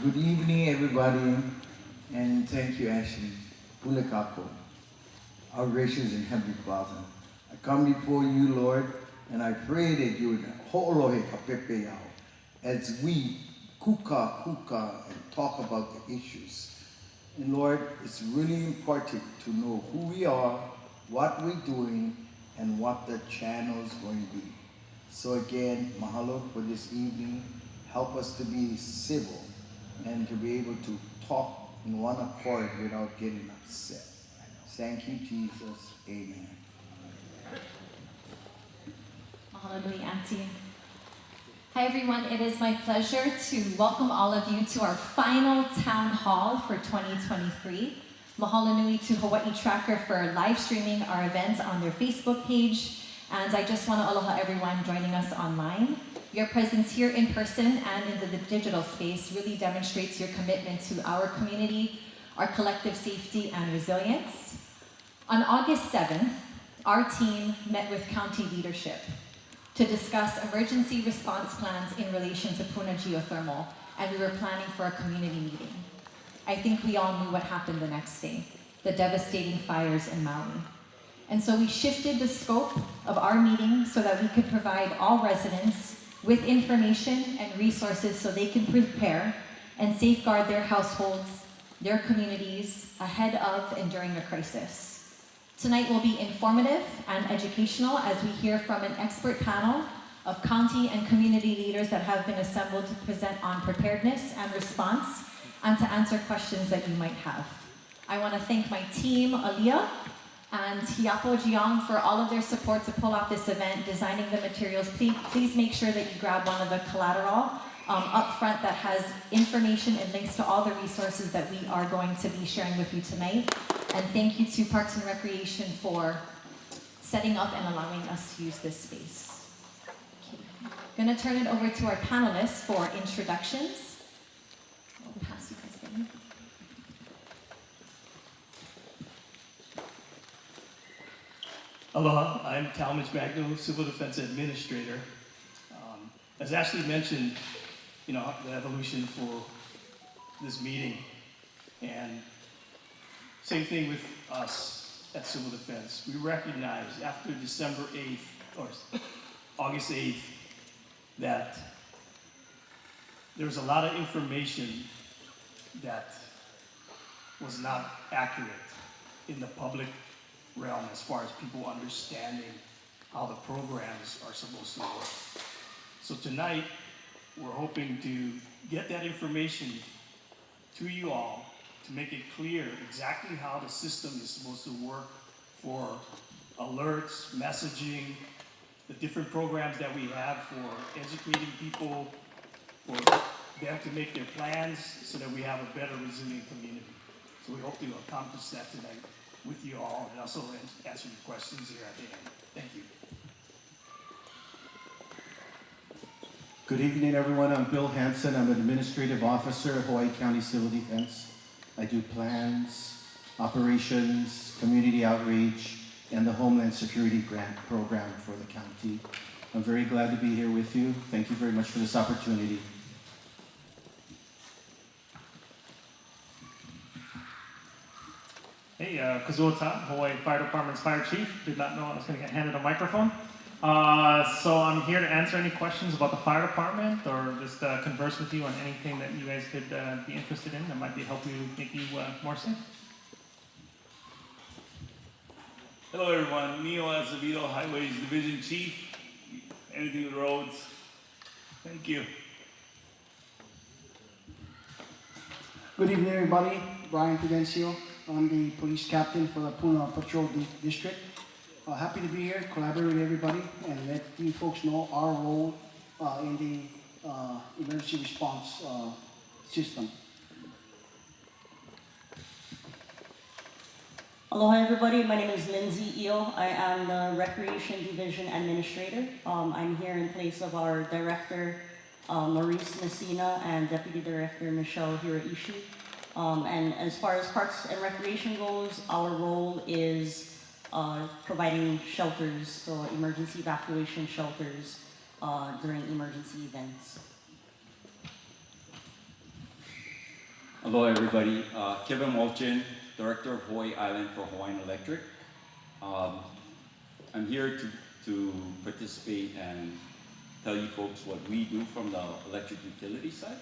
Good evening, everybody, and thank you, Ashley. Pulekako, our gracious and heavenly Father. I come before you, Lord, and I pray that you would ho'olohe kapepe au as we kuka and talk about the issues. And Lord, it's really important to know who we are, what we're doing, and what the channel is going to be. So again, mahalo for this evening. Help us to be civil and to be able to talk in one accord without getting upset. Thank you, Jesus. Amen. Mahalo nui, Auntie. Hi everyone, it is my pleasure to welcome all of you to our final town hall for 2023. Mahalo nui to Hawaiʻi Tracker for live streaming our events on their Facebook page. And I just want to aloha everyone joining us online. Your presence here in person and in the digital space really demonstrates your commitment to our community, our collective safety and resilience. On August 7th, our team met with county leadership to discuss emergency response plans in relation to Puna geothermal, and we were planning for a community meeting. I think we all knew what happened the next day, the devastating fires in Maui. And so we shifted the scope of our meeting so that we could provide all residents with information and resources so they can prepare and safeguard their households, their communities, ahead of and during a crisis. Tonight will be informative and educational as we hear from an expert panel of county and community leaders that have been assembled to present on preparedness and response and to answer questions that you might have. I want to thank my team, Aliyah, and Hiapo Jiang for all of their support to pull off this event, designing the materials. Please make sure that you grab one of the collateral up front that has information and links to all the resources that we are going to be sharing with you tonight. And thank you to Parks and Recreation for setting up and allowing us to use this space. Okay. I'm going to turn it over to our panelists for introductions. I'll pass you guys in. Aloha, I'm Talmadge Magno, Civil Defense Administrator. As Ashley mentioned, the evolution for this meeting, and same thing with us at Civil Defense. We recognize after December 8th, or August 8th, that there was a lot of information that was not accurate in the public realm as far as people understanding how the programs are supposed to work. So tonight, we're hoping to get that information to you all to make it clear exactly how the system is supposed to work for alerts, messaging, the different programs that we have for educating people, for them to make their plans so that we have a better resilient community. So we hope to accomplish that tonight with you all, and also answer your questions here at the end. Thank you. Good evening, everyone. I'm Bill Hansen. I'm an Administrative Officer at Hawaiʻi County Civil Defense. I do plans, operations, community outreach, and the Homeland Security Grant Program for the county. I'm very glad to be here with you. Thank you very much for this opportunity. Hey, Kazuo-san, Hawaii Fire Department's Fire Chief. Did not know I was going to get handed a microphone. So I'm here to answer any questions about the fire department or just converse with you on anything that you guys could be interested in that might help you make you more safe. Hello everyone, Neo Azevedo, Highways Division Chief. Anything with roads. Thank you. Good evening everybody, Brian Prudencio. I'm the police captain for the Puna Patrol District. Happy to be here, collaborate with everybody, and let you folks know our role in the emergency response system. Aloha everybody, my name is Lindsay Eo. I am the Recreation Division Administrator. I'm here in place of our Director Maurice Messina and Deputy Director Michelle Hiraishi. And as far as Parks and Recreation goes, our role is providing shelters, so emergency evacuation shelters during emergency events. Hello, everybody. Kevin Molchin, Director of Hawaii Island for Hawaiian Electric. I'm here to participate and tell you folks what we do from the electric utility side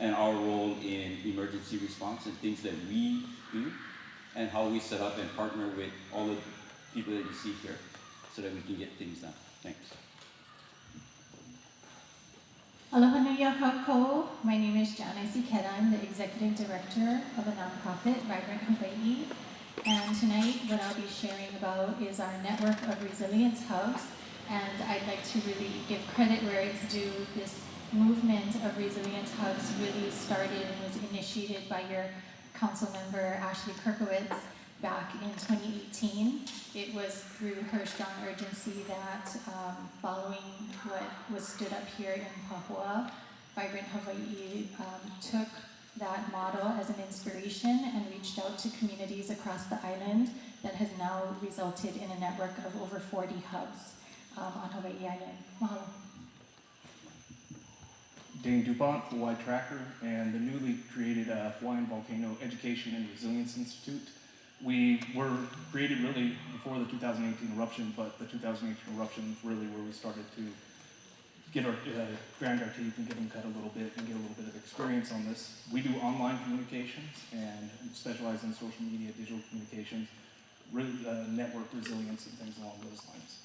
and our role in emergency response and things that we do and how we set up and partner with all the people that you see here so that we can get things done. Thanks. Aloha nui kākou. My name is Janice Ikeda. I'm the Executive Director of a nonprofit, Vibrant Hawai. And tonight, what I'll be sharing about is our network of resilience hubs. And I'd like to really give credit where it's due. This movement of resilience hubs really started and was initiated by your council member, Ashley Kirkowitz, back in 2018. It was through her strong urgency that following what was stood up here in Pahoa, Vibrant Hawaii took that model as an inspiration and reached out to communities across the island that has now resulted in a network of over 40 hubs on Hawaii Island. Mahalo. Dane DuPont, Hawaii Tracker, and the newly created Hawaiian Volcano Education and Resilience Institute. We were created really before the 2018 eruption, but the 2018 eruption was really where we started to get our grind our teeth and get them cut a little bit and get a little bit of experience on this. We do online communications and specialize in social media, digital communications, network resilience and things along those lines.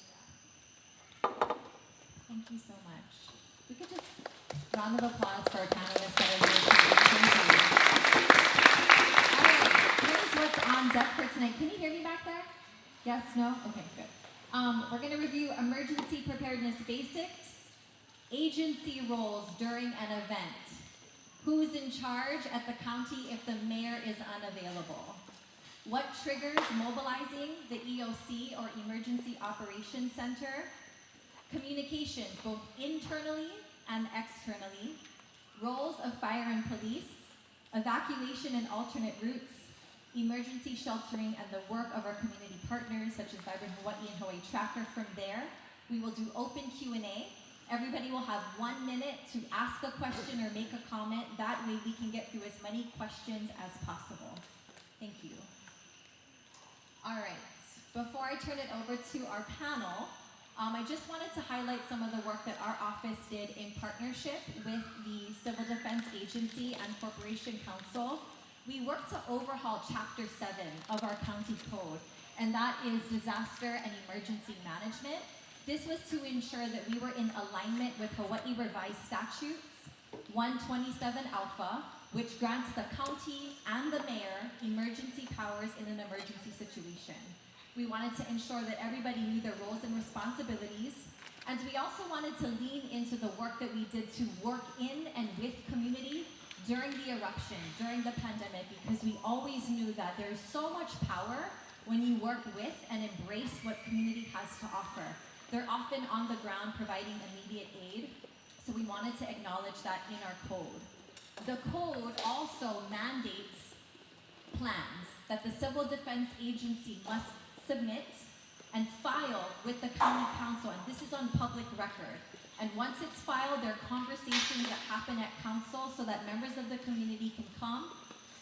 Thank you so much. We could just round of applause for our panelists that are here today. Thank you. What's on deck for tonight? Can you hear me back there? Yes? No? Okay, good. We're going to review emergency preparedness basics, agency roles during an event, who's in charge at the county if the mayor is unavailable, what triggers mobilizing the EOC or Emergency Operations Center, communications both internally and externally, roles of fire and police, evacuation and alternate routes, emergency sheltering, and the work of our community partners such as Vibrant Hawaii and Hawaii Tracker. From there, we will do open Q&A. Everybody will have 1 minute to ask a question or make a comment. That way we can get through as many questions as possible. Thank you. All right, before I turn it over to our panel, I just wanted to highlight some of the work that our office did in partnership with the Civil Defense Agency and Corporation Council. We worked to overhaul Chapter 7 of our county code, and that is disaster and emergency management. This was to ensure that we were in alignment with Hawaii Revised Statutes 127 Alpha, which grants the county and the mayor emergency powers in an emergency situation. We wanted to ensure that everybody knew their roles and responsibilities, and we also wanted to lean into the work that we did to work in and with community during the eruption, during the pandemic, because we always knew that there's so much power when you work with and embrace what community has to offer. They're often on the ground providing immediate aid, so we wanted to acknowledge that in our code. The code also mandates plans that the Civil Defense Agency must submit and file with the county council, and this is on public record. And once it's filed, there are conversations that happen at council so that members of the community can come,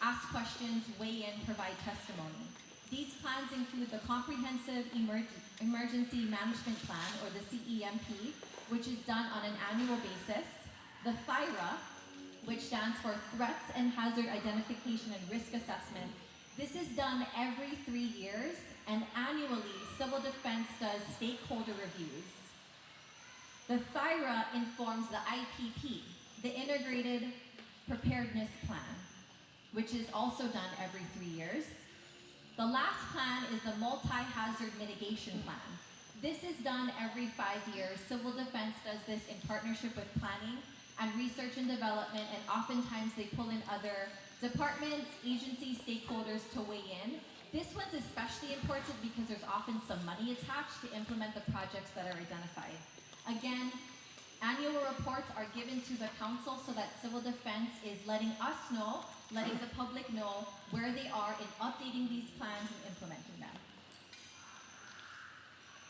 ask questions, weigh in, provide testimony. These plans include the Comprehensive Emergency Management Plan, or the CEMP, which is done on an annual basis, the FIRA, which stands for Threats and Hazard Identification and Risk Assessment. This is done every 3 years, and annually, Civil Defense does stakeholder reviews. The FIRA informs the IPP, the Integrated Preparedness Plan, which is also done every 3 years. The last plan is the Multi-Hazard Mitigation Plan. This is done every 5 years. Civil Defense does this in partnership with planning and research and development, and oftentimes they pull in other departments, agencies, stakeholders to weigh in. This one's especially important because there's often some money attached to implement the projects that are identified. Again, annual reports are given to the council so that Civil Defense is letting us know, letting the public know where they are in updating these plans and implementing them.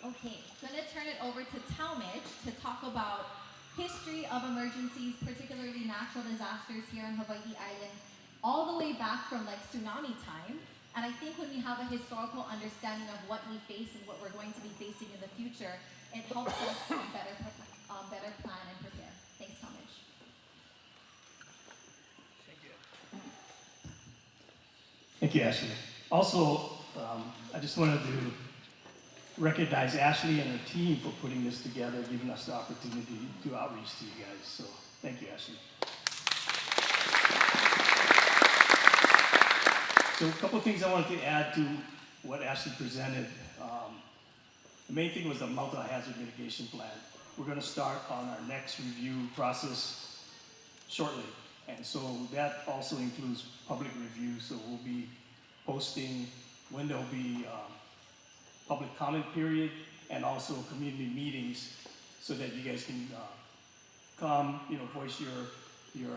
Okay, gonna turn it over to Talmadge to talk about history of emergencies, particularly natural disasters here on Hawaii Island, all the way back from like tsunami time. And I think when we have a historical understanding of what we face and what we're going to be facing in the future, it helps us better plan and prepare. Thanks, Talmadge. Thank you, Ashley. Also, I just wanted to recognize Ashley and her team for putting this together, giving us the opportunity to outreach to you guys. So thank you, Ashley. So a couple of things I wanted to add to what Ashley presented. The main thing was the multi-hazard mitigation plan. We're going to start on our next review process shortly. And so that also includes public review. So we'll be posting when there'll be public comment period and also community meetings so that you guys can come, voice your For 1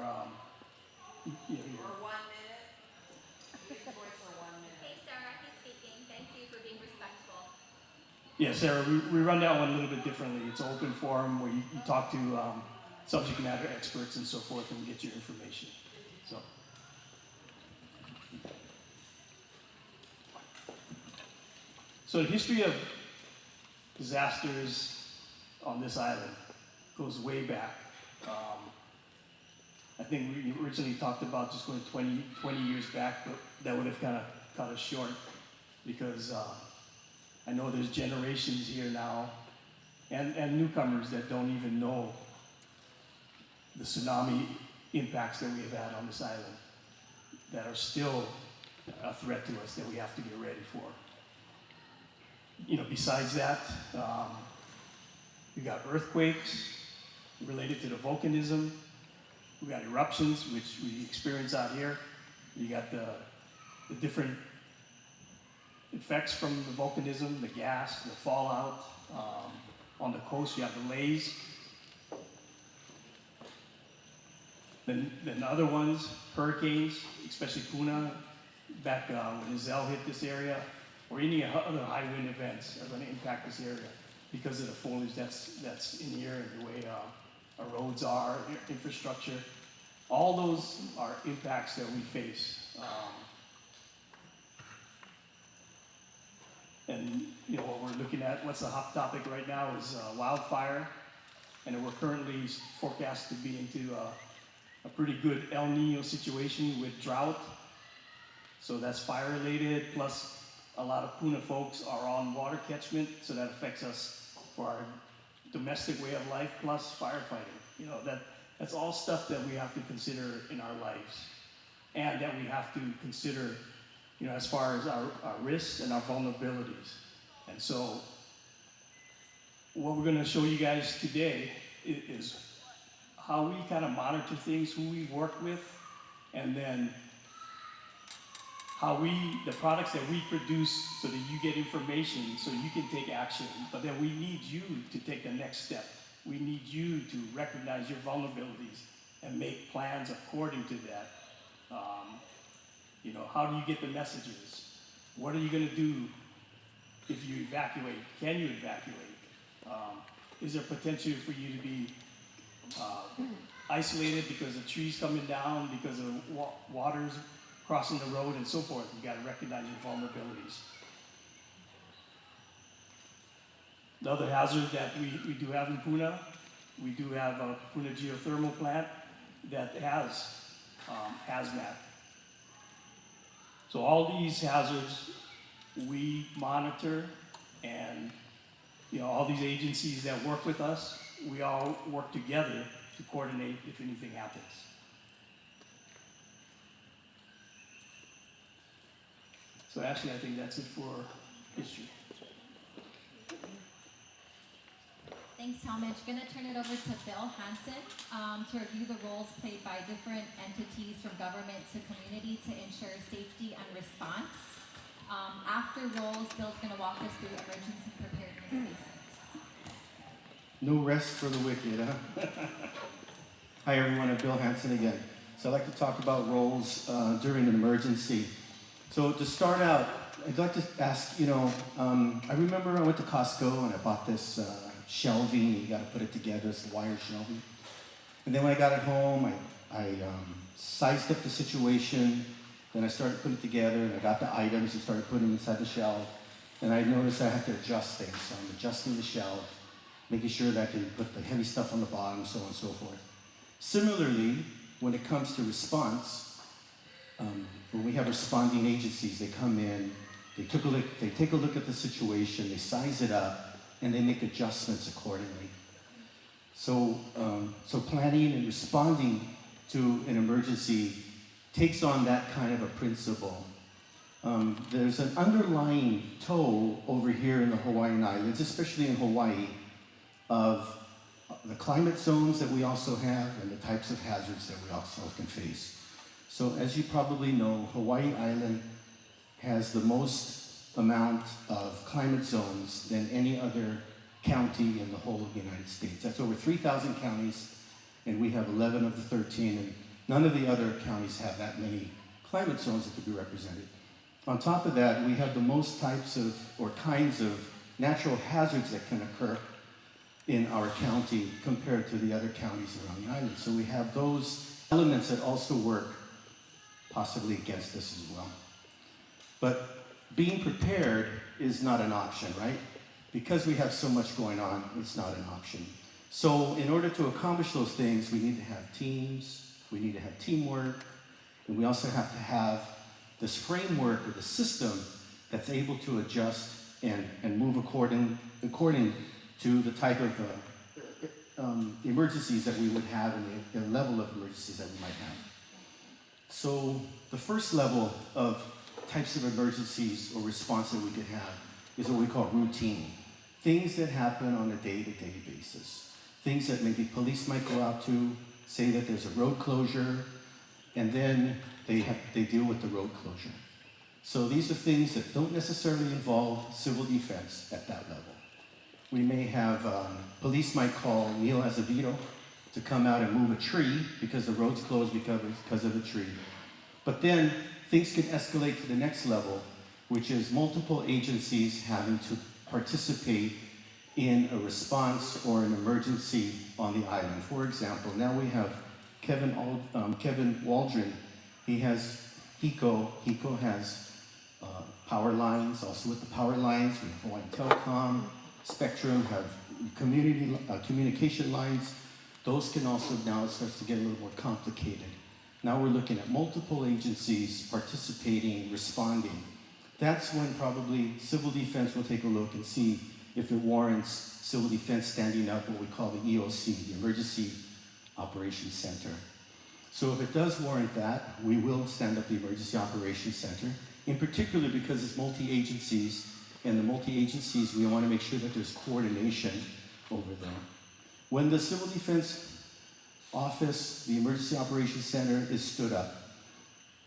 minute. Please voice for 1 minute. Hey, Sarah, he's speaking. Thank you for being respectful. Yeah, Sarah, we run that one a little bit differently. It's an open forum where you talk to subject matter experts and so forth and get your information. So the history of disasters on this island goes way back. I think we originally talked about just going 20 years back, but that would have kind of cut us short because I know there's generations here now and newcomers that don't even know the tsunami impacts that we have had on this island that are still a threat to us that we have to get ready for. Besides that, we got earthquakes related to the volcanism. We got eruptions, which we experience out here. You got the different effects from the volcanism, the gas, the fallout. On the coast, you have the lays. Then other ones, hurricanes, especially Puna, back when Zell hit this area, or any other high wind events are going to impact this area because of the foliage that's in here and the way our roads are, infrastructure. All those are impacts that we face. And what we're looking at, what's the hot topic right now is wildfire, and we're currently forecast to be into a pretty good El Nino situation with drought. So that's fire related, plus a lot of Puna folks are on water catchment, so that affects us for our domestic way of life, plus firefighting. That's all stuff that we have to consider in our lives, and that we have to consider, as far as our risks and our vulnerabilities. And so, what we're going to show you guys today is how we kind of monitor things, who we work with, and then how the products that we produce so that you get information so you can take action, but then we need you to take the next step. We need you to recognize your vulnerabilities and make plans according to that. How do you get the messages? What are you going to do if you evacuate? Can you evacuate? Is there potential for you to be isolated because of trees coming down, because of waters crossing the road and so forth? You got to recognize your vulnerabilities. The other hazard that we do have in Puna, we do have a Puna geothermal plant that has hazmat. So all these hazards we monitor, and all these agencies that work with us, we all work together to coordinate if anything happens. So Ashley, I think that's it for history. Thanks, Talmadge. Going to turn it over to Bill Hansen to review the roles played by different entities from government to community to ensure safety and response. After roles, Bill's going to walk us through emergency preparedness basics. No rest for the wicked, huh? Hi everyone, I'm Bill Hansen again. So I'd like to talk about roles during an emergency. So to start out, I'd like to ask, I remember I went to Costco and I bought this shelving. You got to put it together, it's wire shelving. And then when I got it home, I I sized up the situation, then I started putting it together, and I got the items and started putting them inside the shelf. And I noticed I had to adjust things. So I'm adjusting the shelf, making sure that I can put the heavy stuff on the bottom, so on and so forth. Similarly, when it comes to response, when we have responding agencies, they come in, they take a look at the situation, they size it up, and they make adjustments accordingly. So planning and responding to an emergency takes on that kind of a principle. There's an underlying toll over here in the Hawaiian Islands, especially in Hawaii, of the climate zones that we also have and the types of hazards that we also can face. So as you probably know, Hawaii Island has the most amount of climate zones than any other county in the whole of the United States. That's over 3,000 counties, and we have 11 of the 13, and none of the other counties have that many climate zones that could be represented. On top of that, we have the most types of, or kinds of natural hazards that can occur in our county compared to the other counties around the island. So we have those elements that also work possibly against us as well. But being prepared is not an option, right? Because we have so much going on, it's not an option. So in order to accomplish those things, we need to have teams, we need to have teamwork, and we also have to have this framework or the system that's able to adjust and move according to the type of emergencies that we would have and the level of emergencies that we might have. So the first level of types of emergencies or response that we could have is what we call routine. Things that happen on a day-to-day basis. Things that maybe police might go out to, say that there's a road closure, and then they deal with the road closure. So these are things that don't necessarily involve civil defense at that level. We may have, police might call Neil Azevedo to come out and move a tree because the road's closed because of a tree. But then things can escalate to the next level, which is multiple agencies having to participate in a response or an emergency on the island. For example, now we have Kevin Waldron. He has HECO. HECO has power lines. Also with the power lines, we have Hawaiian Telecom, Spectrum, have communication lines. Those can also, now it starts to get a little more complicated. Now we're looking at multiple agencies participating, responding. That's when probably civil defense will take a look and see if it warrants civil defense standing up what we call the EOC, the Emergency Operations Center. So if it does warrant that, we will stand up the Emergency Operations Center, in particular because it's multi-agencies, and the multi-agencies, we want to make sure that there's coordination over there. When the Civil Defense Office, the Emergency Operations Center, is stood up,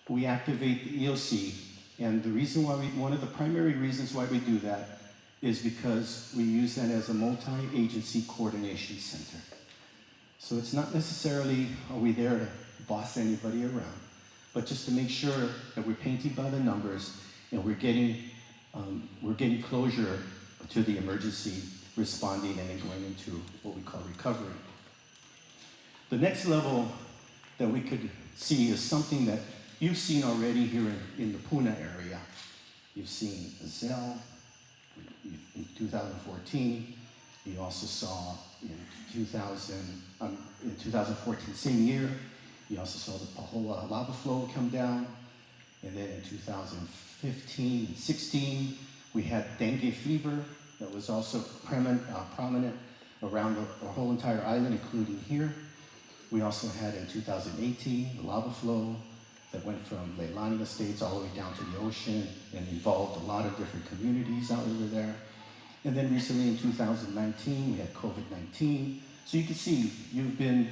we activate the EOC, and the reason why one of the primary reasons why we do that is because we use that as a multi-agency coordination center. So it's not necessarily, are we there to boss anybody around, but just to make sure that we're painting by the numbers and we're getting closure to the emergency responding and then going into what we call recovery. The next level that we could see is something that you've seen already here in the Puna area. You've seen Zell in 2014. You also saw in 2014, same year, you also saw the Pahoa lava flow come down. And then in 2015 and 16, we had dengue fever that was also prominent around the whole entire island, including here. We also had in 2018 the lava flow that went from Leilani Estates all the way down to the ocean and involved a lot of different communities out over there. And then recently in 2019, we had COVID-19. So you can see you've been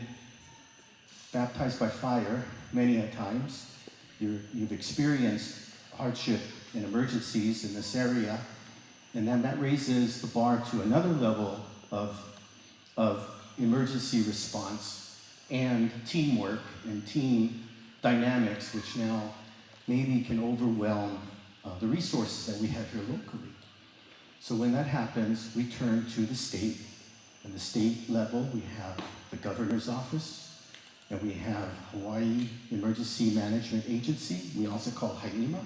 baptized by fire many a times. You've experienced hardship and emergencies in this area, and then that raises the bar to another level of emergency response and teamwork and team dynamics, which now maybe can overwhelm the resources that we have here locally. So when that happens, we turn to the state. At the state level, we have the governor's office, and we have Hawaii Emergency Management Agency, we also call HAIMA,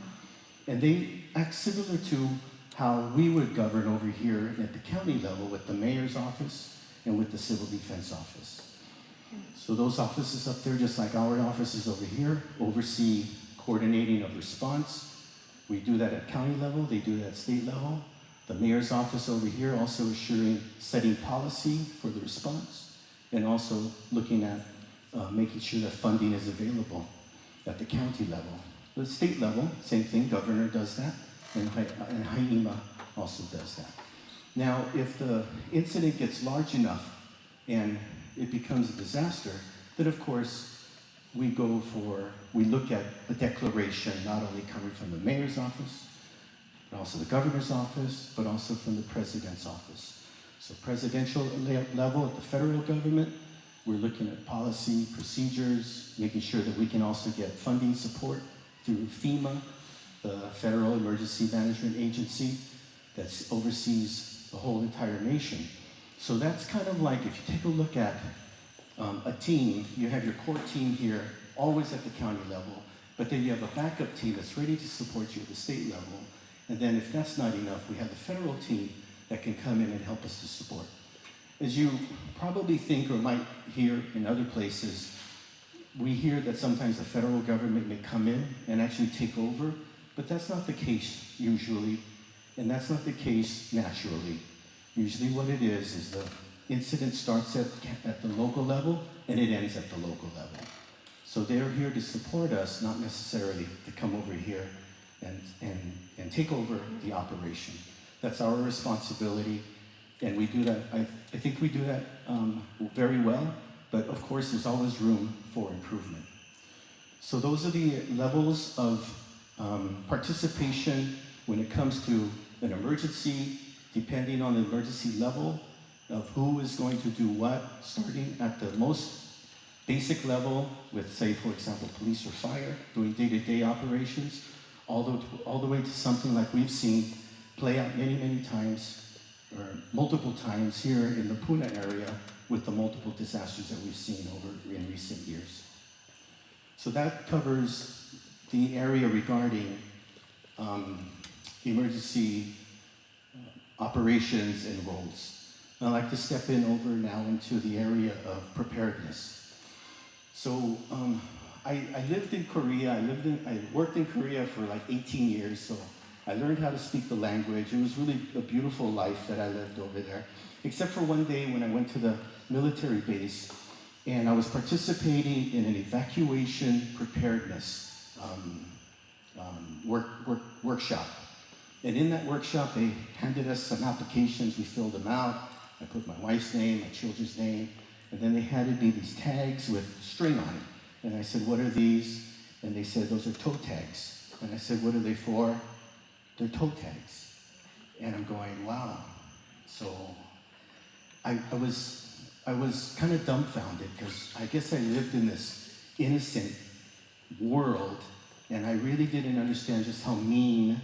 and they act similar to how we would govern over here at the county level with the mayor's office and with the civil defense office. So those offices up there, just like our offices over here, oversee coordinating of response. We do that at county level, they do that at state level. The mayor's office over here also assuring setting policy for the response and also looking at making sure that funding is available at the county level. The state level, same thing, governor does that, and HAIMA also does that. Now, if the incident gets large enough and it becomes a disaster, then of course we look at a declaration not only coming from the mayor's office, but also the governor's office, but also from the president's office. So presidential level at the federal government, we're looking at policy, procedures, making sure that we can also get funding support through FEMA, the Federal Emergency Management Agency that oversees the whole entire nation. So that's kind of like, if you take a look at a team, you have your core team here, always at the county level, but then you have a backup team that's ready to support you at the state level. And then if that's not enough, we have the federal team that can come in and help us to support. As you probably think or might hear in other places, we hear that sometimes the federal government may come in and actually take over, but that's not the case usually, and that's not the case naturally. Usually what it is the incident starts at the local level and it ends at the local level. So they're here to support us, not necessarily to come over here and take over the operation. That's our responsibility, and we do that, I think we do that very well, but of course there's always room for improvement. So those are the levels of participation when it comes to an emergency, depending on the emergency level of who is going to do what, starting at the most basic level with, say, for example, police or fire, doing day-to-day operations, all the way to something like we've seen play out many, many times, or multiple times here in the Puna area with the multiple disasters that we've seen over in recent years. So that covers the area regarding emergency operations and roles. I'd like to step in over now into the area of preparedness. So I lived in Korea. I worked in Korea for like 18 years, so I learned how to speak the language. It was really a beautiful life that I lived over there, except for one day when I went to the military base and I was participating in an evacuation preparedness workshop. And in that workshop, they handed us some applications. We filled them out. I put my wife's name, my children's name, and then they handed me these tags with string on it. And I said, what are these? And they said, those are toe tags. And I said, what are they for? They're toe tags. And I'm going, wow. So I was kind of dumbfounded because I guess I lived in this innocent world and I really didn't understand just how mean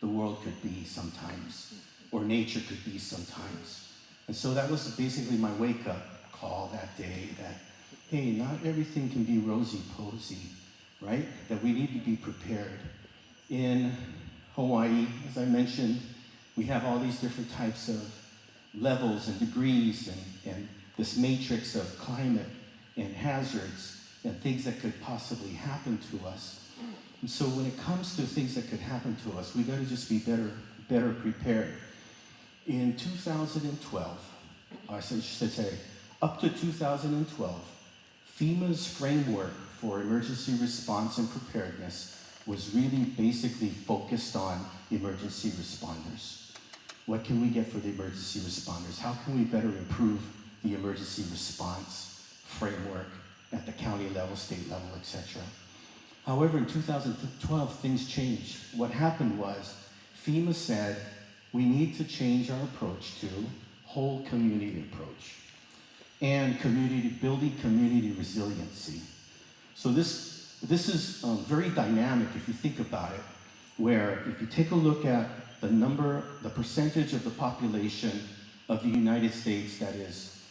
the world could be sometimes, or nature could be sometimes. And so that was basically my wake-up call that day that, hey, not everything can be rosy-posy, right? That we need to be prepared. In Hawaii, as I mentioned, we have all these different types of levels and degrees and this matrix of climate and hazards and things that could possibly happen to us. And so when it comes to things that could happen to us, we gotta just be better prepared. In 2012, I should say, up to 2012, FEMA's framework for emergency response and preparedness was really basically focused on emergency responders. What can we get for the emergency responders? How can we better improve the emergency response framework at the county level, state level, etc.? However, in 2012, things changed. What happened was FEMA said, we need to change our approach to whole community approach and building community resiliency. So this is very dynamic if you think about it, where if you take a look at the percentage of the population of the United States that is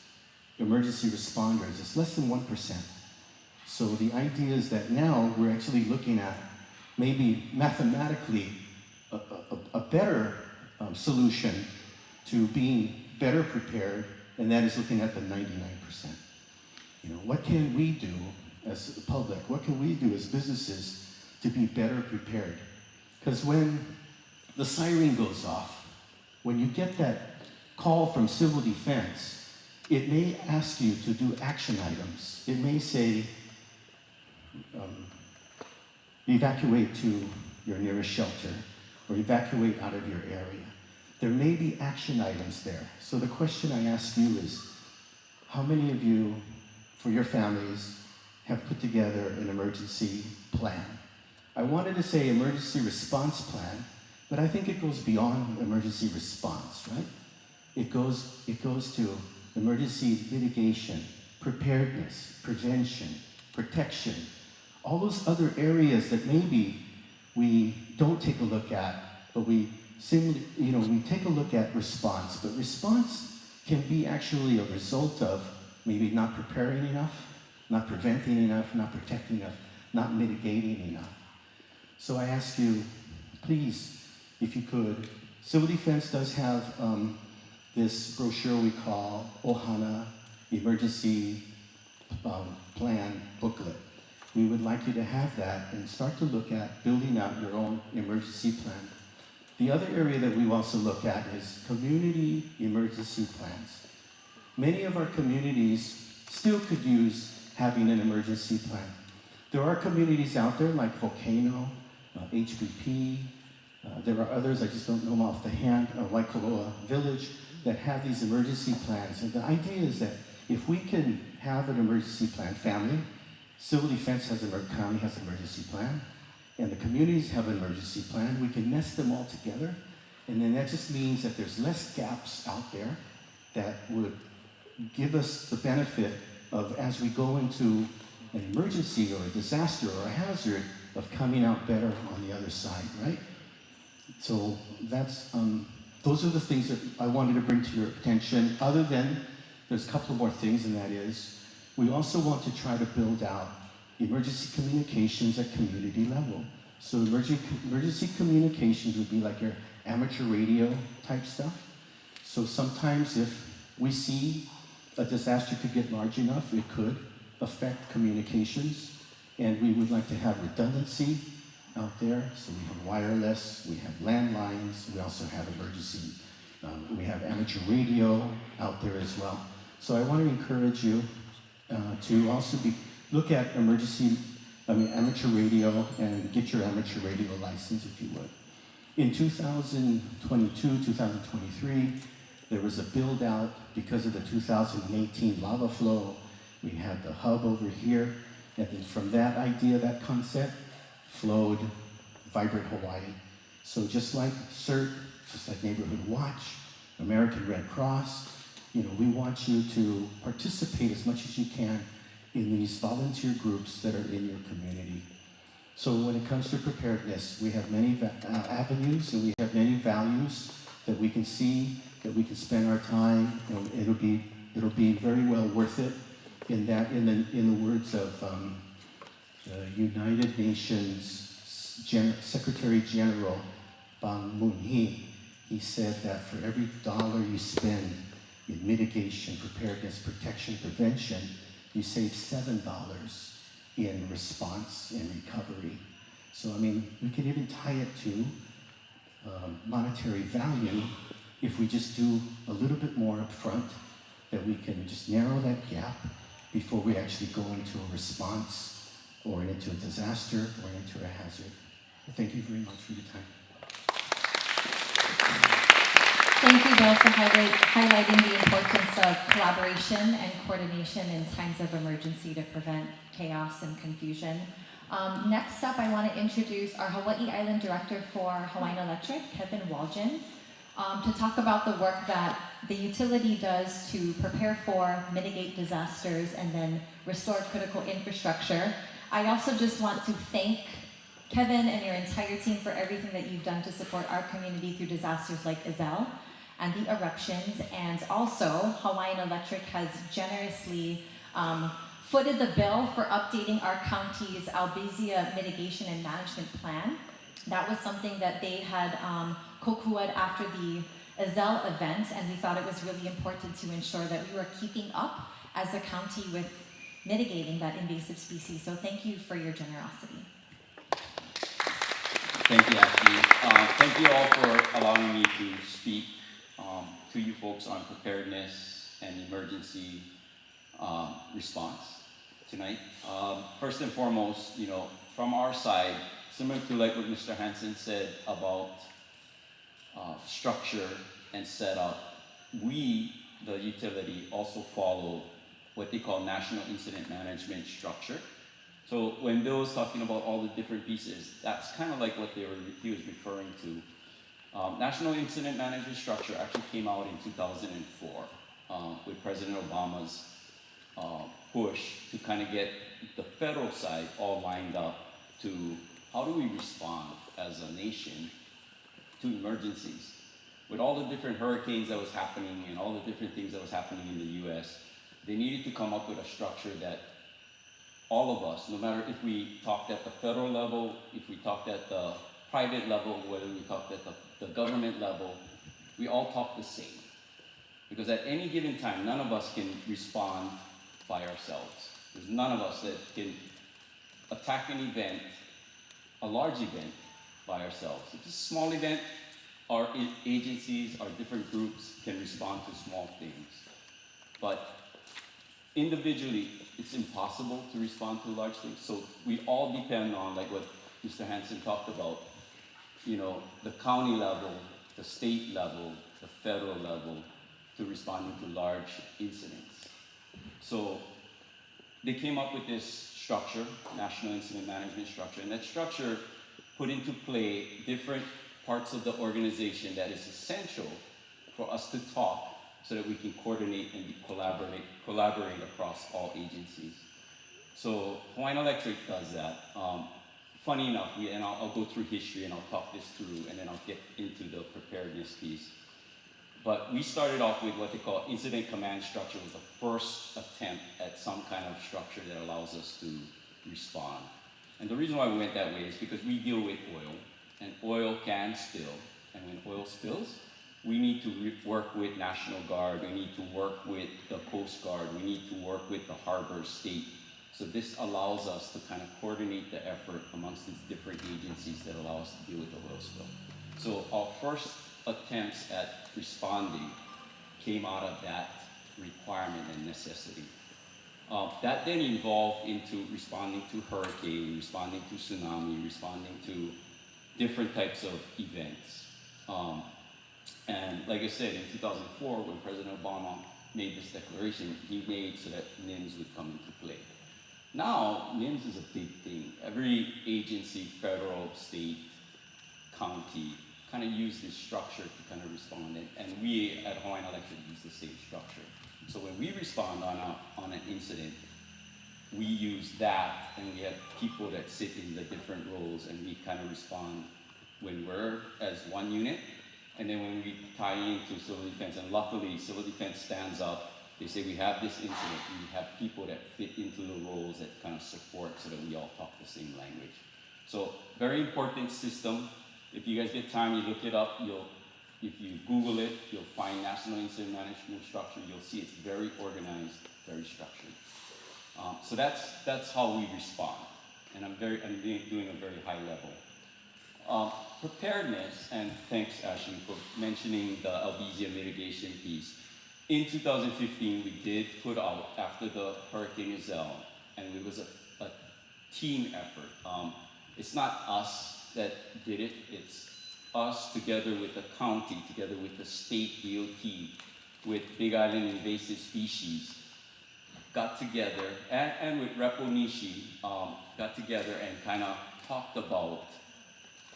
emergency responders, it's less than 1%. So the idea is that now we're actually looking at maybe mathematically a better solution to being better prepared, and that is looking at the 99%. You know, what can we do as the public? What can we do as businesses to be better prepared? Because when the siren goes off, when you get that call from civil defense, it may ask you to do action items. It may say, evacuate to your nearest shelter, or evacuate out of your area. There may be action items there. So the question I ask you is, how many of you, for your families, have put together an emergency plan? I wanted to say emergency response plan, but I think it goes beyond emergency response, right? It goes to emergency mitigation, preparedness, prevention, protection, all those other areas that maybe we don't take a look at, but we take a look at response. But response can be actually a result of maybe not preparing enough, not preventing enough, not protecting enough, not mitigating enough. So I ask you, please, if you could, Civil Defense does have this brochure we call Ohana Emergency Plan Booklet. We would like you to have that and start to look at building out your own emergency plan. The other area that we also look at is community emergency plans. Many of our communities still could use having an emergency plan. There are communities out there like Volcano, HBP, there are others, I just don't know them off the hand, Waikoloa Village, that have these emergency plans. And the idea is that if we can have an emergency plan, family, Civil Defense County has an emergency plan, and the communities have an emergency plan, we can nest them all together, and then that just means that there's less gaps out there that would give us the benefit of, as we go into an emergency or a disaster or a hazard, of coming out better on the other side, right? So that's, those are the things that I wanted to bring to your attention. Other than, there's a couple more things, and that is, we also want to try to build out emergency communications at community level. So emergency communications would be like your amateur radio type stuff. So sometimes if we see a disaster could get large enough, it could affect communications. And we would like to have redundancy out there. So we have wireless, we have landlines, we also have emergency, we have amateur radio out there as well. So I want to encourage you to also look at amateur radio and get your amateur radio license if you would. In 2022, 2023, there was a build out because of the 2018 lava flow. We had the hub over here, and then from that idea, that concept, flowed Vibrant Hawai. So just like CERT, just like Neighborhood Watch, American Red Cross, we want you to participate as much as you can in these volunteer groups that are in your community. So when it comes to preparedness, we have many avenues and we have many values that we can see, that we can spend our time, and it'll be very well worth it. In the words of the United Nations Secretary General Ban Mun-hee, he said that for every dollar you spend in mitigation, preparedness, protection, prevention, you save $7 in response and recovery. So, we can even tie it to monetary value if we just do a little bit more up front, that we can just narrow that gap before we actually go into a response or into a disaster or into a hazard. Thank you very much for your time. Thank you, Bill, for highlighting the importance of collaboration and coordination in times of emergency to prevent chaos and confusion. Next up, I want to introduce our Hawaii Island Director for Hawaiian Electric, Kevin Walgen, to talk about the work that the utility does to prepare for, mitigate disasters, and then restore critical infrastructure. I also just want to thank Kevin and your entire team for everything that you've done to support our community through disasters like Iselle and the eruptions. And also, Hawaiian Electric has generously footed the bill for updating our county's albizia mitigation and management plan. That was something that they had kokua'd after the Ezel event, and we thought it was really important to ensure that we were keeping up as a county with mitigating that invasive species. So thank you for your generosity. Thank you, Ashley. Thank you all for allowing me to speak to you folks on preparedness and emergency response tonight. First and foremost, from our side, similar to like what Mr. Hansen said about structure and setup, we, the utility, also follow what they call National Incident Management Structure. So when Bill was talking about all the different pieces, that's kind of like what he was referring to. National Incident Management Structure actually came out in 2004 with President Obama's push to kind of get the federal side all lined up to how do we respond as a nation to emergencies. With all the different hurricanes that was happening and all the different things that was happening in the US, they needed to come up with a structure that all of us, no matter if we talked at the federal level, if we talked at the private level, whether we talked at the government level, we all talk the same. Because at any given time, none of us can respond by ourselves. There's none of us that can attack an event, a large event, by ourselves. If it's a small event, our agencies, our different groups can respond to small things. But individually, it's impossible to respond to large things. So we all depend on, like what Mr. Hansen talked about, the county level, the state level, the federal level, to responding to large incidents. So they came up with this structure, National Incident Management Structure, and that structure put into play different parts of the organization that is essential for us to talk so that we can coordinate and collaborate across all agencies. So Hawaiian Electric does that. Funny enough, and I'll go through history and I'll talk this through and then I'll get into the preparedness piece. But we started off with what they call incident command structure. It was the first attempt at some kind of structure that allows us to respond. And the reason why we went that way is because we deal with oil, and oil can spill. And when oil spills, we need to work with National Guard, we need to work with the Coast Guard, we need to work with the harbor state. So this allows us to kind of coordinate the effort amongst these different agencies that allow us to deal with the oil spill. So our first attempts at responding came out of that requirement and necessity. That then evolved into responding to hurricane, responding to tsunami, responding to different types of events. And like I said, in 2004, when President Obama made this declaration, he made so that NIMS would come into play. Now, NIMS is a big thing. Every agency, federal, state, county, kind of use this structure to kind of respond. And we at Hawaiian Electric use the same structure. So when we respond on an incident, we use that, and we have people that sit in the different roles, and we kind of respond when we're as one unit. And then when we tie into civil defense, and luckily civil defense stands up, they say we have this incident, we have people that fit into the roles that kind of support so that we all talk the same language. So very important system. If you guys get time, you look it up, if you Google it, you'll find National Incident Management Structure, you'll see it's very organized, very structured. So that's how we respond. And I'm doing a very high level. Preparedness, and thanks Ashley for mentioning the albizia mitigation piece. In 2015, we did put out, after the Hurricane Ezel, and it was a team effort. It's not us that did it, it's us together with the county, together with the state DOT, with Big Island invasive species, got together, and with Repo Nishi, got together and kind of talked about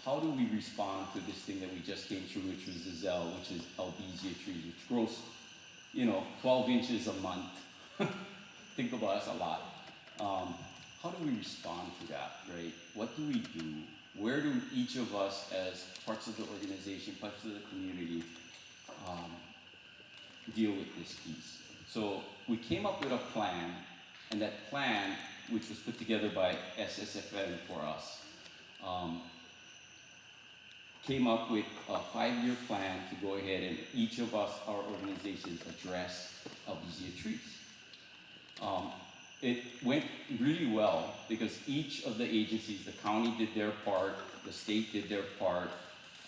how do we respond to this thing that we just came through, which was Ezel, which is albizia trees, which grows, 12 inches a month. Think about us a lot. How do we respond to that, right? What do we do? Where do each of us as parts of the organization, parts of the community, deal with this piece? So we came up with a plan And that plan, which was put together by SSFM for us, came up with a 5-year plan to go ahead and each of us, our organizations, address albizia trees. It went really well because each of the agencies, the county did their part, the state did their part,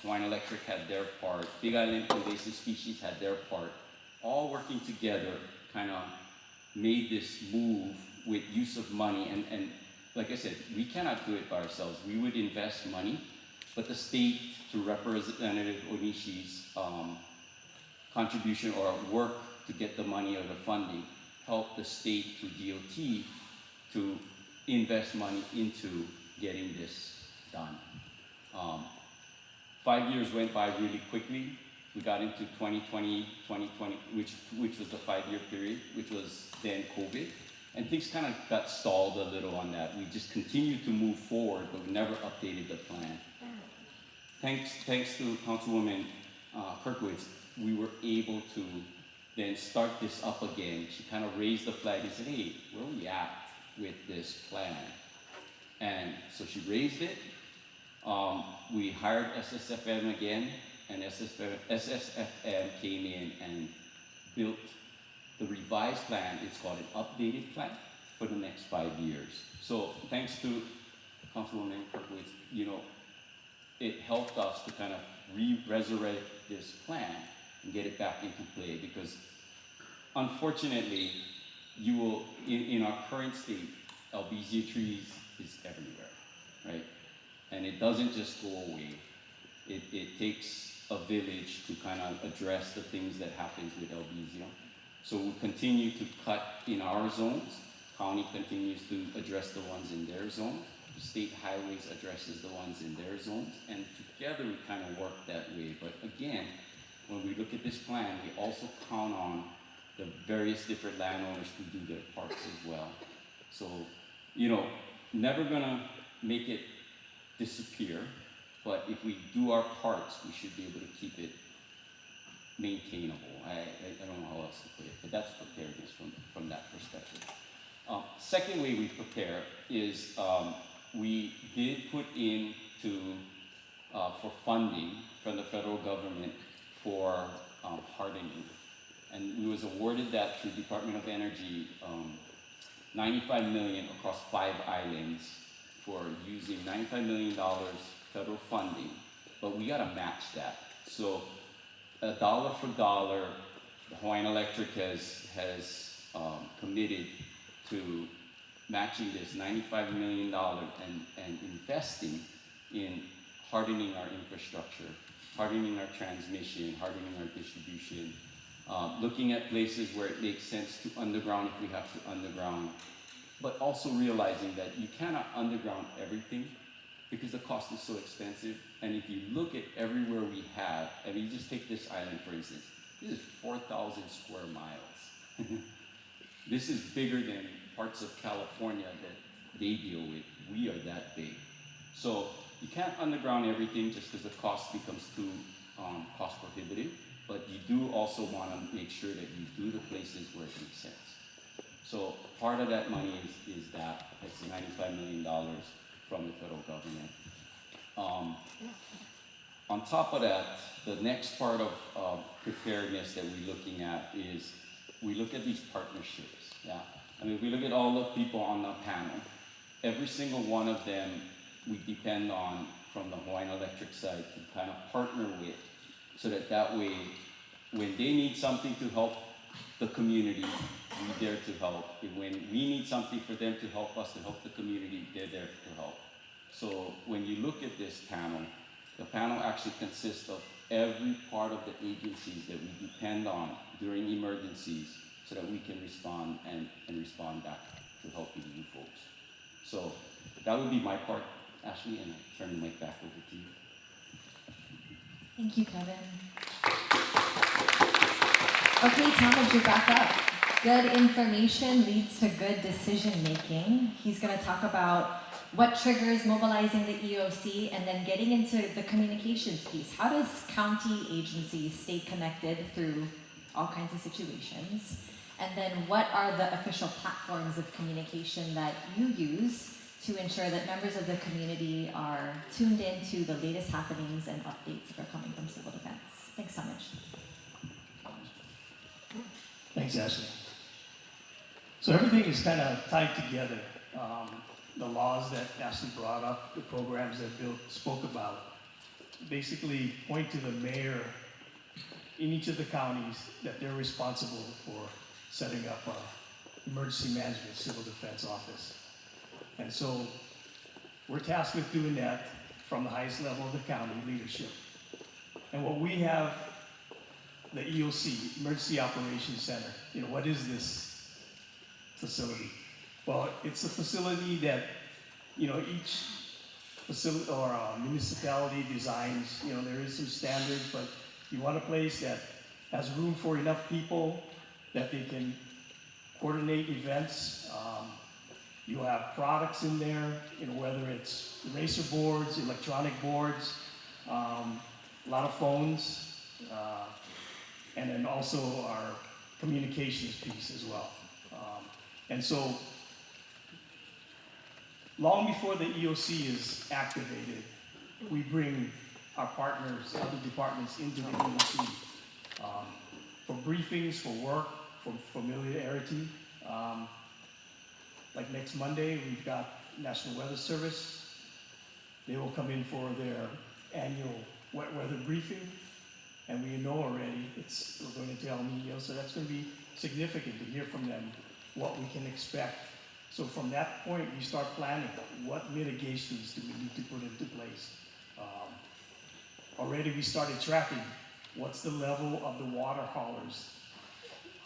Hawaiian Electric had their part, Big Island Invasive Species had their part, all working together kind of made this move with use of money. And like I said, we cannot do it by ourselves. We would invest money, but the state, through Representative Onishi's contribution or work to get the money or the funding, help the state through DOT to invest money into getting this done. 5 years went by really quickly. We got into 2020, which was the 5-year period, which was then COVID. And things kind of got stalled a little on that. We just continued to move forward, but we never updated the plan. Thanks to Councilwoman Kirkwood, we were able to then start this up again. She kind of raised the flag and said, hey, where are we at with this plan? And so she raised it. We hired SSFM again, and SSFM came in and built the revised plan. It's called an updated plan for the next 5 years. So thanks to Councilwoman Kirkwood, you know, it helped us to kind of resurrect this plan and get it back into play, because unfortunately, you will, in our current state, albizia trees is everywhere, right? And it doesn't just go away. It takes a village to kind of address the things that happens with albizia. So we continue to cut in our zones. County continues to address the ones in their zone. The state highways addresses the ones in their zones, and together we kind of work that way. But again, when we look at this plan, we also count on the various different landowners to do their parts as well. So, you know, never gonna make it disappear, but if we do our parts, we should be able to keep it maintainable. I don't know how else to put it, but that's preparedness from that perspective. Second way we prepare is we did put into for funding from the federal government for hardening. And we was awarded that through Department of Energy, $95 million across 5 islands for using $95 million federal funding, but we gotta match that. So dollar for dollar, the Hawaiian Electric has committed to matching this $95 million and investing in hardening our infrastructure, hardening our transmission, hardening our distribution, looking at places where it makes sense to underground if we have to underground, but also realizing that you cannot underground everything because the cost is so expensive. And if you look at everywhere we have, I mean, you just take this island for instance, this is 4,000 square miles. This is bigger than parts of California that they deal with. We are that big. So you can't underground everything just because the cost becomes too cost prohibitive, but you do also want to make sure that you do the places where it makes sense. So part of that money is that. It's $95 million from the federal government. On top of that, the next part of preparedness that we're looking at is we look at these partnerships. Yeah, I mean, we look at all the people on the panel. Every single one of them we depend on from the Hawaiian Electric side to kind of partner with, so that way, when they need something to help the community, we're there to help. And when we need something for them to help us to help the community, they're there to help. So when you look at this panel, the panel actually consists of every part of the agencies that we depend on during emergencies so that we can respond and respond back to helping you folks. So that would be my part, Ashley, and I turn the mic back over to you. Thank you, Kevin. Okay, Thomas, you're back up. Good information leads to good decision making. He's going to talk about what triggers mobilizing the EOC and then getting into the communications piece. How does county agencies stay connected through all kinds of situations? And then what are the official platforms of communication that you use to ensure that members of the community are tuned into the latest happenings and updates that are coming from civil defense? Thanks so much. Thanks, Ashley. So everything is kind of tied together. The laws that Ashley brought up, the programs that Bill spoke about, basically point to the mayor in each of the counties that they're responsible for setting up an emergency management civil defense office. And so we're tasked with doing that from the highest level of the county leadership. And what we have, the EOC, Emergency Operations Center, what is this facility? Well, it's a facility that, each facility or municipality designs, there is some standards, but you want a place that has room for enough people that they can coordinate events. You have products in there, whether it's eraser boards, electronic boards, a lot of phones, and then also our communications piece as well. And so, long before the EOC is activated, we bring our partners, other departments into the EOC for briefings, for work, for familiarity. Like next Monday, we've got National Weather Service. They will come in for their annual wet weather briefing. And we know already we're going to El Nino, so that's going to be significant to hear from them what we can expect. So from that point, we start planning what mitigations do we need to put into place. Already we started tracking what's the level of the water haulers.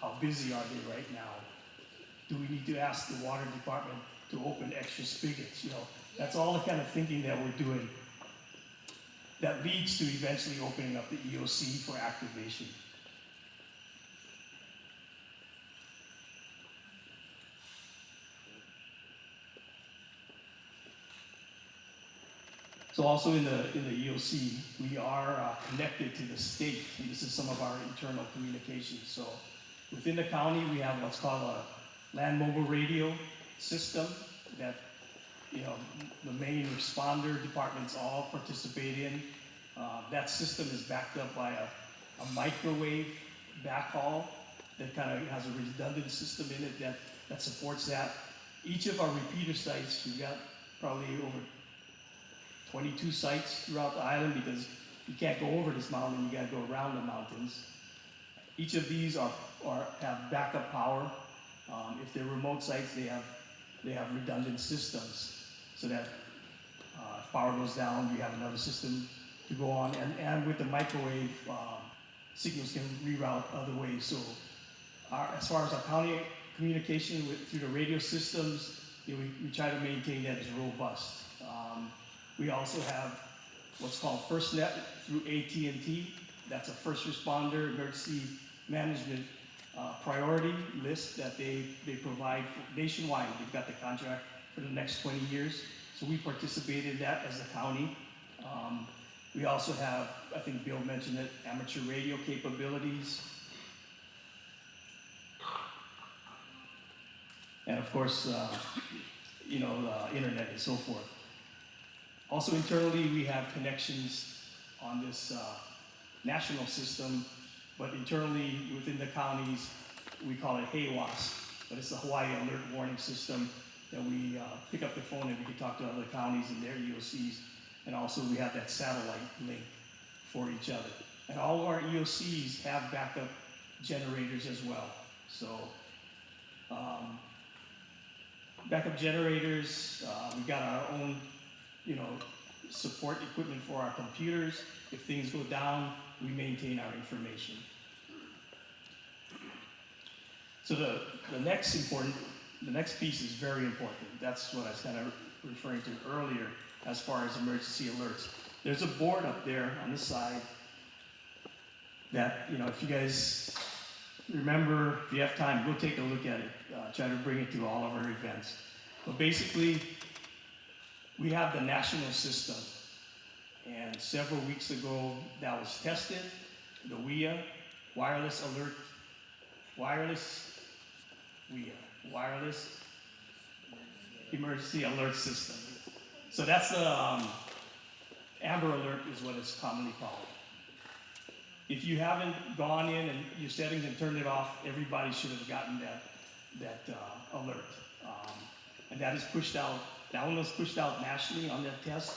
How busy are they right now? Do we need to ask the water department to open extra spigots? That's all the kind of thinking that we're doing that leads to eventually opening up the EOC for activation. So also in the EOC, we are connected to the state, and this is some of our internal communications. So within the county, we have what's called a land mobile radio system that the main responder departments all participate in. That system is backed up by a microwave backhaul that kind of has a redundant system in it that supports that. Each of our repeater sites, we've got probably over 22 sites throughout the island because you can't go over this mountain, you gotta go around the mountains. Each of these have backup power. If they're remote sites, they have redundant systems so that if power goes down, you have another system to go on. And with the microwave, signals can reroute other ways. So as far as our county communication through the radio systems, we try to maintain that as robust. We also have what's called FirstNet through AT&T. That's a first responder emergency management priority list that they provide nationwide. They've got the contract for the next 20 years. So we participate in that as a county. We also have, I think Bill mentioned it, amateur radio capabilities. And of course, internet and so forth. Also internally, we have connections on this national system, but internally within the counties, we call it HAWAS, but it's the Hawaii Alert Warning System that we pick up the phone and we can talk to other counties and their EOCs. And also we have that satellite link for each other. And all of our EOCs have backup generators as well. So backup generators, we got our own support equipment for our computers. If things go down, we maintain our information. So the next piece is very important. That's what I was kind of referring to earlier as far as emergency alerts. There's a board up there on the side that, if you guys remember, if you have time, go take a look at it. Try to bring it to all of our events. But basically, we have the national system. And several weeks ago, that was tested. The WIA, wireless wireless emergency alert system. So that's the Amber Alert is what it's commonly called. If you haven't gone in and your settings and turned it off, everybody should have gotten that alert. And that is pushed out. That one was pushed out nationally on that test.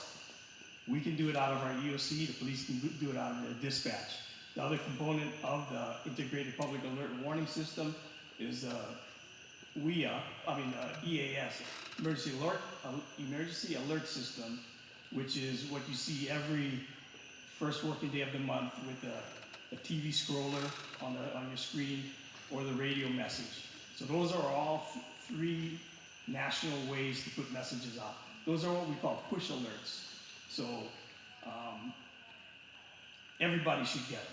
We can do it out of our EOC. The police can do it out of their dispatch. The other component of the Integrated Public Alert and Warning System is EAS, Emergency Alert System, which is what you see every first working day of the month with a TV scroller on your screen or the radio message. So those are all three national ways to put messages out. Those are what we call push alerts. So everybody should get them.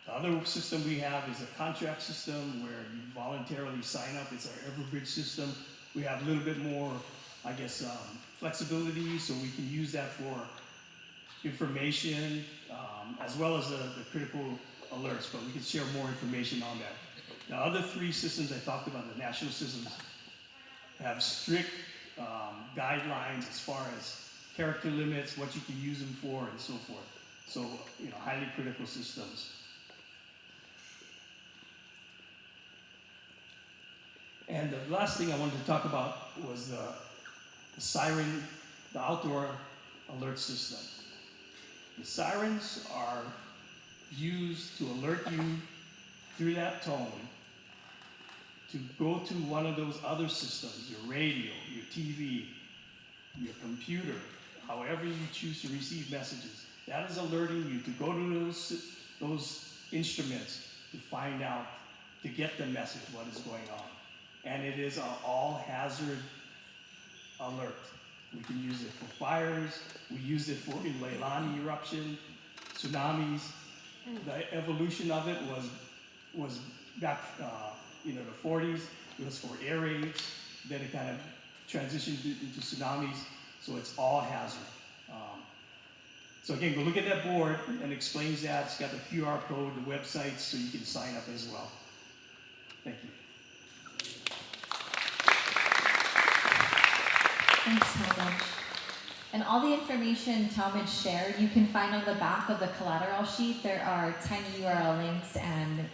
The other system we have is a contract system where you voluntarily sign up. It's our Everbridge system. We have a little bit more, I guess, flexibility, so we can use that for information as well as the critical alerts, but we can share more information on that. The other three systems I talked about, the national systems, have strict guidelines as far as character limits, what you can use them for, and so forth. So, highly critical systems. And the last thing I wanted to talk about was the siren, the outdoor alert system. The sirens are used to alert you through that tone to go to one of those other systems, your radio, your TV, your computer, however you choose to receive messages. That is alerting you to go to those instruments to find out, to get the message, what is going on. And it is an all-hazard alert. We can use it for fires. We use it for Leilani eruption, tsunamis. The evolution of it was back, the 40s. It was for air raids. Then it kind of transitioned into tsunamis. So it's all hazard. So again, go look at that board and it explains that. It's got the QR code, the website, so you can sign up as well. Thank you. Thanks, Talmadge. And all the information Talmadge shared, you can find on the back of the collateral sheet. There are tiny URL links and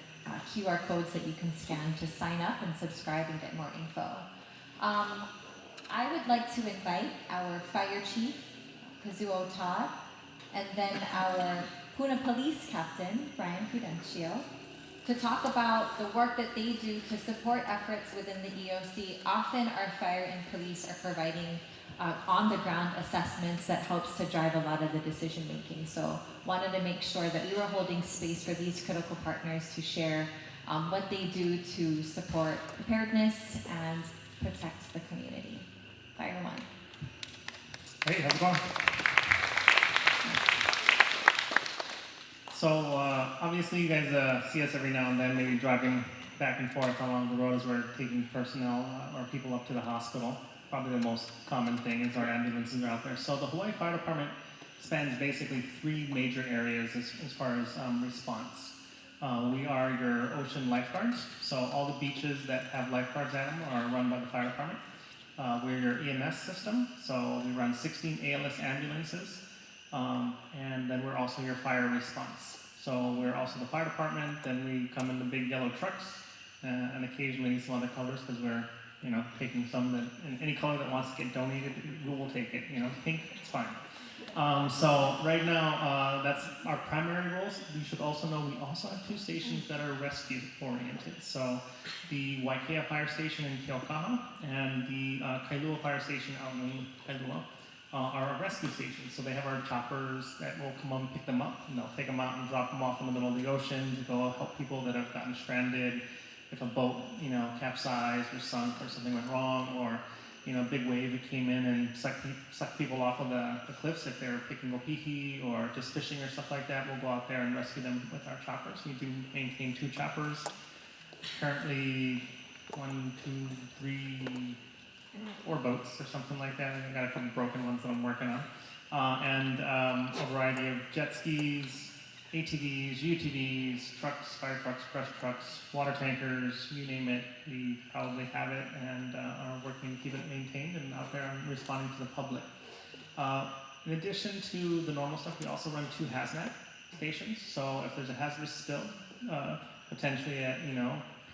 QR codes that you can scan to sign up and subscribe and get more info. I would like to invite our Fire Chief, Kazuo Todd, and then our Puna Police Captain, Brian Prudencio, to talk about the work that they do to support efforts within the EOC. Often our fire and police are providing on-the-ground assessments that helps to drive a lot of the decision making. So wanted to make sure that we were holding space for these critical partners to share what they do to support preparedness and protect the community. Fire one. Hey, how's it going? So obviously you guys see us every now and then, maybe driving back and forth along the road as we're taking personnel or people up to the hospital. Probably the most common thing is our ambulances are out there. So the Hawaii Fire Department spans basically three major areas as far as response. We are your ocean lifeguards. So all the beaches that have lifeguards at them are run by the fire department. We're your EMS system. So we run 16 ALS ambulances. And then we're also your fire response. So we're also the fire department, then we come in the big yellow trucks, and occasionally some other colors because we're, taking some that, in any color that wants to get donated, we will take it. Pink, it's fine. So right now, that's our primary roles. You should also know we also have two stations that are rescue oriented. So the Waikea Fire Station in Keaukaha and the Kailua Fire Station out in Kailua. Are our rescue stations. So they have our choppers that will come up and pick them up, and they'll take them out and drop them off in the middle of the ocean to go help people that have gotten stranded. If a boat, capsized or sunk or something went wrong, or, a big wave that came in and sucked people off of the cliffs if they're picking opihi or just fishing or stuff like that, we'll go out there and rescue them with our choppers. We do maintain 2 choppers. Currently, 1, 2, 3, 4 boats or something like that. I've got a couple broken ones that I'm working on. And a variety of jet skis, ATVs, UTVs, trucks, fire trucks, brush trucks, water tankers, you name it, we probably have it and are working to keep it maintained and out there and responding to the public. In addition to the normal stuff, we also run 2 hazmat stations. So if there's a hazardous spill, potentially at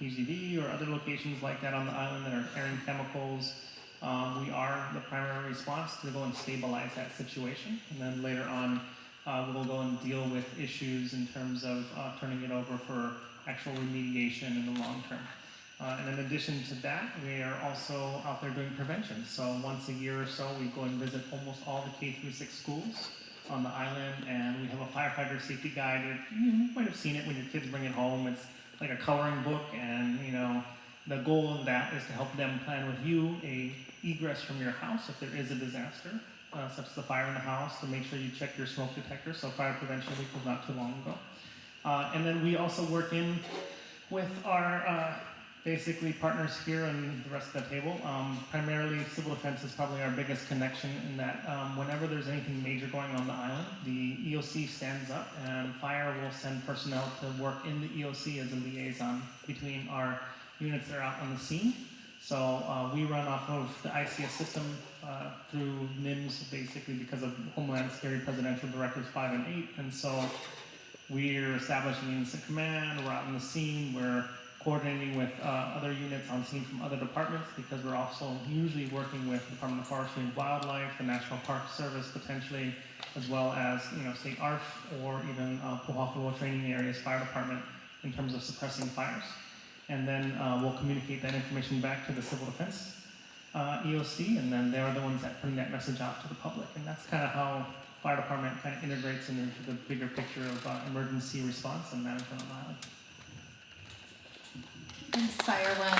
PGV or other locations like that on the island that are carrying chemicals, we are the primary response to go and stabilize that situation. And then later on, we'll go and deal with issues in terms of turning it over for actual remediation in the long term. And in addition to that, we are also out there doing prevention. So once a year or so, we go and visit almost all the K-6 schools on the island, and we have a firefighter safety guide. You might have seen it when your kids bring it home. It's like a coloring book, and the goal of that is to help them plan with you a egress from your house if there is a disaster, such as a fire in the house, to make sure you check your smoke detector. So Fire Prevention Week was not too long ago. And then we also work in with our basically partners here and the rest of the table. Primarily civil defense is probably our biggest connection in that whenever there's anything major going on the island, the EOC stands up and fire will send personnel to work in the EOC as a liaison between our units that are out on the scene. So we run off of the ICS system through NIMS basically because of Homeland Security Presidential Directives 5 and 8. And so we're establishing units of command, we're out on the scene, we're coordinating with other units on scene from other departments because we're also usually working with the Department of Forestry and Wildlife, the National Park Service potentially, as well as State ARF or even Pahoa Training Areas Fire Department in terms of suppressing fires. And then we'll communicate that information back to the Civil Defense EOC, and then they're the ones that bring that message out to the public. And that's kind of how Fire Department kind of integrates into the bigger picture of emergency response and management on the island. Thanks, Fire One.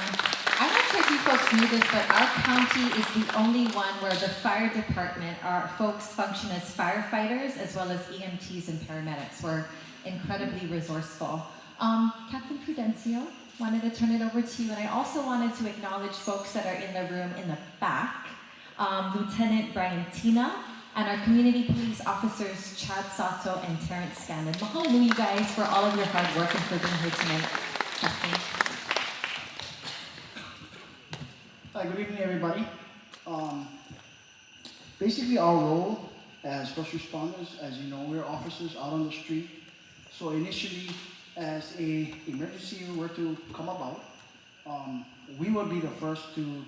I'm not sure if you folks knew this, but our county is the only one where the fire department, our folks function as firefighters as well as EMTs and paramedics. We're incredibly resourceful. Captain Prudencio, wanted to turn it over to you, and I also wanted to acknowledge folks that are in the room in the back. Lieutenant Brian Tina, and our community police officers, Chad Sato and Terrence Scanlon. Mahalo nui, you guys, for all of your hard work and for being here tonight. Captain. Hi, good evening, everybody. Basically, our role as first responders, as you know, we're officers out on the street. So initially, as an emergency were to come about, we would be the first to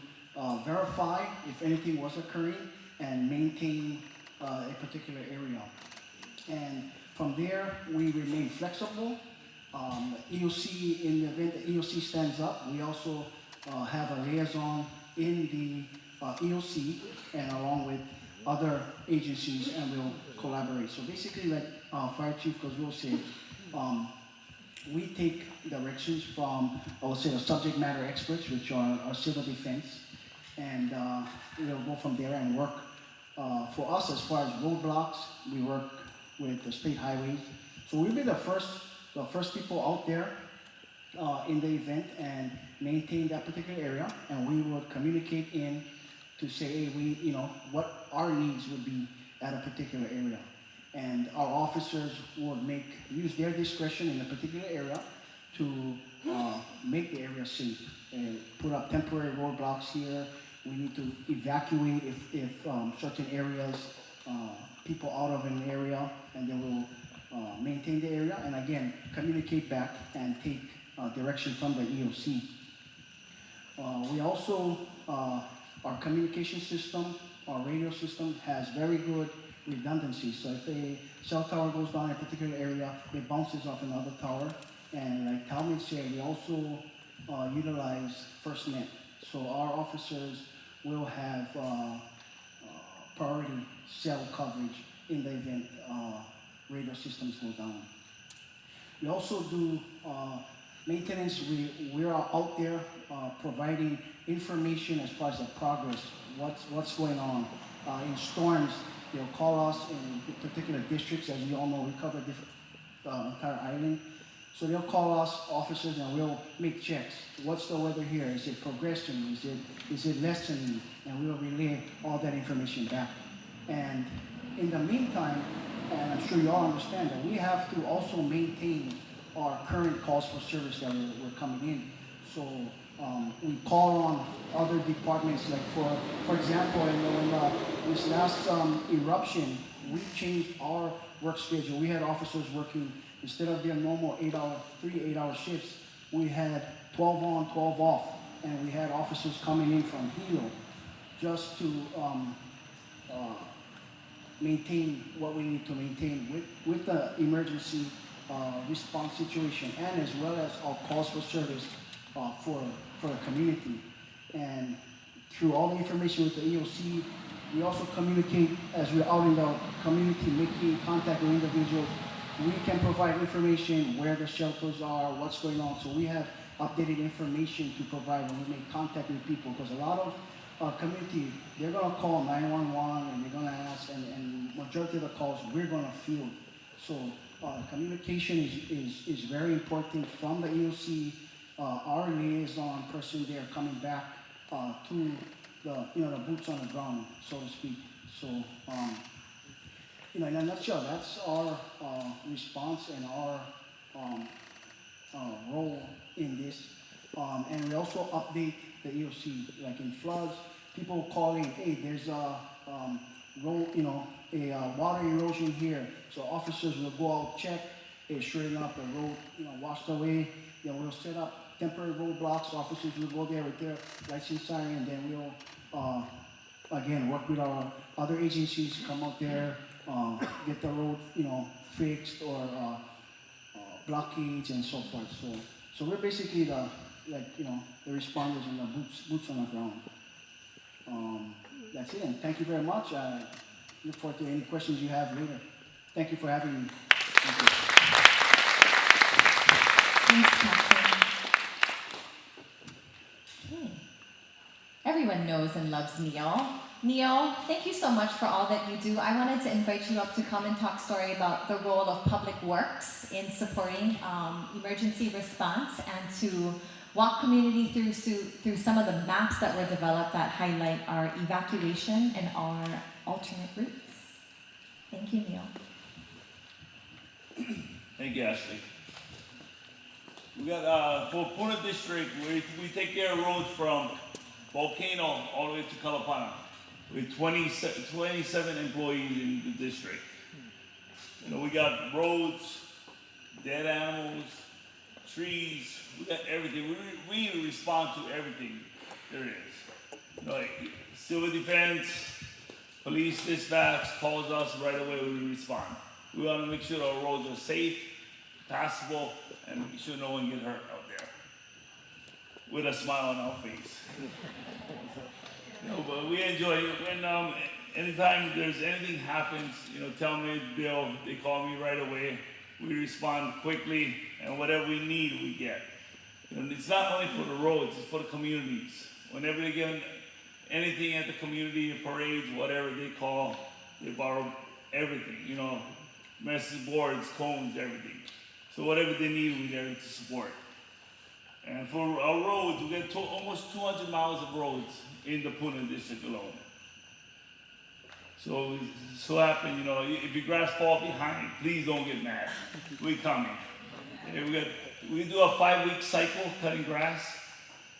verify if anything was occurring and maintain a particular area. And from there, we remain flexible. EOC, in the event the EOC stands up, we also have a liaison in the EOC and along with other agencies, and we'll collaborate. So basically, like Fire Chief Kozul said, we take directions from, I would say, the subject matter experts, which are our civil defense, and we'll go from there and work. For us, as far as roadblocks, we work with the state highways. So we'll be the first people out there in the event and maintain that particular area, and we would communicate in to say, hey, what our needs would be at a particular area. And our officers would use their discretion in a particular area to make the area safe and put up temporary roadblocks here. We need to evacuate if certain areas, people out of an area, and then we'll maintain the area and again communicate back and take direction from the EOC. We also, our communication system, our radio system has very good redundancy. So if a cell tower goes down in a particular area, it bounces off another tower. And like Talman said, we also utilize FirstNet. So our officers will have priority cell coverage in the event radio systems go down. We also do maintenance. We are out there providing information as far as the progress, what's going on. In storms, they'll call us in particular districts. As you all know, we cover the entire island. So they'll call us, officers, and we'll make checks. What's the weather here? Is it progressing? Is it lessening? And we'll relay all that information back. And in the meantime, and I'm sure you all understand that we have to also maintain our current calls for service that we're coming in. So we call on other departments, like for example, when this last eruption, we changed our work schedule. We had officers working, instead of their normal 3 8-hour shifts, we had 12 on, 12 off, and we had officers coming in from Hilo just to maintain what we need to maintain with the emergency response situation, and as well as our calls for service for the community. And through all the information with the EOC, we also communicate as we're out in the community making contact with individuals. We can provide information where the shelters are, what's going on. So we have updated information to provide when we make contact with people, because a lot of community, they're going to call 911 and they're going to ask, and majority of the calls we're going to field. So communication is very important from the EOC. Our liaison person there coming back to the boots on the ground, so to speak. So in a nutshell, that's our response and our role in this. And we also update the EOC, like in floods, people calling, hey, there's a water erosion here. So officers will go out, check, hey, sure enough, the road, washed away. Then we'll set up temporary roadblocks. Officers will go there with their license siren, and then we'll again work with our other agencies, come out there, get the road, fixed, or blockage and so forth. So we're basically the responders and the boots on the ground. That's it, and thank you very much. I look forward to any questions you have later. Thank you for having me. Thank you. Thanks, Captain. Okay. Everyone knows and loves Neil. Neil, thank you so much for all that you do. I wanted to invite you up to come and talk story about the role of public works in supporting emergency response, and to walk community through some of the maps that were developed that highlight our evacuation and our alternate routes. Thank you, Neil. Thank you, Ashley. We got, for Puna District, we take care of roads from Volcano all the way to Kalapana. With 27 employees in the district. We got roads, dead animals, trees, we got everything. We respond to everything there is. Like civil defense, police dispatch calls us right away, we respond. We want to make sure our roads are safe, passable, and make sure no one gets hurt out there. With a smile on our face. But we enjoy it. When anytime there's anything happens, tell me, Bill, they call me right away. We respond quickly, and whatever we need, we get. It's not only for the roads, it's for the communities. Whenever they get anything at the community, parades, whatever they call, they borrow everything, message boards, cones, everything. So whatever they need, we're there to support. And for our roads, we get almost 200 miles of roads in the Puna district alone. So happen, if your grass fall behind, please don't get mad. We're coming. We do a 5-week cycle cutting grass.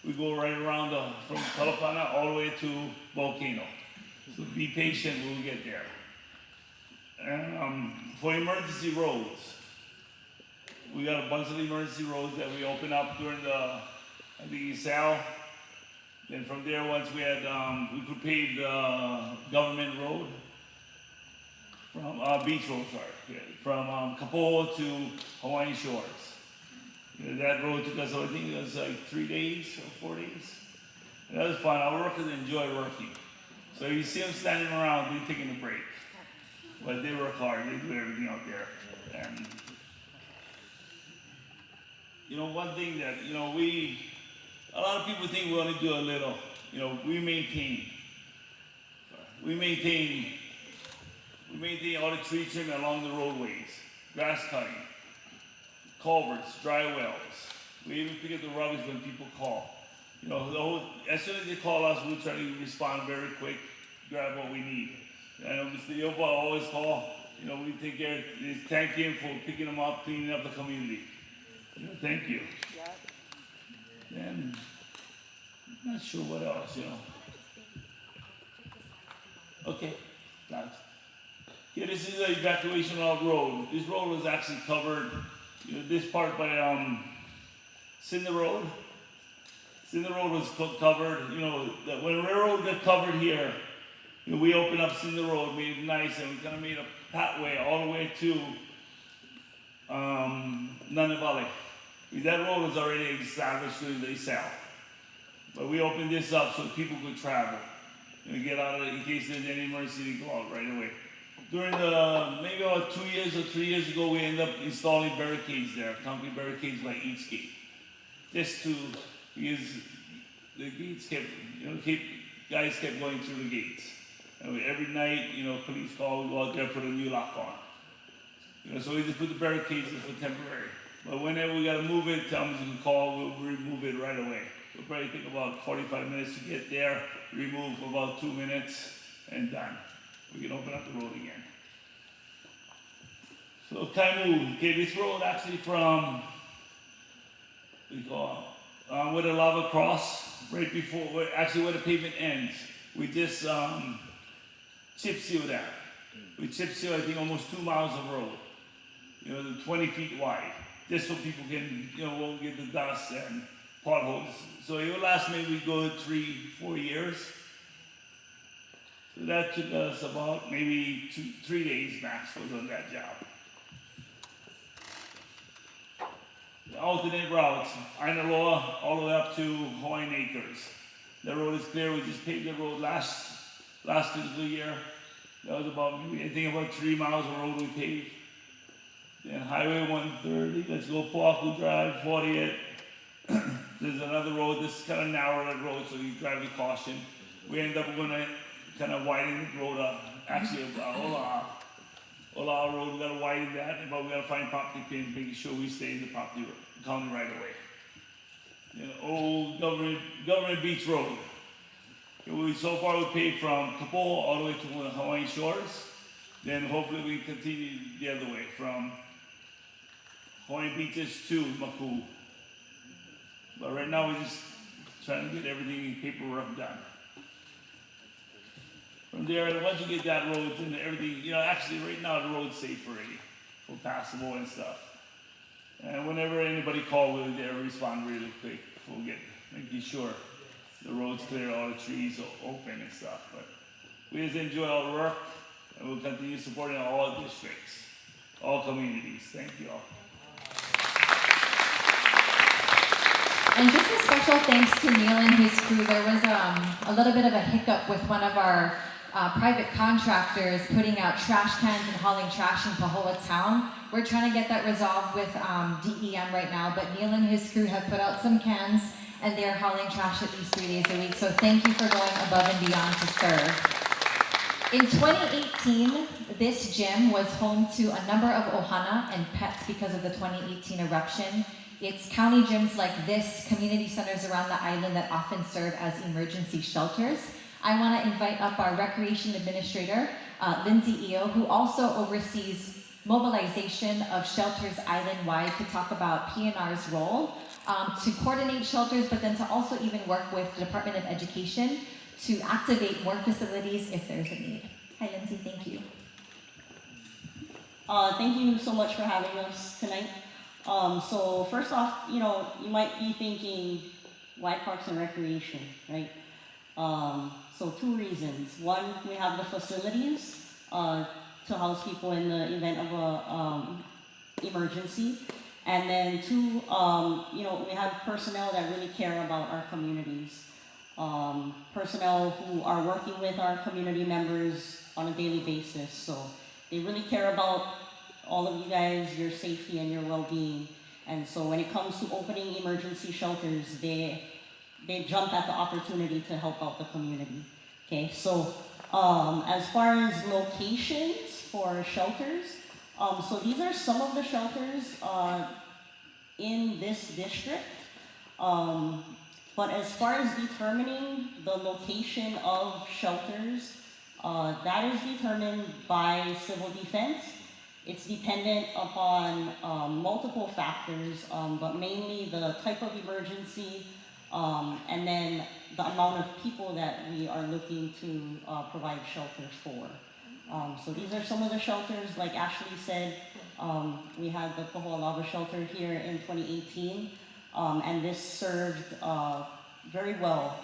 We go right around from Kalapana all the way to Volcano. So be patient, we'll get there. And for emergency roads, we got a bunch of emergency roads that we open up during the ESAL. Then from there, once we had, we could pave the government road from beach road, from Pahoa to Hawaiian Shores. That road took us, I think it was like 3 days or 4 days. And that was fun. Our workers enjoy working. So you see them standing around, they're taking a break. But they work hard, they do everything out there. And one thing that, a lot of people think we only do a little. We maintain all the tree trimming along the roadways, grass cutting, culverts, dry wells. We even pick up the rubbish when people call. As soon as they call us, we'll try to respond very quick, grab what we need. I know Mr. Yoba always call, You know, we take care, thank him for picking them up, cleaning up the community. You know, thank you. And I'm not sure what else, you know. Okay, got it. Yeah, this is the evacuation road. This road was actually covered, you know, this part by Cinder Road. Cinder Road was covered, you know, when the railroad got covered here, you know, we opened up Cinder Road, made it nice, and we kind of made a pathway all the way to Nana Valley. That road was already established during the south. But we opened this up so people could travel. And get out of it in case there's any emergency to go out right away. During the, maybe about 2 years or 3 years ago, we ended up installing barricades there, concrete barricades by each gate. Just to, because the gates kept, you know, guys kept going through the gates. And every night, you know, police call, we go out there, put a new lock on. You know, so we just put the barricades in for temporary. But whenever we gotta move it, tell them to call, we'll remove it right away. It'll probably take about 45 minutes to get there, remove for about 2 minutes, and done. We can open up the road again. So Kaimu, okay, this road actually from, we call where the lava cross, right before, actually where the pavement ends. We just chip seal that. We chip seal, I think, almost 2 miles of road. You know, 20 feet wide. Just so people can, you know, won't get the dust and potholes. So it will last maybe a good 3-4 years. So that took us about maybe 3 days max was on that job. The alternate routes, Ainaloa all the way up to Hawaiian Acres. The road is clear. We just paved the road last fiscal year. That was about maybe, I think about 3 miles of road we paved. Then Highway 130, let's go Pahoa Drive, 48. There's another road, this is kind of narrow that road, so you drive with caution. We end up going to kind of widen the road up. Actually, Ola Road, we got to widen that, but we got to find property pins, making sure we stay in the property county right away. You know, old Government Beach Road. So far we paved from Pahoa all the way to the Hawaiian shores. Then hopefully we continue the other way from Hawaiian beaches to Maku. But right now we're just trying to get everything in paperwork done. From there, once you get that road and everything, you know, actually right now the road's safe already for passable and stuff. And whenever anybody calls, we'll there respond really quick. We'll get making sure the road's clear, all the trees are open and stuff. But we just enjoy our work and we'll continue supporting all districts, all communities. Thank you all. And just a special thanks to Neil and his crew. There was a little bit of a hiccup with one of our private contractors putting out trash cans and hauling trash in Pahoa town. We're trying to get that resolved with DEM right now, but Neil and his crew have put out some cans and they're hauling trash at least 3 days a week. So thank you for going above and beyond to serve. In 2018, this gym was home to a number of ohana and pets because of the 2018 eruption. It's county gyms like this, community centers around the island that often serve as emergency shelters. I want to invite up our recreation administrator, Lindsay Eo, who also oversees mobilization of shelters island-wide, to talk about PNR's role to coordinate shelters, but then to also even work with the Department of Education to activate more facilities if there's a need. Hi, Lindsay, thank you. Thank you so much for having us tonight. So first off, you know, you might be thinking, why Parks and Recreation, right? So 2 reasons. One, we have the facilities to house people in the event of a emergency. And then 2, you know, we have personnel that really care about our communities. Personnel who are working with our community members on a daily basis. So they really care about all of you guys, your safety and your well-being. And so when it comes to opening emergency shelters, they jump at the opportunity to help out the community. Okay, so as far as locations for shelters, so these are some of the shelters in this district. But as far as determining the location of shelters, That is determined by civil defense. It's dependent upon multiple factors, but mainly the type of emergency, and then the amount of people that we are looking to provide shelter for. So these are some of the shelters. Like Ashley said, we had the Pahoa Lava Shelter here in 2018, and this served very well.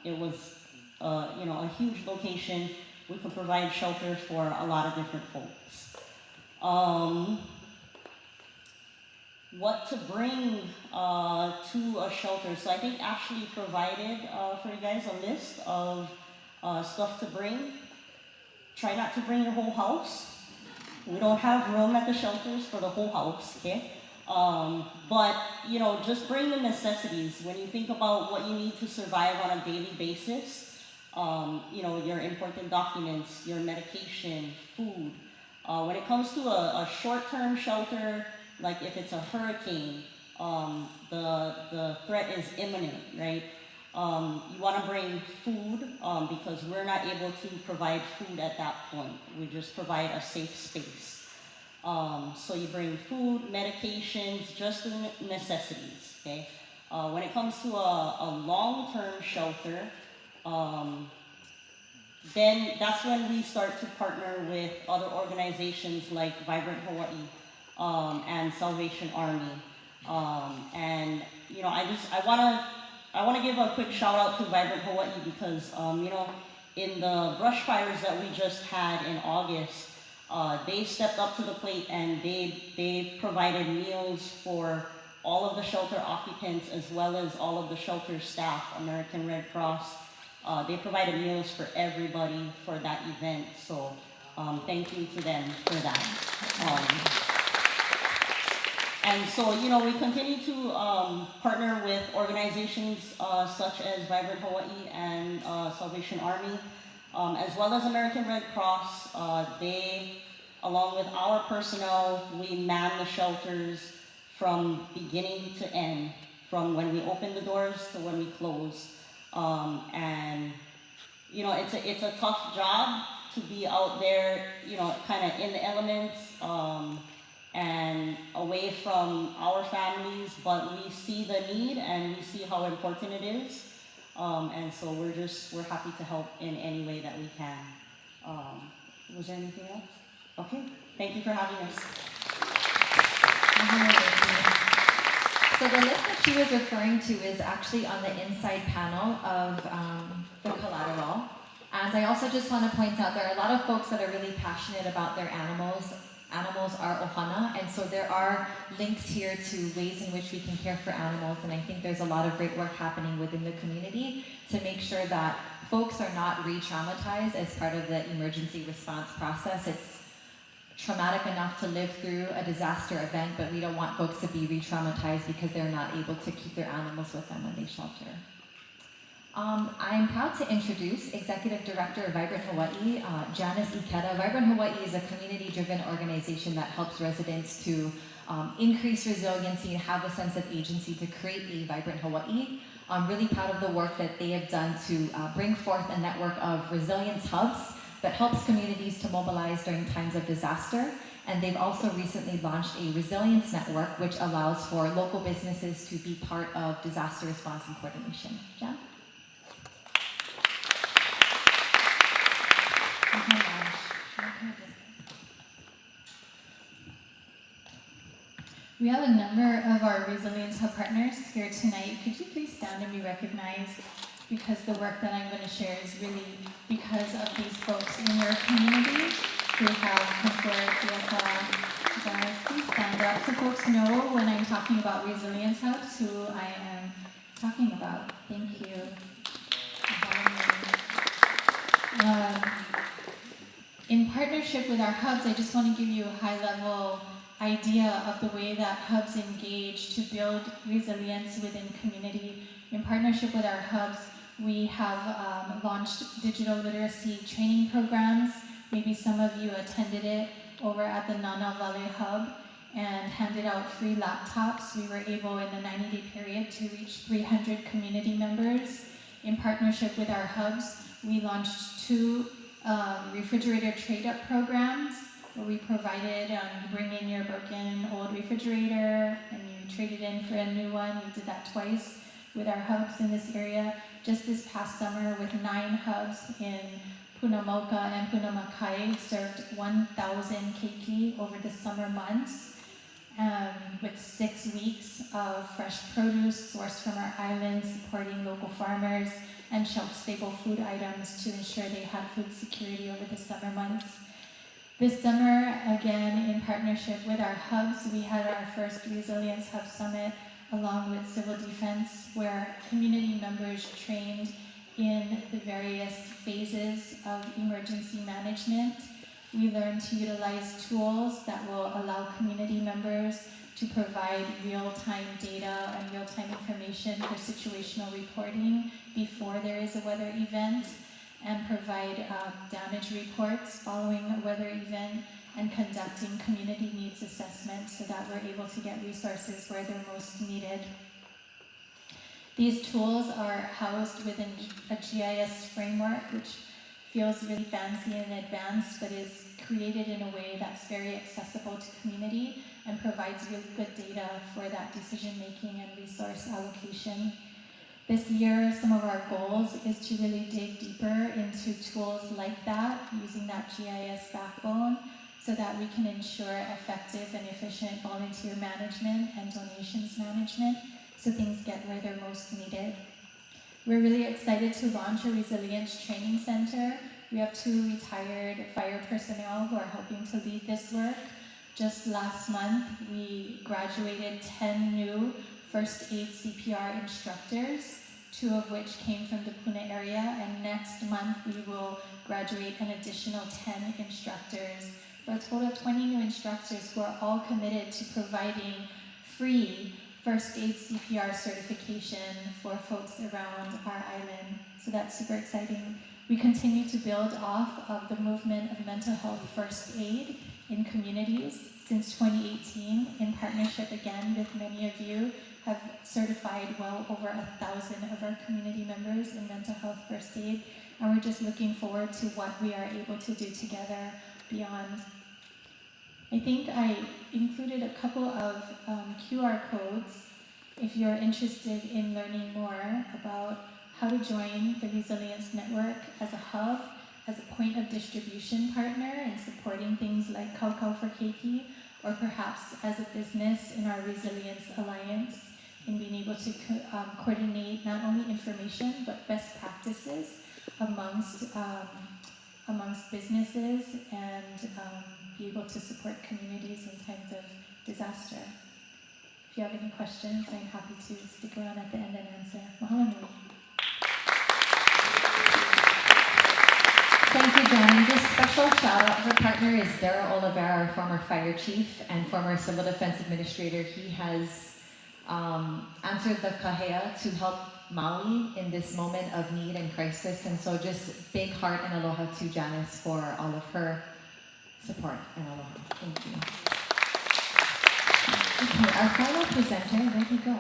It was a huge location. We could provide shelter for a lot of different folks. What to bring to a shelter. So I think Ashley provided for you guys a list of stuff to bring. Try not to bring your whole house. We don't have room at the shelters for the whole house, okay? But, just bring the necessities. When you think about what you need to survive on a daily basis, your important documents, your medication, food. When it comes to a short-term shelter, like if it's a hurricane, the threat is imminent, right? You want to bring food because we're not able to provide food at that point. We just provide a safe space. So you bring food, medications, just the necessities, okay? When it comes to a long-term shelter, then that's when we start to partner with other organizations like Vibrant Hawai and Salvation Army. I want to give a quick shout out to Vibrant Hawaii because, in the brush fires that we just had in August, they stepped up to the plate and they provided meals for all of the shelter occupants as well as all of the shelter staff, American Red Cross. They provided meals for everybody for that event, so thank you to them for that. And so, we continue to partner with organizations such as Vibrant Hawaii and Salvation Army, as well as American Red Cross. They, along with our personnel, we man the shelters from beginning to end, from when we open the doors to when we close. It's a tough job to be out there, kind of in the elements, and away from our families, but we see the need and we see how important it is. And so we're happy to help in any way that we can. Was there anything else? Okay, thank you for having us. So the list that she was referring to is actually on the inside panel of the collateral. And I also just want to point out there are a lot of folks that are really passionate about their animals. Animals are ohana, and so there are links here to ways in which we can care for animals, and I think there's a lot of great work happening within the community to make sure that folks are not re-traumatized as part of the emergency response process. It's traumatic enough to live through a disaster event, but we don't want folks to be re-traumatized because they're not able to keep their animals with them when they shelter. I'm proud to introduce Executive Director of Vibrant Hawaii, Janice Ikeda. Vibrant Hawaii is a community-driven organization that helps residents to increase resiliency and have a sense of agency to create a Vibrant Hawaii. I'm really proud of the work that they have done to bring forth a network of resilience hubs that helps communities to mobilize during times of disaster. And they've also recently launched a resilience network, which allows for local businesses to be part of disaster response and coordination. Jan? We have a number of our Resilience Hub partners here tonight. Could you please stand and be recognized? Because the work that I'm going to share is really because of these folks in your community who have come forward. Guys, please stand up so folks know when I'm talking about Resilience Hubs who I am talking about. Thank you. In partnership with our hubs, I just want to give you a high-level idea of the way that hubs engage to build resilience within community. In partnership with our hubs, we have launched digital literacy training programs. Maybe some of you attended it over at the Nana Valley Hub and handed out free laptops. We were able in a 90-day period to reach 300 community members. In partnership with our hubs, we launched 2 refrigerator trade-up programs where we provided, you bring in your broken old refrigerator and you trade it in for a new one. We did that twice with our hubs in this area. Just this past summer with 9 hubs in Puna and Puna served 1,000 keiki over the summer months, with 6 weeks of fresh produce sourced from our islands, supporting local farmers, and shelf-stable food items to ensure they had food security over the summer months. This summer, again, in partnership with our hubs, we had our first Resilience Hub Summit along with Civil Defense, where community members trained in the various phases of emergency management. We learned to utilize tools that will allow community members to provide real-time data and real-time information for situational reporting before there is a weather event, and provide damage reports following a weather event, and conducting community needs assessments so that we're able to get resources where they're most needed. These tools are housed within a GIS framework, which feels really fancy and advanced, but is created in a way that's very accessible to community and provides really good data for that decision making and resource allocation. This year, some of our goals is to really dig deeper into tools like that, using that GIS backbone, so that we can ensure effective and efficient volunteer management and donations management, so things get where they're most needed. We're really excited to launch a resilience training center. We have 2 retired fire personnel who are helping to lead this work. Just last month, we graduated 10 new first aid CPR instructors, 2 of which came from the Puna area, and next month we will graduate an additional 10 instructors, for a total of 20 new instructors who are all committed to providing free first aid CPR certification for folks around our island. So that's super exciting. We continue to build off of the movement of mental health first aid in communities. Since 2018, in partnership again with many of you, have certified well over 1,000 of our community members in mental health first aid, and we're just looking forward to what we are able to do together beyond. I think I included a couple of QR codes if you're interested in learning more about how to join the Resilience Network as a hub, as a point of distribution partner in supporting things like Kaukau for Keiki, or perhaps as a business in our Resilience Alliance, in being able to coordinate not only information but best practices amongst businesses, and be able to support communities in times of disaster. If you have any questions, I'm happy to stick around at the end and answer. Mahalo nui. Thank you, Jen. Just special shout out. Her partner is Darryl Oliveira, our former fire chief and former civil defense administrator. He has answered the kahea to help Maui in this moment of need and crisis. And so just big heart and aloha to Janice for all of her support and aloha. Thank you. Okay, our final presenter, where'd he go?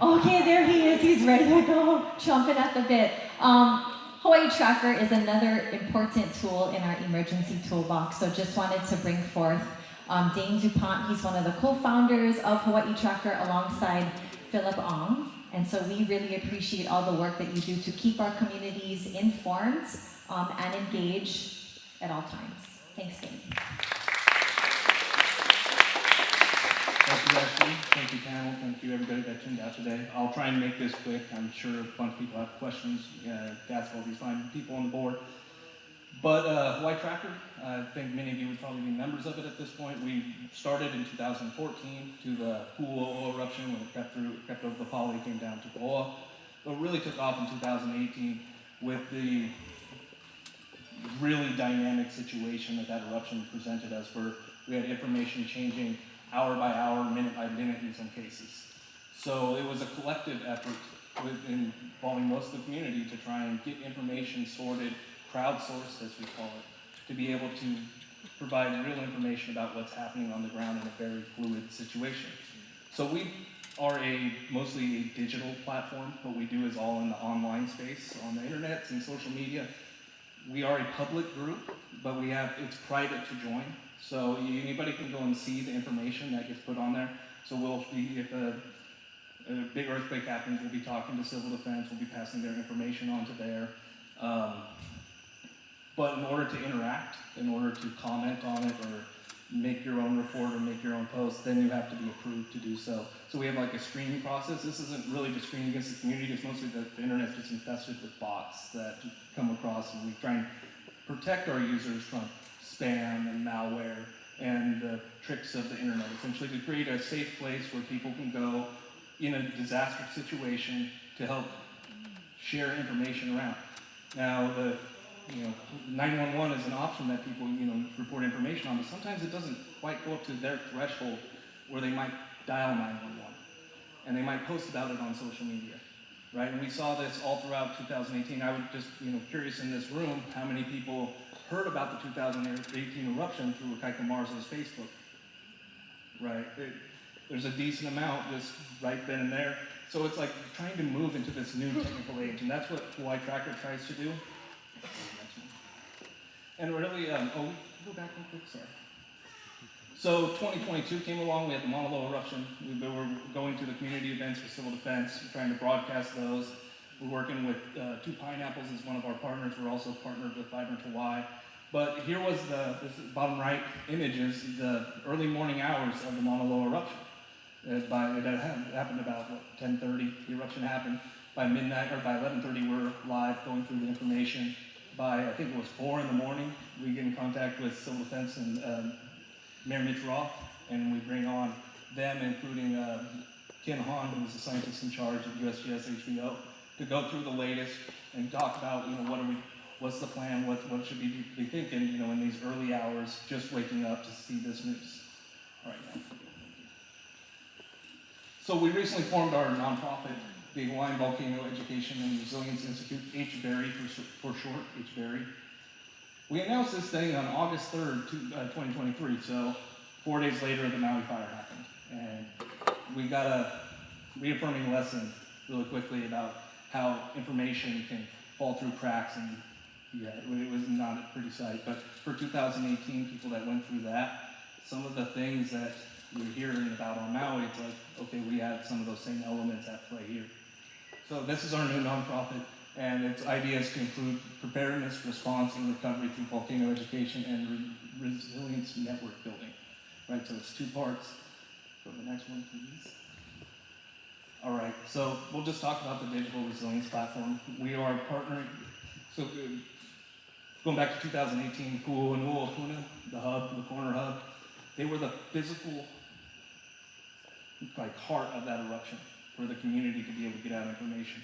Okay, there he is. He's ready to go, chomping at the bit. Hawaiʻi Tracker is another important tool in our emergency toolbox, so just wanted to bring forth Dane DuPont. He's one of the co-founders of Hawaiʻi Tracker alongside Philip Ong, and so we really appreciate all the work that you do to keep our communities informed and engaged at all times. Thanks, Dane. Thank you, Ashley. Thank you, panel. Thank you, everybody that tuned out today. I'll try and make this quick. I'm sure a bunch of people have questions. That's all these fine people on the board. But Hawaiʻi Tracker, I think many of you would probably be members of it at this point. We started in 2014 to the Pu'uo'o eruption when it crept over the Pali, came down to Pahoa. But really took off in 2018 with the really dynamic situation that eruption presented us, where we had information changing hour by hour, minute by minute in some cases. So it was a collective effort involving most of the community to try and get information sorted, crowdsourced as we call it, to be able to provide real information about what's happening on the ground in a very fluid situation. So we are mostly a digital platform. What we do is all in the online space, on the internet and social media. we are a public group, but it's private to join. So anybody can go and see the information that gets put on there. So if a big earthquake happens, we'll be talking to civil defense, we'll be passing their information on to there. But in order to interact, in order to comment on it or make your own report or make your own post, then you have to be approved to do so. So we have like a screening process. This isn't really just screening against the community, it's mostly the internet's just infested with bots that come across, and we try and protect our users from spam and malware and the tricks of the internet. Essentially to create a safe place where people can go in a disaster situation to help share information around. Now, 911 is an option that people, report information on, but sometimes it doesn't quite go up to their threshold where they might dial 911, and they might post about it on social media, right? And we saw this all throughout 2018. I was just, curious in this room how many people heard about the 2018 eruption through Kaika Marzo's Facebook, right? There's a decent amount just right then and there. So it's like trying to move into this new technical age, and that's what Hawaii Tracker tries to do. And really, go back real quick, sorry. So 2022 came along, we had the Mauna Loa eruption. We were going to the community events for civil defense, we're trying to broadcast those. We're working with Two Pineapples as one of our partners. We're also partnered with Vibrant Hawai. But here was this bottom right images, the early morning hours of the Mauna Loa eruption. It happened about 10:30, the eruption happened. By midnight, or by 11:30, we're live going through the information. By, I think it was 4 in the morning, we get in contact with Civil Defense and Mayor Mitch Roth, and we bring on them, including Ken Hahn, who is the scientist in charge of USGS HVO, to go through the latest and talk about, what's the plan, what should we be thinking, in these early hours, just waking up to see this news. All right, now. So we recently formed our nonprofit, the Hawaiian Volcano Education and Resilience Institute, HBERI for short, HBERI. We announced this thing on August 3rd, 2023, so 4 days later the Maui fire happened. And we got a reaffirming lesson really quickly about how information can fall through cracks, and it was not a pretty sight. But for 2018, people that went through that, some of the things that we're hearing about on Maui, it's like, okay, we have some of those same elements at play here. So this is our new nonprofit, and its idea is to include preparedness, response, and recovery through volcano education and resilience network building. Right, so it's 2 parts. Go to the next one, please. All right, so we'll just talk about the digital resilience platform. We are partnering, so going back to 2018, Puna, the hub, the corner hub, they were the physical heart of that eruption for the community to be able to get out information.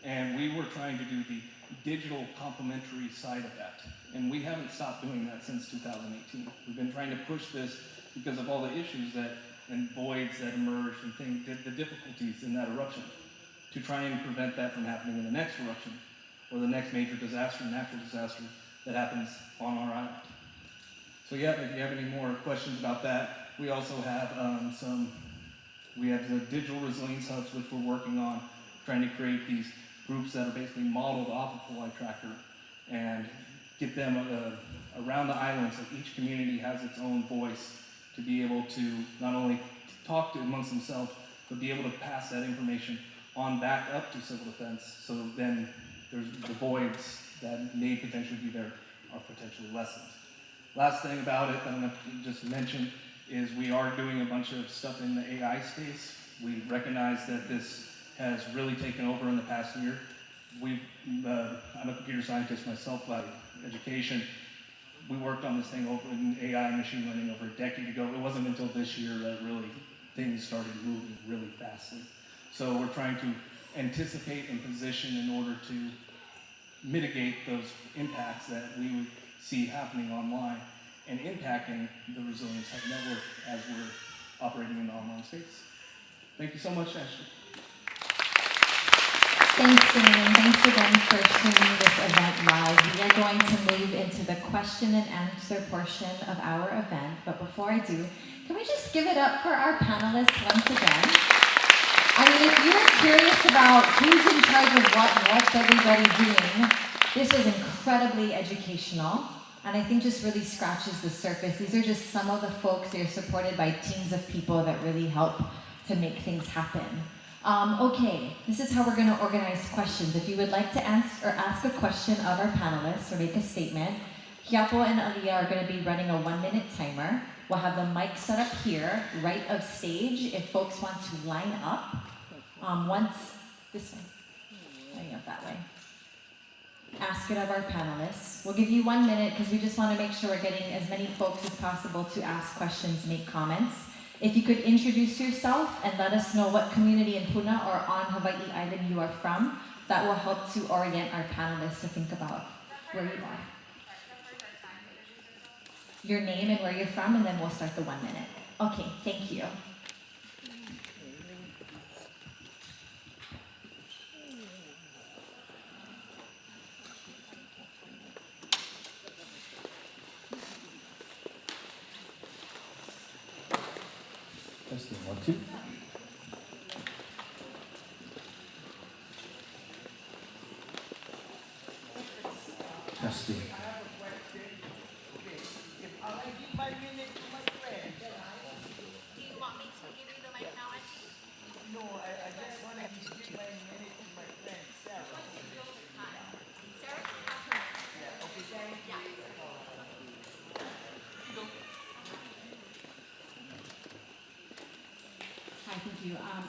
And we were trying to do the digital complementary side of that. And we haven't stopped doing that since 2018. We've been trying to push this because of all the issues and voids that emerged and the difficulties in that eruption, to try and prevent that from happening in the next eruption or the next major disaster, natural disaster that happens on our island. So if you have any more questions about that, we also have we have the digital resilience hubs, which we're working on, trying to create these groups that are basically modeled off of Hawaii Tracker and get them around the island so each community has its own voice to be able to not only talk to amongst themselves, but be able to pass that information on back up to civil defense. So then there's the voids that may potentially be there are potentially lessened. Last thing about it that I'm going to just mention is we are doing a bunch of stuff in the AI space. We recognize that this has really taken over in the past year. I'm a computer scientist myself by education. We worked on this thing over in AI and machine learning over a decade ago. It wasn't until this year that really things started moving really fastly. So we're trying to anticipate and position in order to mitigate those impacts that we would see happening online and impacting the resilience hub network as we're operating in the online space. Thank you so much, Ashley. Thanks, Dan. Thanks again for streaming this event live. We are going to move into the question and answer portion of our event. But before I do, can we just give it up for our panelists once again? I mean, if you're curious about who's in charge of what and what's everybody doing, This was incredibly educational, and I think just really scratches the surface. These are just some of the folks that are supported by teams of people that really help to make things happen. Okay, this is how we're going to organize questions. If you would like to ask a question of our panelists or make a statement, Hiapo and Aliyah are going to be running a 1-minute timer. We'll have the mic set up here, right of stage, if folks want to line up. This way, lining up that way. Ask it of our panelists. We'll give you 1 minute because we just want to make sure we're getting as many folks as possible to ask questions, make comments. If you could introduce yourself and let us know what community in Puna or on Hawaii Island you are from, that will help to orient our panelists to think about where you are. Your name and where you're from, and then we'll start the 1 minute. Okay, thank you. Testing 1, 2. Testing.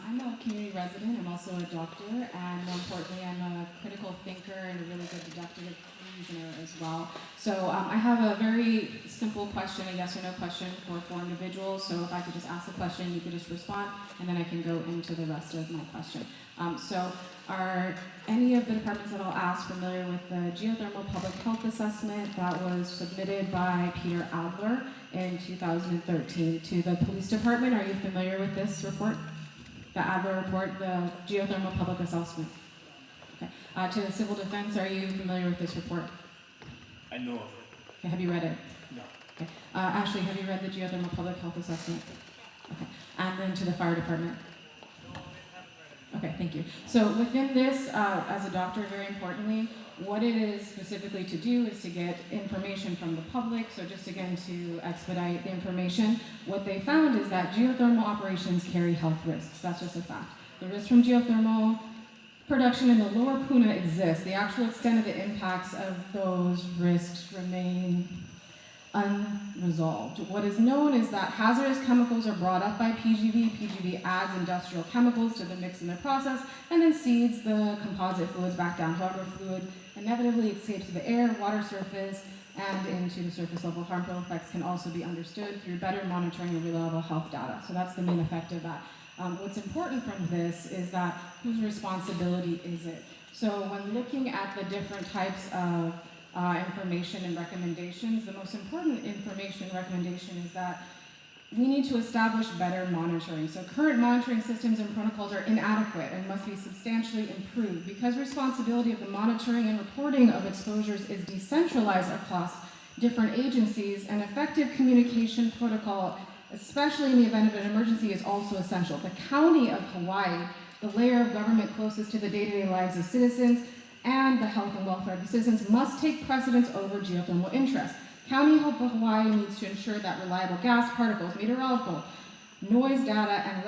I'm a community resident. I'm also a doctor, and more importantly, I'm a critical thinker and a really good deductive reasoner as well. So I have a very simple question, a yes or no question for 4 individuals. So if I could just ask the question, you could just respond, and then I can go into the rest of my question. So are any of the departments that I'll ask familiar with the geothermal public health assessment that was submitted by Peter Adler in 2013 to the police department? Are you familiar with this report? The Adler report, the geothermal public assessment. Okay. To the civil defense, are you familiar with this report? I know of it. Okay. Have you read it? No. Okay. Ashley, have you read the geothermal public health assessment? Okay. And then to the fire department. Okay, thank you. So within this, as a doctor, very importantly, what it is specifically to do is to get information from the public. So just again, to expedite the information, what they found is that geothermal operations carry health risks. That's just a fact. The risk from geothermal production in the lower Puna exists. The actual extent of the impacts of those risks remain unresolved. What is known is that hazardous chemicals are brought up by PGV. PGV adds industrial chemicals to the mix in their process and then seeds the composite fluids back down. However, fluid inevitably escapes to the air, water surface, and into the surface level. Harmful effects can also be understood through better monitoring of reliable health data. So that's the main effect of that. What's important from this is that whose responsibility is it? So when looking at the different types of information and recommendations, the most important information and recommendation is that we need to establish better monitoring. So current monitoring systems and protocols are inadequate and must be substantially improved. Because responsibility of the monitoring and reporting of exposures is decentralized across different agencies, an effective communication protocol, especially in the event of an emergency, is also essential. The County of Hawaii, the layer of government closest to the day-to-day lives of citizens and the health and welfare of the citizens, must take precedence over geothermal interests. County of Hawaii needs to ensure that reliable gas particles, meteorological, noise data, and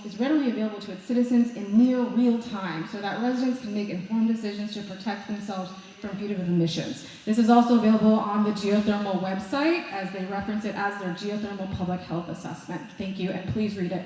is readily available to its citizens in near real time so that residents can make informed decisions to protect themselves from fugitive emissions. This is also available on the geothermal website as they reference it as their geothermal public health assessment. Thank you, and please read it.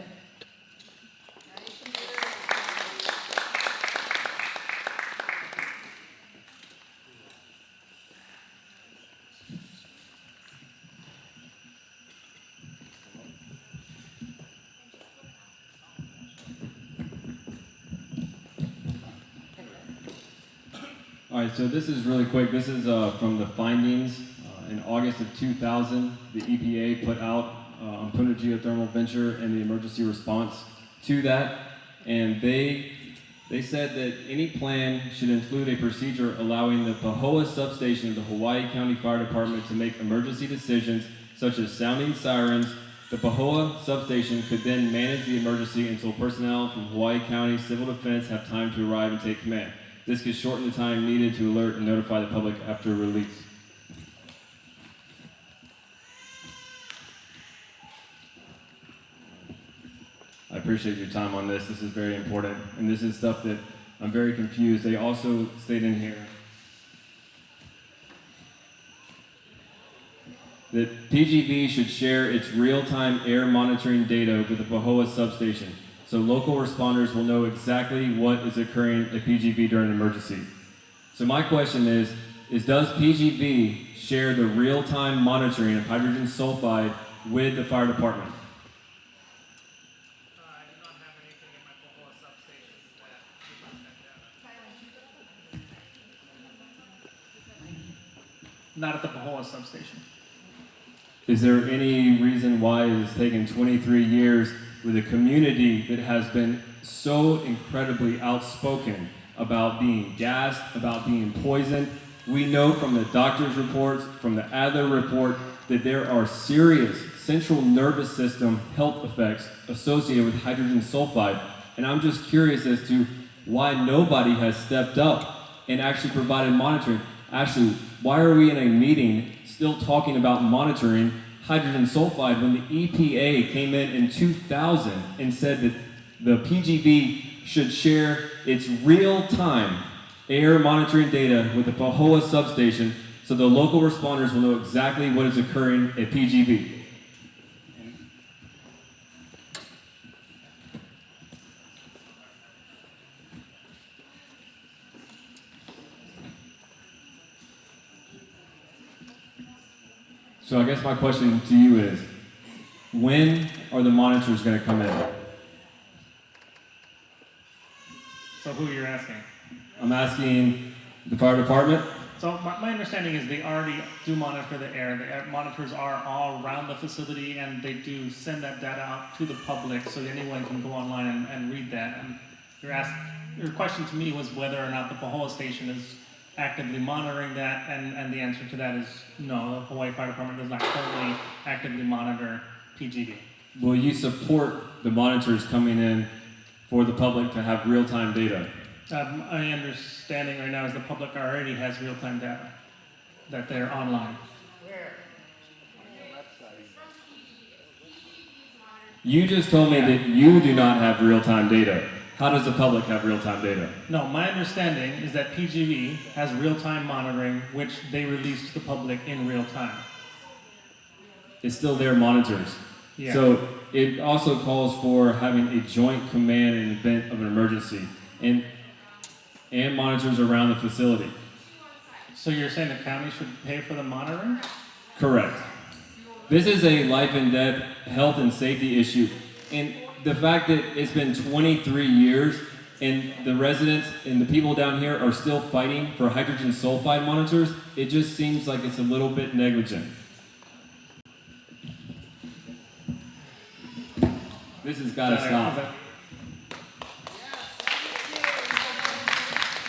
All right, so this is really quick. This is from the findings. In August of 2000, the EPA put out on Puna geothermal venture and the emergency response to that. And they said that any plan should include a procedure allowing the Pahoa substation of the Hawaiʻi County Fire Department to make emergency decisions such as sounding sirens. The Pahoa substation could then manage the emergency until personnel from Hawaiʻi County Civil Defense have time to arrive and take command. This could shorten the time needed to alert and notify the public after release. I appreciate your time on this. This is very important. And this is stuff that I'm very confused. They also state in here that PGV should share its real-time air monitoring data with the Pahoa substation, so local responders will know exactly what is occurring at PGV during an emergency. So my question is does PGV share the real-time monitoring of hydrogen sulfide with the fire department? I do not have anything in my Pahoa substation that data. Not at the Pahoa substation. Is there any reason why it has taken 23 years with a community that has been so incredibly outspoken about being gassed, about being poisoned? We know from the doctor's reports, from the Adler report, that there are serious central nervous system health effects associated with hydrogen sulfide. And I'm just curious as to why nobody has stepped up and actually provided monitoring. Actually, why are we in a meeting still talking about monitoring hydrogen sulfide when the EPA came in 2000 and said that the PGV should share its real-time air monitoring data with the Pahoa substation so the local responders will know exactly what is occurring at PGV? So I guess my question to you is, when are the monitors going to come in? So who you're asking? I'm asking the fire department. So my understanding is they already do monitor the air. The air monitors are all around the facility, and they do send that data out to the public so that anyone can go online and read that. And your question to me was whether or not the Pahoa station is actively monitoring that, and the answer to that is no. The Hawaii Fire Department does not currently actively monitor PGV. Will you support the monitors coming in for the public to have real-time data? My understanding right now is the public already has real-time data, that they're online. You just told me that you do not have real-time data. How does the public have real-time data? No, my understanding is that PGV has real-time monitoring, which they release to the public in real time. It's still their monitors. Yeah. So it also calls for having a joint command in event of an emergency and monitors around the facility. So you're saying the county should pay for the monitoring? Correct. This is a life and death health and safety issue. And the fact that it's been 23 years and the residents and the people down here are still fighting for hydrogen sulfide monitors, it just seems like it's a little bit negligent. This has got to stop.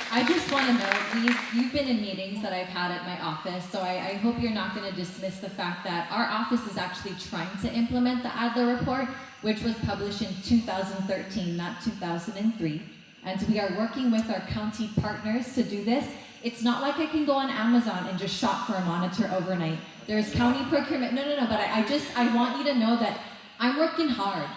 I just want to know, you've been in meetings that I've had at my office, so I hope you're not going to dismiss the fact that our office is actually trying to implement the Adler report, which was published in 2013, not 2003. And we are working with our county partners to do this. It's not like I can go on Amazon and just shop for a monitor overnight. There's county procurement. No, but I want you to know that I'm working hard.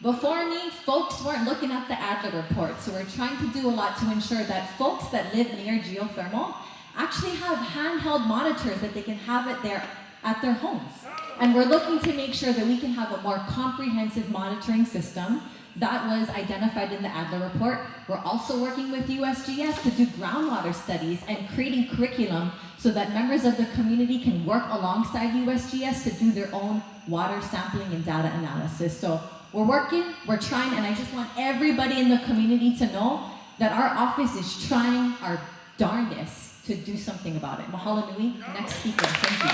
Before me, folks weren't looking at the Adler report, so we're trying to do a lot to ensure that folks that live near geothermal actually have handheld monitors that they can have it there at their homes. And we're looking to make sure that we can have a more comprehensive monitoring system that was identified in the Adler report. We're also working with USGS to do groundwater studies and creating curriculum so that members of the community can work alongside USGS to do their own water sampling and data analysis. So we're working, we're trying, and I just want everybody in the community to know that our office is trying our darndest to do something about it. Mahalo nui. Next speaker. Thank you.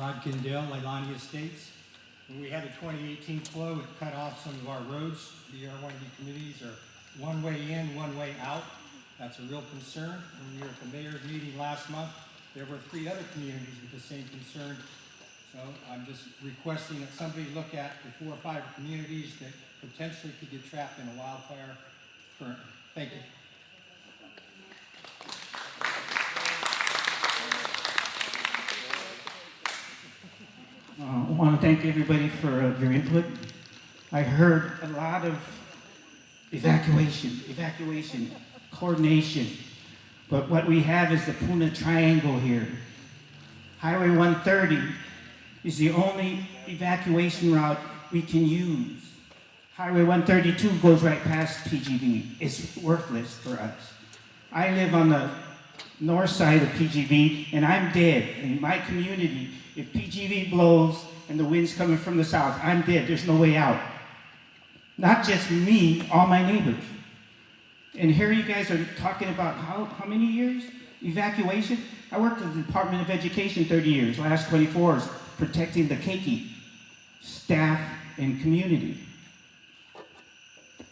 Rod Kendall, Leilani Estates. When we had a 2018 flow, it cut off some of our roads. The R1D communities are one way in, one way out. That's a real concern. When we were at the mayor's meeting last month, there were 3 other communities with the same concern. So I'm just requesting that somebody look at the 4 or 5 communities that potentially could get trapped in a wildfire currently. Thank you. I want to thank everybody for your input. I heard a lot of evacuation, coordination. But what we have is the Puna Triangle here. Highway 130 is the only evacuation route we can use. Highway 132 goes right past PGV. It's worthless for us. I live on the north side of PGV, and I'm dead. In my community, if PGV blows and the wind's coming from the south, I'm dead. There's no way out. Not just me, all my neighbors. And here you guys are talking about how many years? Evacuation? I worked at the Department of Education 30 years, last 24 is protecting the keiki, staff, and community.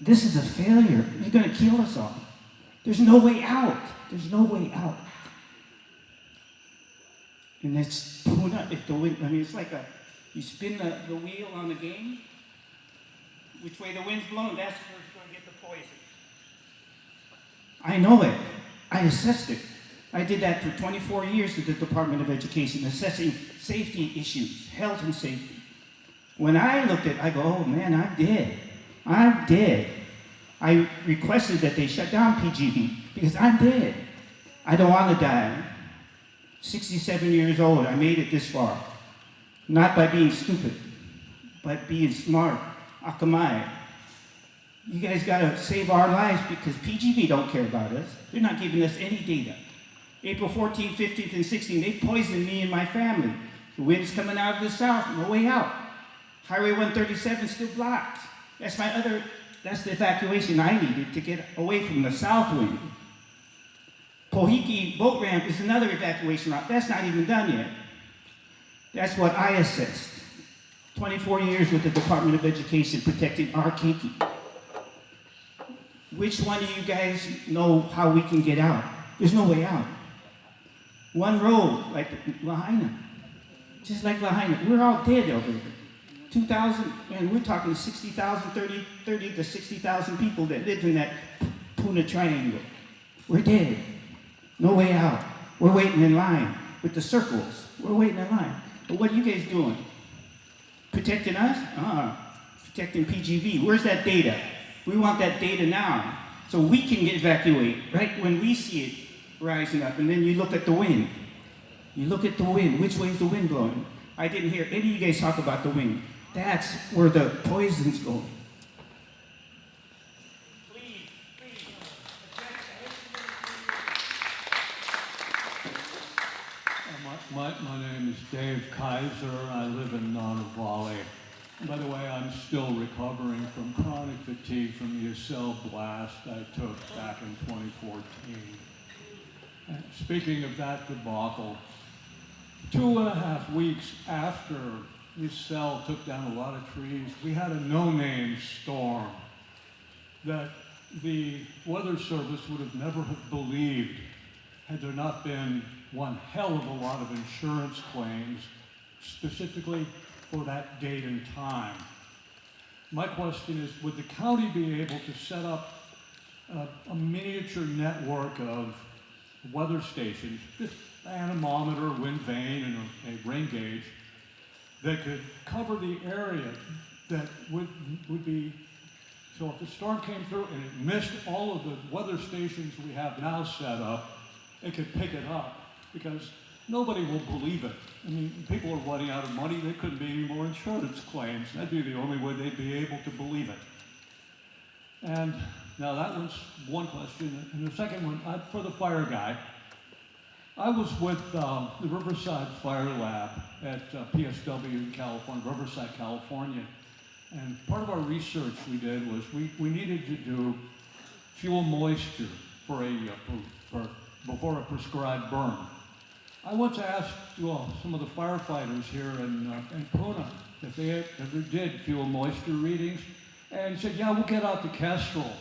This is a failure. You're going to kill us all. There's no way out. There's no way out. And it's Puna, if the wind, I mean, it's like you spin the wheel on the game, which way the wind's blowing, that's where it's going to get the poison. I know it. I assessed it. I did that for 24 years at the Department of Education, assessing safety issues, health and safety. When I looked at it, I go, oh man, I'm dead. I'm dead. I requested that they shut down PGV because I'm dead. I don't want to die. 67 years old, I made it this far. Not by being stupid, but being smart. Akamai. You guys gotta save our lives because PGV don't care about us. They're not giving us any data. April 14th, 15th, and 16th, they poisoned me and my family. The wind's coming out of the south, no way out. Highway 137 still blocked. That's the evacuation I needed to get away from the south wind. Pohiki boat ramp is another evacuation route. That's not even done yet. That's what I assessed. 24 years with the Department of Education protecting our keiki. Which one of you guys know how we can get out? There's no way out. One road, like Lahaina. Just like Lahaina. We're all dead over there. 2,000, and we're talking 60,000, 30 to 60,000 people that live in that Puna Triangle. We're dead. No way out. We're waiting in line with the circles. We're waiting in line. But what are you guys doing? Protecting us? Protecting PGV. Where's that data? We want that data now so we can evacuate right when we see it rising up. And then you look at the wind. You look at the wind. Which way is the wind blowing? I didn't hear any of you guys talk about the wind. That's where the poison's going. My name is Dave Kaiser. I live in Nanavali. By the way, I'm still recovering from chronic fatigue from the cell blast I took back in 2014. And speaking of that debacle, 2.5 weeks after this cell took down a lot of trees, we had a no-name storm that the Weather Service would have never have believed had there not been one hell of a lot of insurance claims specifically for that date and time. My question is, would the county be able to set up a miniature network of weather stations, just an anemometer, wind vane, and a rain gauge that could cover the area that would be, so if the storm came through and it missed all of the weather stations we have now set up, it could pick it up, because nobody will believe it. I mean, people are running out of money. There couldn't be any more insurance claims. That'd be the only way they'd be able to believe it. And now that was one question. And the second one, for the fire guy, I was with the Riverside Fire Lab at PSW in California, Riverside, California. And part of our research we did was we needed to do fuel moisture for before a prescribed burn. I once asked some of the firefighters here in Puna if they ever did fuel moisture readings, and said, yeah, we'll get out the Kestrel.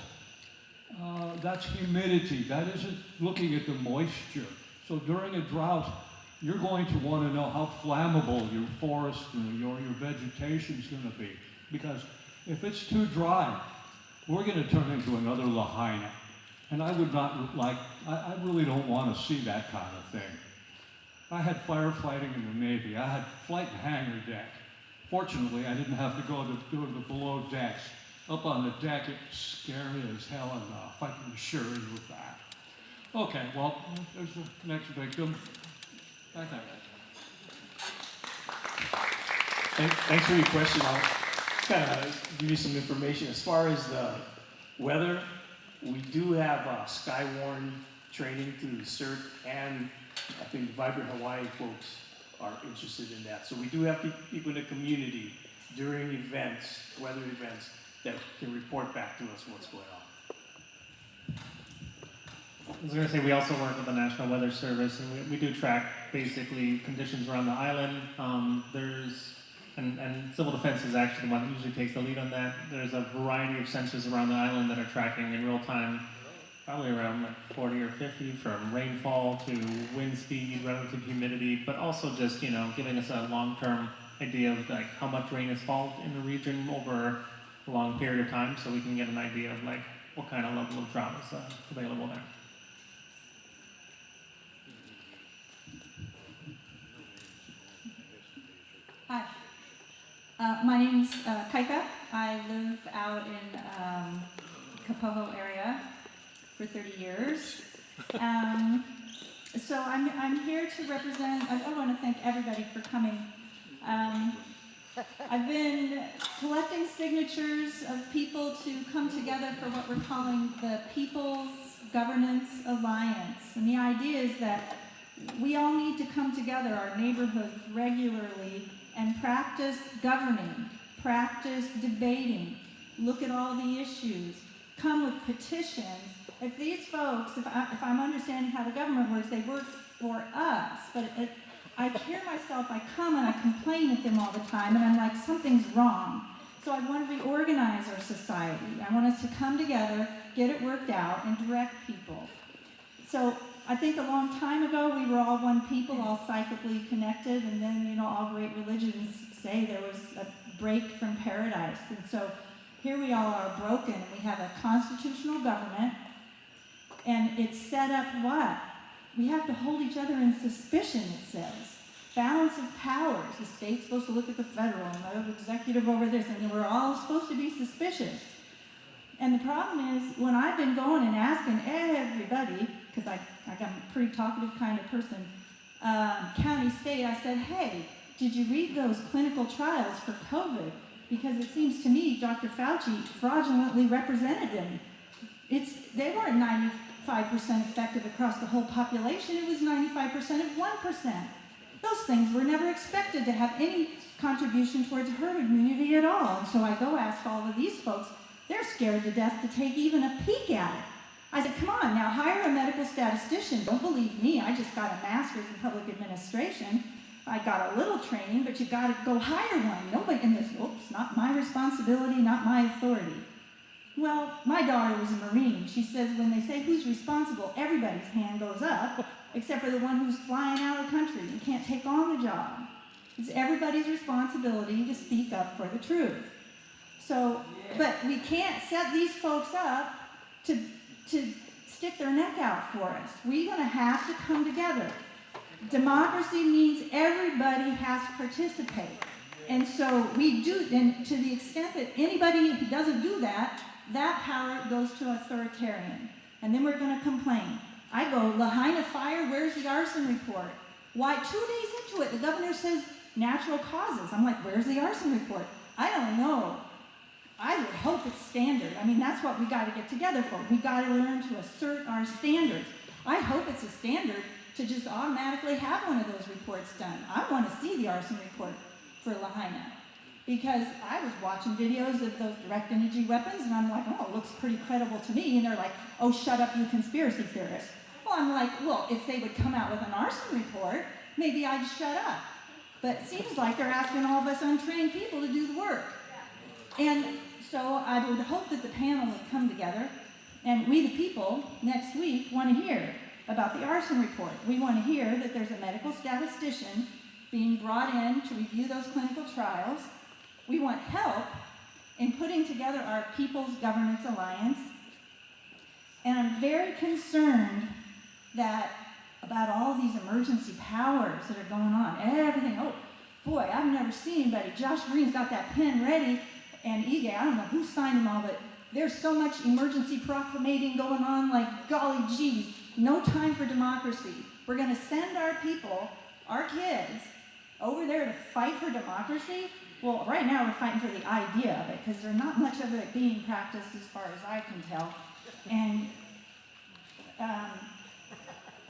That's humidity. That isn't looking at the moisture. So during a drought, you're going to want to know how flammable your forest and your vegetation is going to be. Because if it's too dry, we're going to turn into another Lahaina. And I would not like, I really don't want to see that kind of thing. I had firefighting in the Navy. I had flight and hangar deck. Fortunately, I didn't have to go to the below decks. Up on the deck, it's scary as hell enough. I can assure you of that. Okay, well, there's the next victim. Thanks for your question. I'll kind of give you some information. As far as the weather, we do have Skywarn training through the CERT, and I think the Vibrant Hawai folks are interested in that. So we do have people in the community during events, weather events, that can report back to us what's going on. I was going to say we also work with the National Weather Service, and we do track basically conditions around the island. And Civil Defense is actually the one that usually takes the lead on that. There's a variety of sensors around the island that are tracking in real time, probably around like 40 or 50, from rainfall to wind speed, relative humidity, but also just, giving us a long-term idea of like how much rain has fallen in the region over a long period of time, so we can get an idea of like what kind of level of drought is available there. Hi, my name's Kaika. I live out in Pahoa area for 30 years. So I'm here to represent, I want to thank everybody for coming. I've been collecting signatures of people to come together for what we're calling the People's Governance Alliance. And the idea is that we all need to come together, our neighborhoods, regularly and practice governing, practice debating, look at all the issues, come with petitions. If these folks, if I'm understanding how the government works, they work for us, but I hear myself, I come and I complain at them all the time, and I'm like, something's wrong. So I want to reorganize our society. I want us to come together, get it worked out, and direct people. So I think a long time ago, we were all one people, all psychically connected, and then, all great religions say there was a break from paradise. And so here we all are broken, and we have a constitutional government, and it's set up what? We have to hold each other in suspicion, it says. Balance of powers. The state's supposed to look at the federal, and the executive over this, and we're all supposed to be suspicious. And the problem is, when I've been going and asking everybody, because I'm a pretty talkative kind of person, county, state, I said, hey, did you read those clinical trials for COVID? Because it seems to me Dr. Fauci fraudulently represented them. They weren't 95% effective across the whole population. It was 95% of 1%. Those things were never expected to have any contribution towards herd immunity at all. And so I go ask all of these folks, they're scared to death to take even a peek at it. I said, come on, now hire a medical statistician. Don't believe me, I just got a master's in public administration. I got a little training, but you gotta go hire one. Nobody in this, oops, not my responsibility, not my authority. Well, my daughter was a Marine. She says when they say who's responsible, everybody's hand goes up, except for the one who's flying out of the country and can't take on the job. It's everybody's responsibility to speak up for the truth. So, but we can't set these folks up to stick their neck out for us. We're going to have to come together. Democracy means everybody has to participate. And so we do, and to the extent that anybody who doesn't do that, that power goes to authoritarian. And then we're going to complain. I go, Lahaina fire, where's the arson report? Why, 2 days into it, the governor says natural causes. I'm like, where's the arson report? I don't know. I would hope it's standard. I mean, that's what we got to get together for. We got to learn to assert our standards. I hope it's a standard to just automatically have one of those reports done. I want to see the arson report for Lahaina. Because I was watching videos of those direct energy weapons, and I'm like, oh, it looks pretty credible to me. And they're like, oh, shut up, you conspiracy theorists. Well, I'm like, well, if they would come out with an arson report, maybe I'd shut up. But it seems like they're asking all of us untrained people to do the work. And so I would hope that the panel would come together, and we the people next week want to hear about the arson report. We want to hear that there's a medical statistician being brought in to review those clinical trials. We want help in putting together our People's Governance Alliance. And I'm very concerned that about all these emergency powers that are going on, everything. Oh boy, I've never seen anybody. Josh Green's got that pen ready, and Ige, I don't know who signed them all, but there's so much emergency proclamating going on, like golly geez, no time for democracy. We're gonna send our people, our kids, over there to fight for democracy? Well, right now we're fighting for the idea of it, because there's not much of it being practiced as far as I can tell. And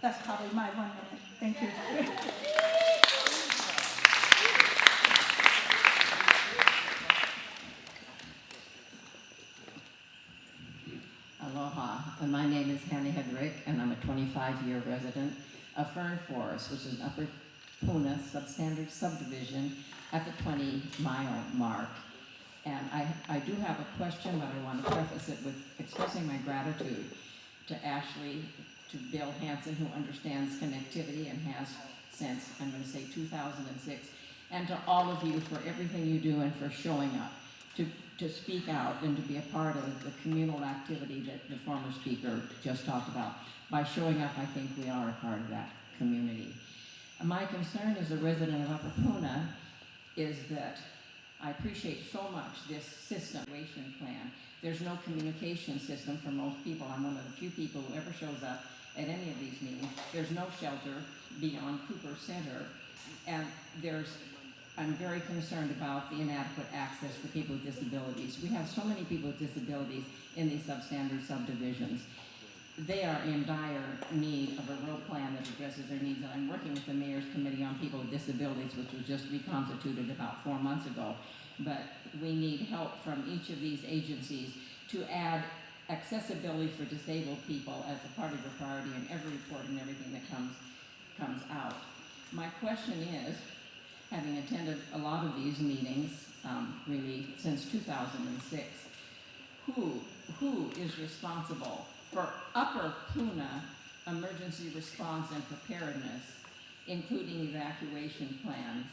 that's probably my 1 minute. Thank you. Aloha, and my name is Hanny Hedrick, and I'm a 25-year resident of Fern Forest, which is an Upper Puna substandard subdivision at the 20-mile mark. And I do have a question, but I want to preface it with expressing my gratitude to Ashley, to Bill Hansen, who understands connectivity and has since, I'm going to say 2006, and to all of you for everything you do and for showing up to speak out and to be a part of the communal activity that the former speaker just talked about. By showing up, I think we are a part of that community. My concern as a resident of Upper Puna is that I appreciate so much this system evacuation plan. There's no communication system for most people. I'm one of the few people who ever shows up at any of these meetings. There's no shelter beyond Cooper Center, and I'm very concerned about the inadequate access for people with disabilities. We have so many people with disabilities in these substandard subdivisions. They are in dire need of a road plan that addresses their needs, and I'm working with the Mayor's Committee on People with Disabilities, which was just reconstituted about 4 months ago. But we need help from each of these agencies to add accessibility for disabled people as a part of the priority in every report and everything that comes out. My question is, having attended a lot of these meetings, really since 2006, who is responsible for Upper Puna emergency response and preparedness, including evacuation plans,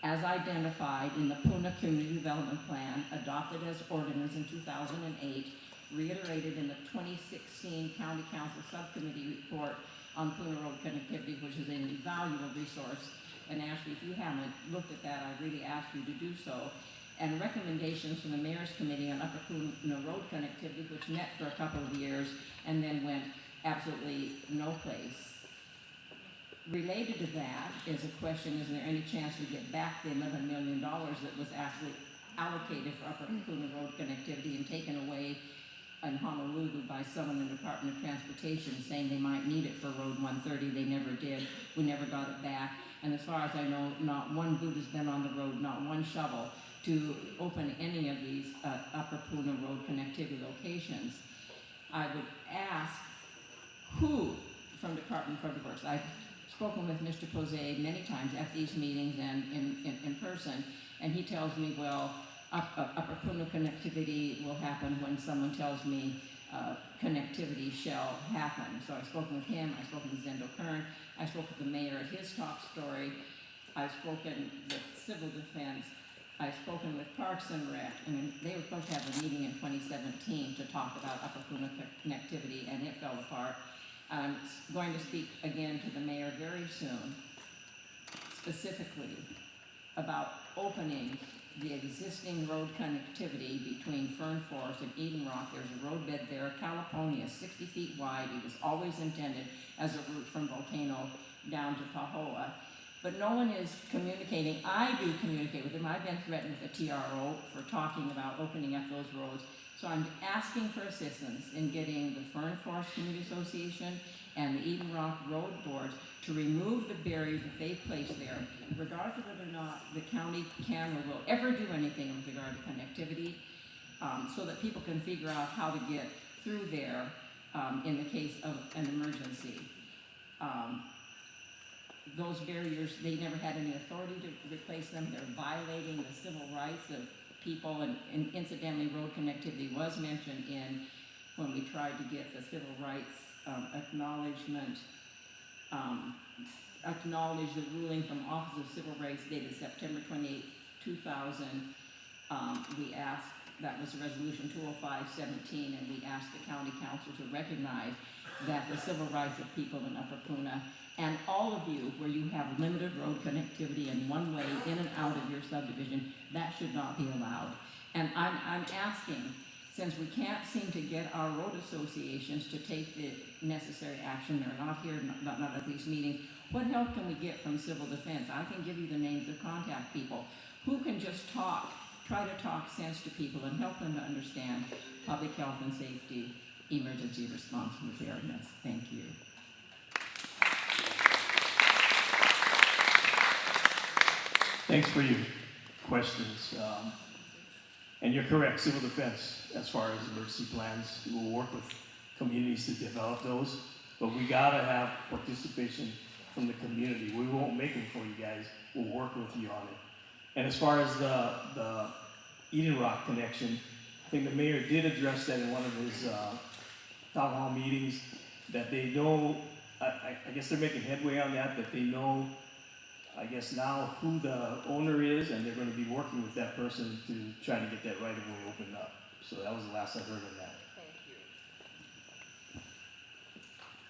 as identified in the Puna Community Development Plan, adopted as ordinance in 2008, reiterated in the 2016 County Council Subcommittee report on Puna Road connectivity, which is an invaluable resource. And Ashley, if you haven't looked at that, I really ask you to do so. And recommendations from the Mayor's Committee on Upper Puna Road connectivity, which met for a couple of years and then went absolutely no place. Related to that is a question, is there any chance we get back the $11 million that was actually allocated for Upper Puna Road connectivity and taken away in Honolulu by someone in the Department of Transportation saying they might need it for Road 130. They never did. We never got it back. And as far as I know, not one boot has been on the road, not one shovel to open any of these Upper Puna Road connectivity locations. I would ask who from Department of Public Works. I've spoken with Mr. Posey many times at these meetings and in person, and he tells me, well, Upper Puna connectivity will happen when someone tells me connectivity shall happen. So I've spoken with him, I've spoken with Zendo Kern, I spoke with the mayor at his top story, I've spoken with Civil Defense, I've spoken with Parks and Rec. I mean, they were supposed to have a meeting in 2017 to talk about Upper Puna connectivity, and it fell apart. I'm going to speak again to the mayor very soon, specifically about opening the existing road connectivity between Fern Forest and Eden Rock. There's a roadbed there, California, 60 feet wide. It was always intended as a route from Volcano down to Pahoa. But no one is communicating. I do communicate with them. I've been threatened with a TRO for talking about opening up those roads. So I'm asking for assistance in getting the Fern Forest Community Association and the Eden Rock Road Boards to remove the barriers that they've placed there, regardless of whether or not the county can or will ever do anything with regard to connectivity, so that people can figure out how to get through there in the case of an emergency. Those barriers, they never had any authority to replace them. They're violating the civil rights of people, and incidentally, road connectivity was mentioned in when we tried to get the civil rights acknowledgement, acknowledge the ruling from Office of Civil Rights dated September 28, 2000. We asked, that was Resolution 205-17, and we asked the County Council to recognize that the civil rights of people in Upper Puna, and all of you where you have limited road connectivity and one way in and out of your subdivision, that should not be allowed. And I'm asking, since we can't seem to get our road associations to take the necessary action, they're not here, not at these meetings, what help can we get from civil defense? I can give you the names of contact people who can just talk, try to talk sense to people and help them to understand public health and safety, emergency response and preparedness. Thank you. Thanks for your questions. And you're correct, civil defense, as far as emergency plans, we will work with communities to develop those, but we gotta have participation from the community. We won't make them for you guys, we'll work with you on it. And as far as the Eden Rock connection, I think the mayor did address that in one of his town hall meetings, that they know, I guess they're making headway on that they know, I guess now who the owner is, and they're going to be working with that person to try to get that right of way opened up. So that was the last I heard of that. Thank you.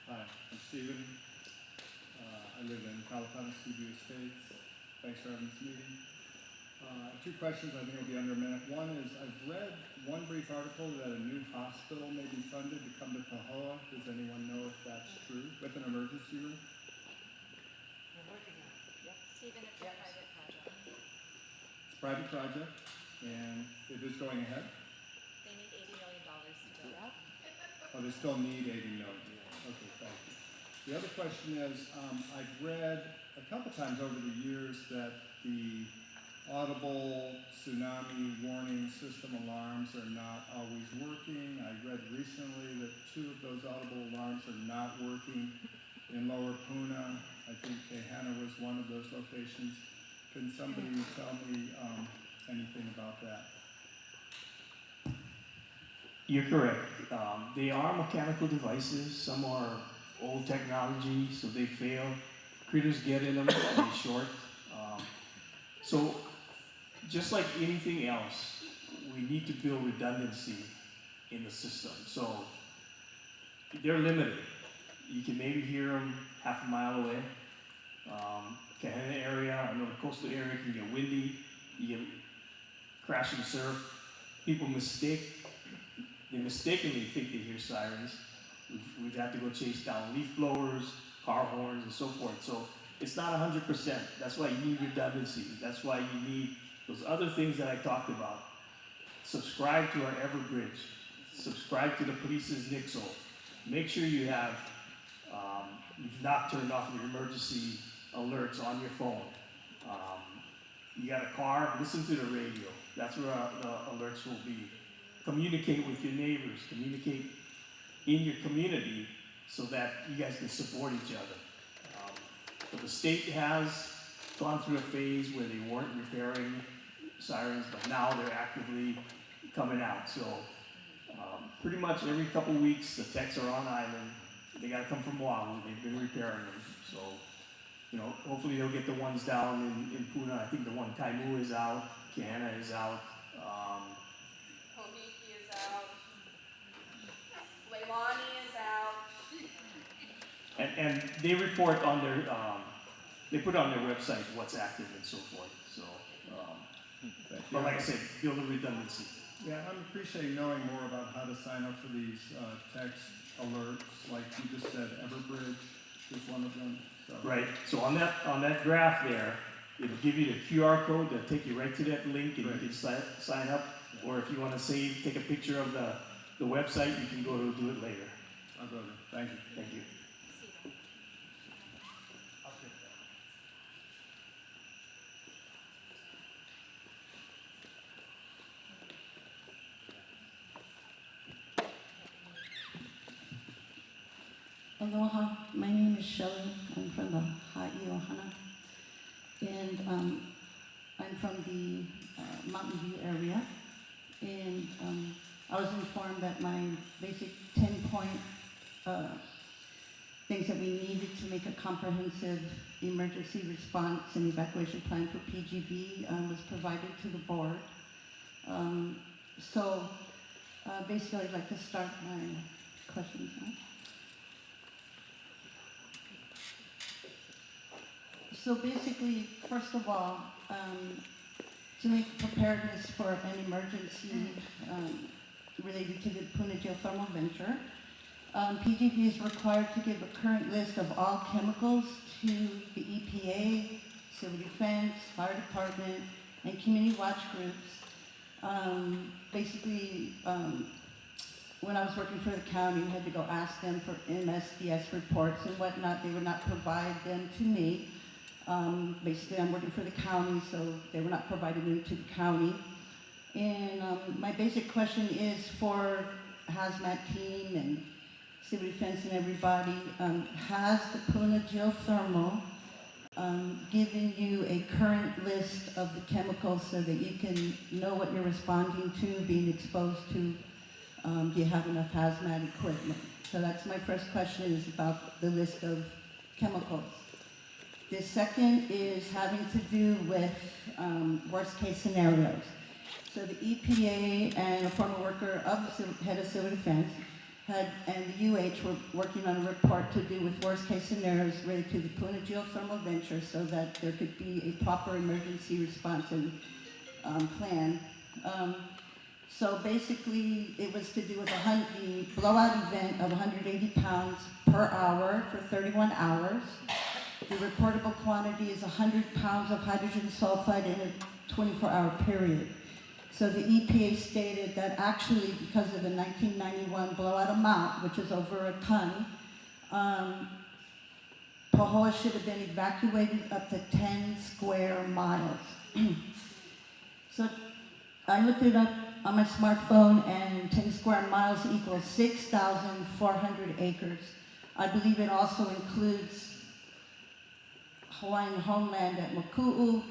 Hi, I'm Stephen. I live in Kalapana, CB Estates. Thanks for having this meeting. I have two questions I think will be under a minute. One is, I've read one brief article that a new hospital may be funded to come to Pahoa. Does anyone know if that's true? With an emergency room? Stephen, it's a private project. It's a private project, and it is going ahead? They need $80 million to build out. Oh, they still need 80 million. Okay, thank you. The other question is, I've read a couple times over the years that the audible tsunami warning system alarms are not always working. I read recently that 2 of those audible alarms are not working in Lower Puna. I think Kahana was one of those locations. Can somebody tell me anything about that? You're correct. They are mechanical devices. Some are old technology, so they fail. Critters get in them, they short. So just like anything else, we need to build redundancy in the system. So they're limited. You can maybe hear them half a mile away. Kahana area, I know the coastal area can get windy. You get crashing surf. People they mistakenly think they hear sirens. We've had to go chase down leaf blowers, car horns, and so forth. So it's not 100%. That's why you need redundancy. That's why you need those other things that I talked about. Subscribe to our Everbridge. Subscribe to the police's Nixle. Make sure you have, you've not turned off your emergency alerts on your phone. You got a car, listen to the radio. That's where the alerts will be. Communicate with your neighbors, communicate in your community so that you guys can support each other. But the state has gone through a phase where they weren't repairing sirens, but now they're actively coming out. So pretty much every couple weeks, the techs are on island. They got to come from Oahu. They've been repairing them. So, you know, hopefully they'll get the ones down in Puna. I think the one Kaimu is out. Kahana is out. Honiki is out. Leilani is out. And they report on their, they put on their website what's active and so forth. So, but like I said, build a redundancy. Yeah, I'm appreciating knowing more about how to sign up for these text alerts, like you just said, Everbridge is one of them. So. Right. So on that graph there, it'll give you the QR code that'll take you right to that link, and you can sign up. Or if you want to take a picture of the website, you can go to do it later. I'll go there. Thank you. Thank you. Aloha, my name is Shelley. I'm from the Hawaiʻi Ohana, and I'm from the Mountain View area. And I was informed that my basic 10-point things that we needed to make a comprehensive emergency response and evacuation plan for PGV was provided to the board. Basically, I'd like to start my questions now. So basically, first of all, to make preparedness for an emergency related to the Puna geothermal venture, PGV is required to give a current list of all chemicals to the EPA, Civil Defense, Fire Department, and Community Watch groups. When I was working for the county, we had to go ask them for MSDS reports and whatnot. They would not provide them to me. Basically, I'm working for the county, so they were not providing them to the county. And my basic question is for hazmat team and Civil Defense and everybody, has the Puna geothermal given you a current list of the chemicals so that you can know what you're responding to, being exposed to? Do you have enough hazmat equipment? So that's my first question, is about the list of chemicals. The second is having to do with worst case scenarios. So the EPA and a former worker of the head of Civil Defense and the UH were working on a report to do with worst case scenarios related to the Puna geothermal venture so that there could be a proper emergency response and plan. So basically, it was to do with the blowout event of 180 pounds per hour for 31 hours. The reportable quantity is 100 pounds of hydrogen sulfide in a 24-hour period. So the EPA stated that actually, because of the 1991 blowout amount, which is over a ton, Pahoa should have been evacuated up to 10 square miles. So I looked it up on my smartphone, and 10 square miles equals 6,400 acres. I believe it also includes Hawaiian homeland at Maku'u,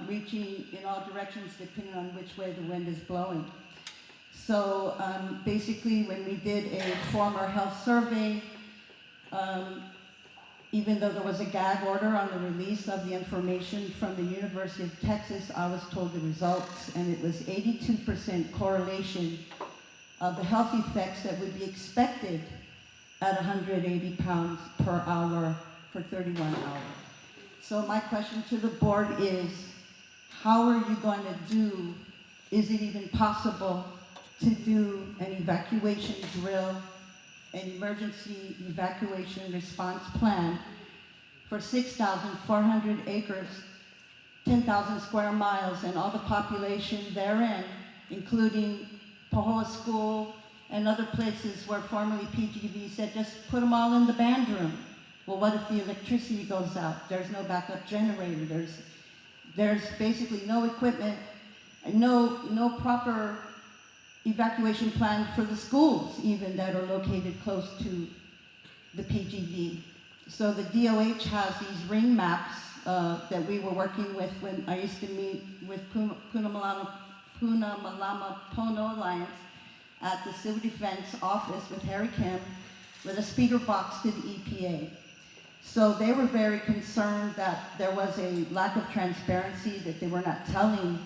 reaching in all directions depending on which way the wind is blowing. So basically, when we did a former health survey, even though there was a gag order on the release of the information from the University of Texas, I was told the results, and it was 82% correlation of the health effects that would be expected at 180 pounds per hour for 31 hours. So my question to the board is, how are you going to do, is it even possible to do an evacuation drill, an emergency evacuation response plan for 6,400 acres, 10,000 square miles, and all the population therein, including Pahoa School and other places where formerly PGV said, just put them all in the band room. Well, what if the electricity goes out? There's no backup generator. There's basically no equipment, no proper evacuation plan for the schools, even that are located close to the PGV. So the DOH has these ring maps that we were working with when I used to meet with Puna Malama Pono Alliance at the Civil Defense office with Harry Kim, with a speeder box to the EPA. So they were very concerned that there was a lack of transparency, that they were not telling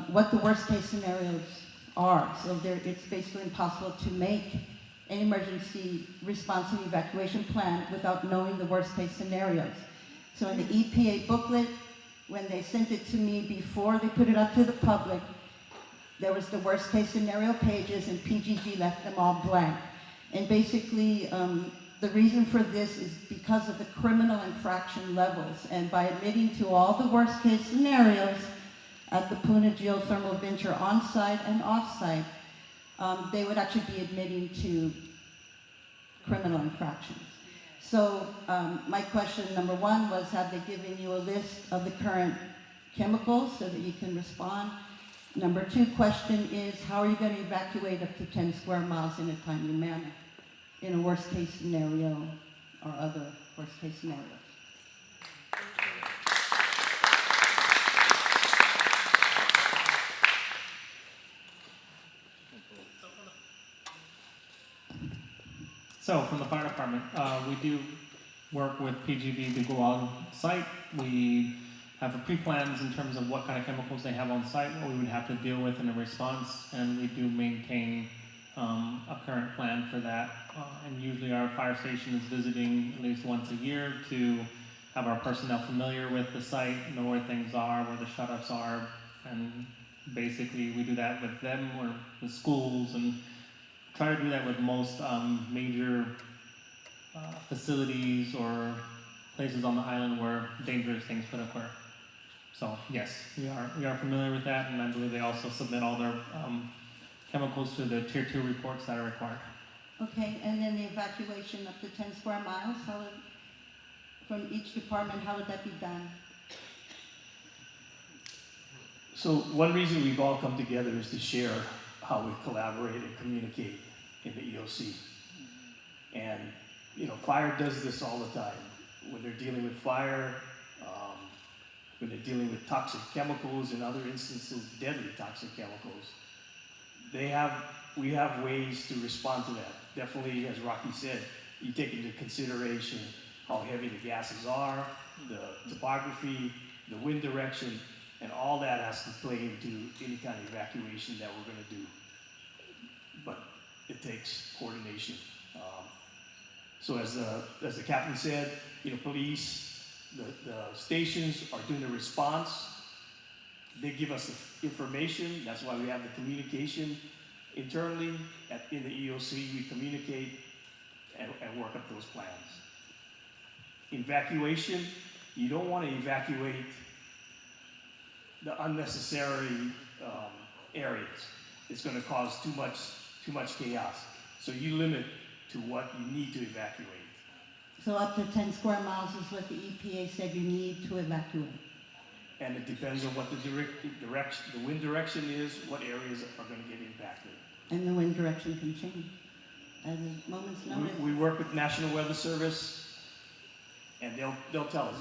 what the worst case scenarios are. So it's basically impossible to make an emergency response and evacuation plan without knowing the worst case scenarios. So in the EPA booklet, when they sent it to me before they put it up to the public, there was the worst case scenario pages, and PGV left them all blank. And basically, the reason for this is because of the criminal infraction levels. And by admitting to all the worst case scenarios at the Puna geothermal venture on-site and off-site, they would actually be admitting to criminal infractions. So my question number one was, have they given you a list of the current chemicals so that you can respond? Number two question is, how are you going to evacuate up to 10 square miles in a timely manner in a worst case scenario or other worst case scenarios? So from the fire department, we do work with PGV to go on site. We have the pre-plans in terms of what kind of chemicals they have on site, what we would have to deal with in a response, and we do maintain a current plan for that. And usually our fire station is visiting at least once a year to have our personnel familiar with the site, know where things are, where the shut-offs are, and basically we do that with them or with schools, and try to do that with most major facilities or places on the island where dangerous things could occur. So yes, we are familiar with that, and I believe they also submit all their chemicals to the Tier 2 reports that are required. Okay, and then the evacuation up to 10 square miles, from each department, how would that be done? So one reason we've all come together is to share how we collaborate and communicate in the EOC. And, fire does this all the time. When they're dealing with fire, when they're dealing with toxic chemicals, in other instances, deadly toxic chemicals, we have ways to respond to that. Definitely, as Rocky said, you take into consideration how heavy the gases are, the topography, the wind direction, and all that has to play into any kind of evacuation that we're going to do. But it takes coordination. So as the captain said, police, the stations are doing the response. They give us the information. That's why we have the communication internally in the EOC. We communicate and work up those plans. Evacuation, you don't want to evacuate the unnecessary areas. It's going to cause too much chaos. So you limit to what you need to evacuate. So up to 10 square miles is what the EPA said you need to evacuate. And it depends on what the wind direction is, what areas are going to get impacted. And the wind direction can change at a moment's notice. We work with National Weather Service, and they'll tell us,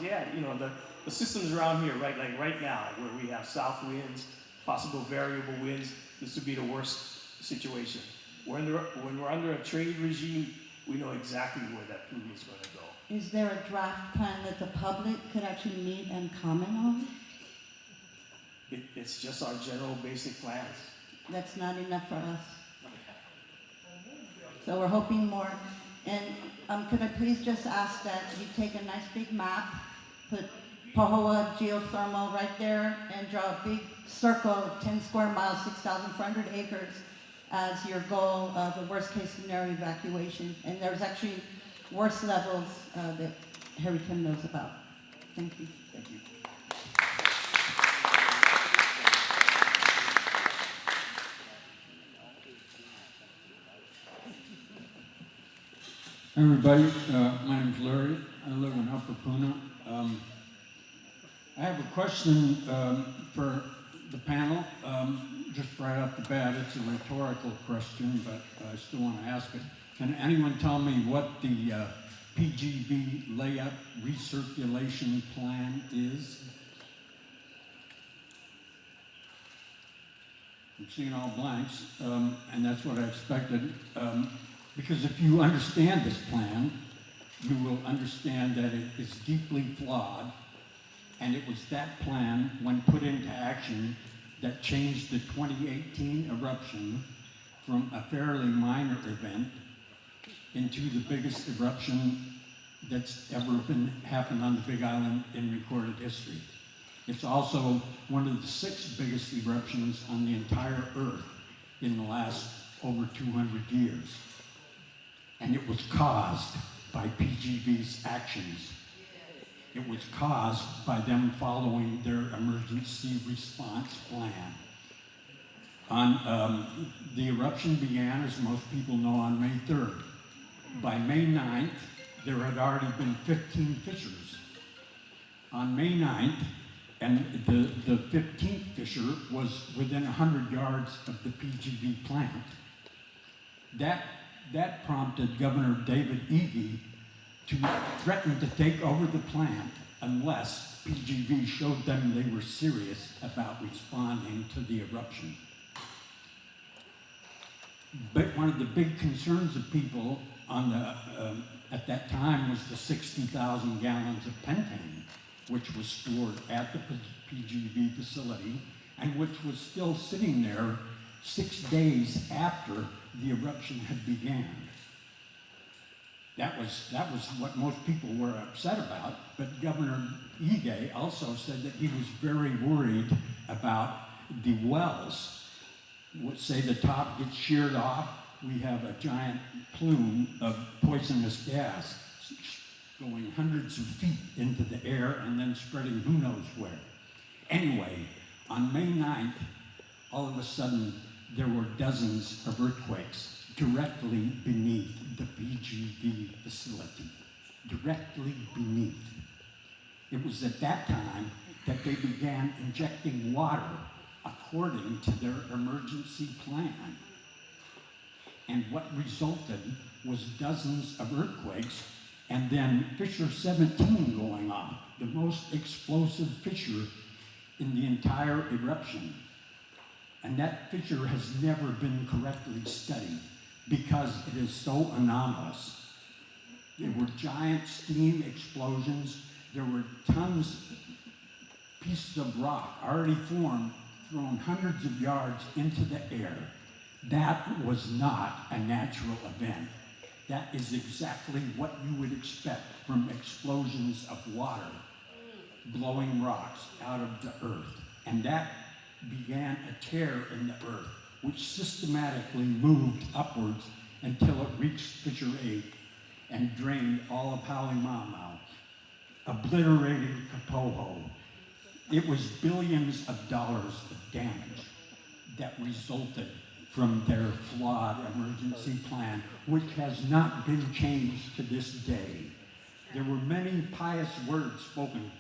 the systems around here, right, like right now, where we have south winds, possible variable winds, this would be the worst situation. When we're under a trade regime, we know exactly where that plume is going to go. Is there a draft plan that the public could actually meet and comment on? It's just our general basic plans. That's not enough for us. So we're hoping more. And could I please just ask that you take a nice big map, put Pahoa geothermal right there, and draw a big circle of 10 square miles, 6,400 acres as your goal of the worst case scenario evacuation. And there's actually worse levels that Harry Kim knows about. Thank you. Thank you. Hi everybody, my name's Larry. I live in Upper Puna. I have a question for the panel. Just right off the bat, it's a rhetorical question, but I still want to ask it. Can anyone tell me what the PGV layup recirculation plan is? I'm seeing all blanks, and that's what I expected. Because if you understand this plan, you will understand that it is deeply flawed, and it was that plan, when put into action, that changed the 2018 eruption from a fairly minor event into the biggest eruption that's ever happened on the Big Island in recorded history. It's also one of the 6 biggest eruptions on the entire Earth in the last over 200 years. And it was caused by PGV's actions. It was caused by them following their emergency response plan. The eruption began, as most people know, on May 3rd. By May 9th, there had already been 15 fissures. On May 9th, and the 15th fissure was within 100 yards of the PGV plant. That prompted Governor David Eby to threaten to take over the plant unless PGV showed them they were serious about responding to the eruption. But one of the big concerns of people at that time was the 60,000 gallons of pentane, which was stored at the PGV facility and which was still sitting there 6 days after the eruption had began. That was what most people were upset about, but Governor Ige also said that he was very worried about the wells. Say the top gets sheared off, we have a giant plume of poisonous gas going hundreds of feet into the air and then spreading who knows where. Anyway, on May 9th, all of a sudden, there were dozens of earthquakes directly beneath the PGV facility, directly beneath. It was at that time that they began injecting water according to their emergency plan. And what resulted was dozens of earthquakes and then fissure 17 going off, the most explosive fissure in the entire eruption. And that fissure has never been correctly studied because it is so anomalous. There were giant steam explosions. There were tons, pieces of rock already formed, thrown hundreds of yards into the air. That was not a natural event. That is exactly what you would expect from explosions of water blowing rocks out of the earth. And that began a tear in the earth, which systematically moved upwards until it reached Fissure 8 and drained all of Halimamau, obliterating Pahoa. It was billions of dollars of damage that resulted from their flawed emergency plan, which has not been changed to this day. There were many pious words spoken.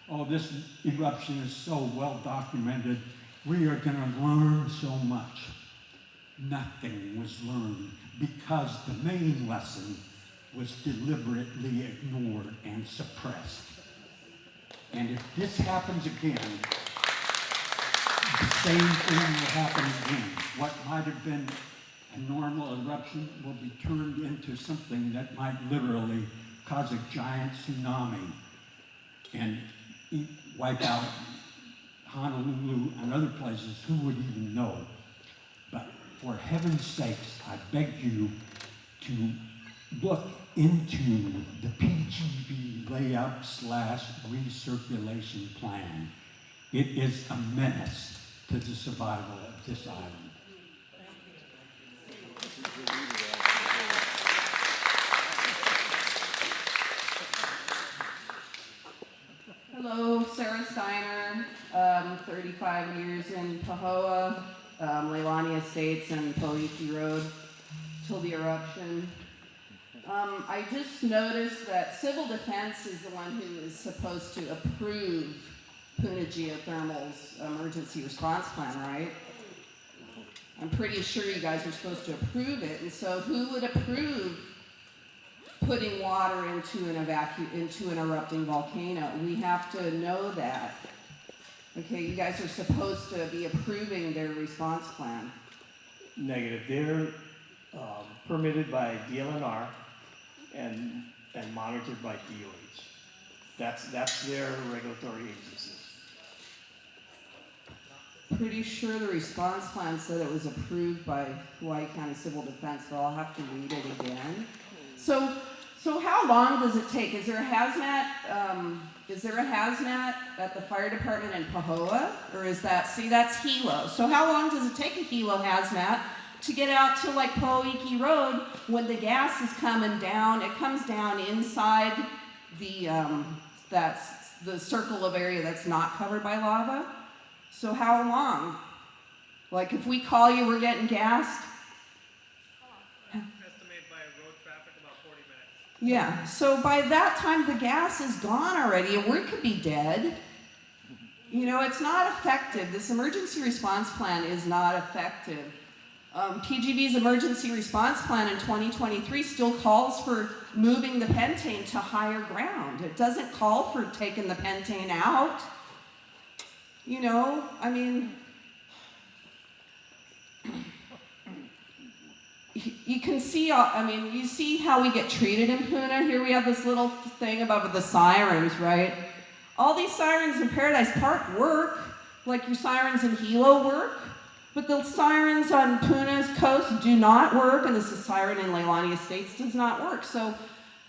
Oh, this eruption is so well documented. We are going to learn so much. Nothing was learned because the main lesson was deliberately ignored and suppressed. And if this happens again, the same thing will happen again. What might have been a normal eruption will be turned into something that might literally cause a giant tsunami and wipe out Honolulu and other places. Who would even know? But for heaven's sakes, I beg you to look into the PGV layup / recirculation plan. It is a menace to the survival of this island. Hello, Sarah Steiner, 35 years in Pahoa, Leilani Estates and Poiki Road till the eruption. I just noticed that Civil Defense is the one who is supposed to approve Puna Geothermal's emergency response plan, right? I'm pretty sure you guys are supposed to approve it, and so who would approve putting water into an erupting volcano? We have to know that. Okay, you guys are supposed to be approving their response plan. Negative. They're permitted by DLNR and monitored by DOH. That's their regulatory agency. Pretty sure the response plan said it was approved by Hawaiʻi County Civil Defense, so I'll have to read it again. So how long does it take? Is there a hazmat? Is there a hazmat at the fire department in Pahoa, or is that? See, that's helo. So how long does it take a helo hazmat to get out to like Poiki Road when the gas is coming down? It comes down inside the that's the circle of area that's not covered by lava. So how long? Like if we call you, we're getting gassed. Yeah, so by that time the gas is gone already and we could be dead. You know, it's not effective. This emergency response plan is not effective. PGV's emergency response plan in 2023 still calls for moving the pentane to higher ground. It doesn't call for taking the pentane out. You know, I mean, you can see, I mean, you see how we get treated in Puna. Here we have this little thing about the sirens, right? All these sirens in Paradise Park work, like your sirens in Hilo work, but the sirens on Puna's coast do not work, and this is siren in Leilani Estates does not work. So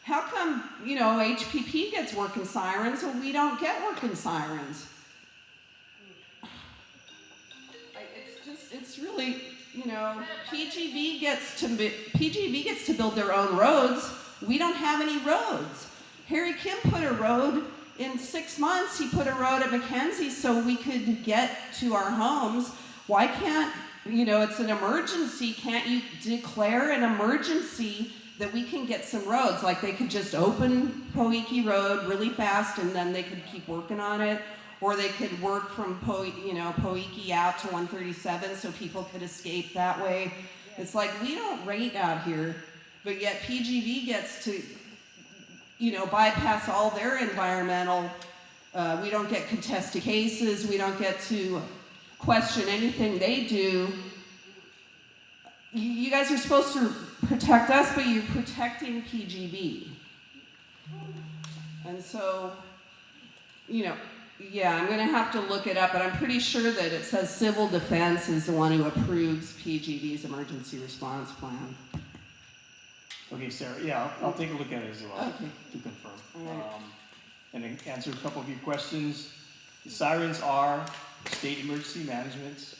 how come, you know, HPP gets working sirens and we don't get working sirens? It's really, you know, PGV gets to build their own roads. We don't have any roads. Harry Kim put a road in 6 months. He put a road at Mackenzie so we could get to our homes. Why can't, you know, it's an emergency. Can't you declare an emergency that we can get some roads? Like they could just open Poiki Road really fast and then they could keep working on it. Or they could work from Poiki out to 137 so people could escape that way. It's like we don't rate out here, but yet PGV gets to, you know, bypass all their environmental, we don't get contested cases, we don't get to question anything they do. You guys are supposed to protect us, but you're protecting PGV. And so, you know, yeah, I'm gonna have to look it up, but I'm pretty sure that it says Civil Defense is the one who approves PGV's emergency response plan. Okay, Sarah, yeah, I'll take a look at it as well, Okay. to confirm. All right. And then answer a couple of your questions. The sirens are state emergency management.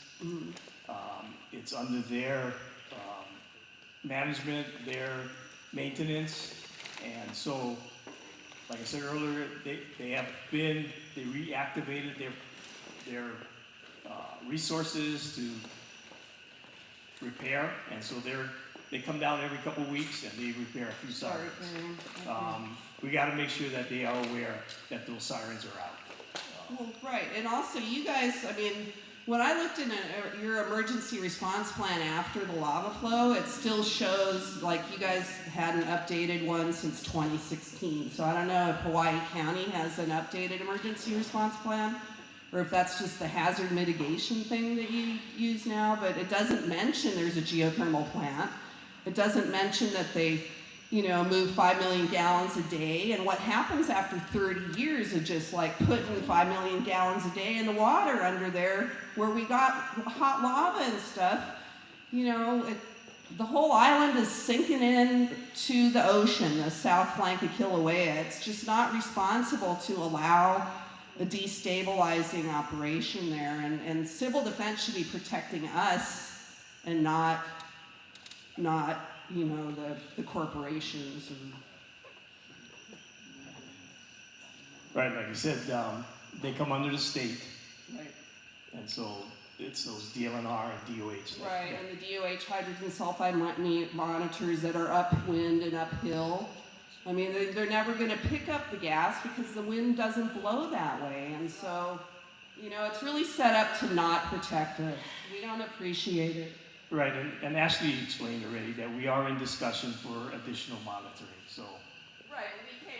It's under their management, their maintenance, and so, like I said earlier, they reactivated their resources to repair, and so they come down every couple of weeks and they repair a few sirens. We got to make sure that they are aware that those sirens are out. Well, right, and also you guys, I mean, when I looked in your emergency response plan after the lava flow, it still shows like you guys hadn't updated one since 2016. So I don't know if Hawaiʻi County has an updated emergency response plan, or if that's just the hazard mitigation thing that you use now, but it doesn't mention there's a geothermal plant. It doesn't mention that they, you know, move 5 million gallons a day, and what happens after 30 years of just like putting 5 million gallons a day in the water under there where we got hot lava and stuff, you know, the whole island is sinking in to the ocean, the south flank of Kilauea. It's just not responsible to allow a destabilizing operation there, and civil defense should be protecting us and not you know, the corporations. Right, like you said, they come under the state. Right. And so it's those DLNR and DOH. Right, and the DOH hydrogen sulfide monitors that are upwind and uphill. I mean, they're never going to pick up the gas because the wind doesn't blow that way. And so, you know, it's really set up to not protect us. We don't appreciate it. Right, and Ashley explained already that we are in discussion for additional monitoring, so. Right,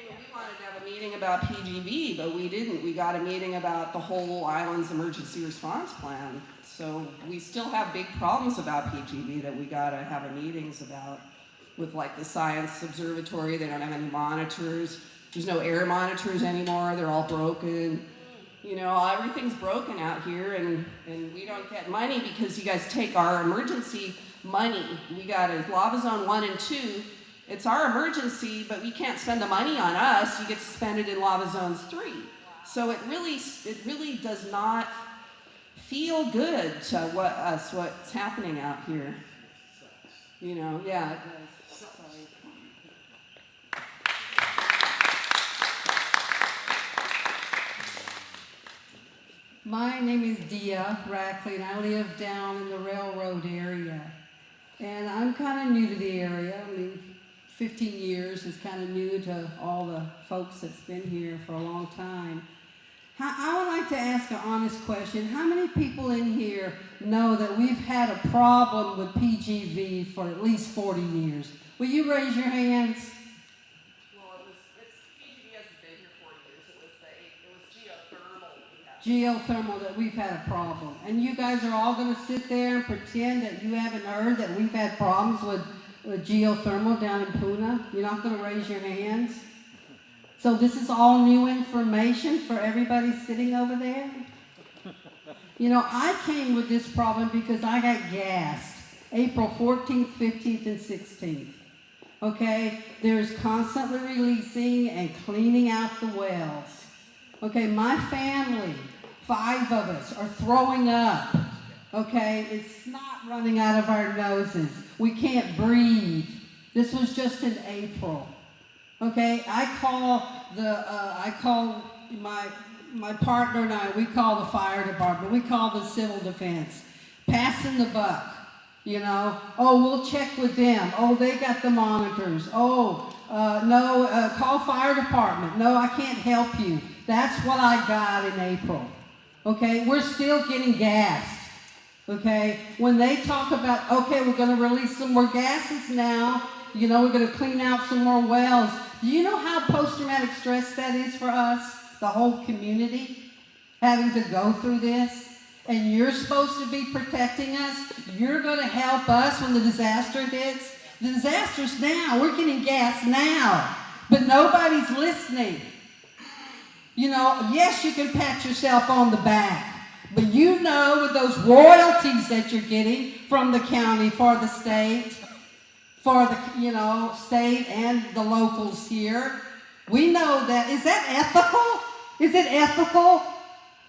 we wanted to have a meeting about PGV, but we didn't. We got a meeting about the whole island's emergency response plan. So we still have big problems about PGV that we gotta have meetings about. With like the science observatory, they don't have any monitors. There's no air monitors anymore, they're all broken. You know, everything's broken out here, and we don't get money because you guys take our emergency money. We got a lava zone 1 and 2. It's our emergency, but we can't spend the money on us. You get to spend it in lava zones 3. So it really does not feel good to what's happening out here. You know, yeah, it does. Sorry. My name is Dia Rackley, and I live down in the railroad area. And I'm kind of new to the area. I mean, 15 years is kind of new to all the folks that's been here for a long time. I would like to ask an honest question. How many people in here know that we've had a problem with PGV for at least 40 years? Will you raise your hands? Geothermal, that we've had a problem. And you guys are all going to sit there and pretend that you haven't heard that we've had problems geothermal down in Puna? You're not going to raise your hands? So this is all new information for everybody sitting over there? You know, I came with this problem because I got gassed April 14th, 15th, and 16th. Okay? There's constantly releasing and cleaning out the wells. Okay, my family, 5 of us, are throwing up. Okay, it's snot running out of our noses. We can't breathe. This was just in April. Okay, I call my partner and I, we call the fire department, we call the civil defense, passing the buck, you know. Oh, we'll check with them. Oh, they got the monitors. Oh, no, call fire department. No, I can't help you. That's what I got in April. Okay, we're still getting gassed. Okay, when they talk about, okay, we're going to release some more gases now, you know, we're going to clean out some more wells. Do you know how post-traumatic stress that is for us, the whole community, having to go through this? And you're supposed to be protecting us. You're going to help us when the disaster hits. The disaster's now. We're getting gas now. But nobody's listening. You know, yes, you can pat yourself on the back. But you know, with those royalties that you're getting from the county for the state, for the, you know, state and the locals here, we know that. Is that ethical? Is it ethical?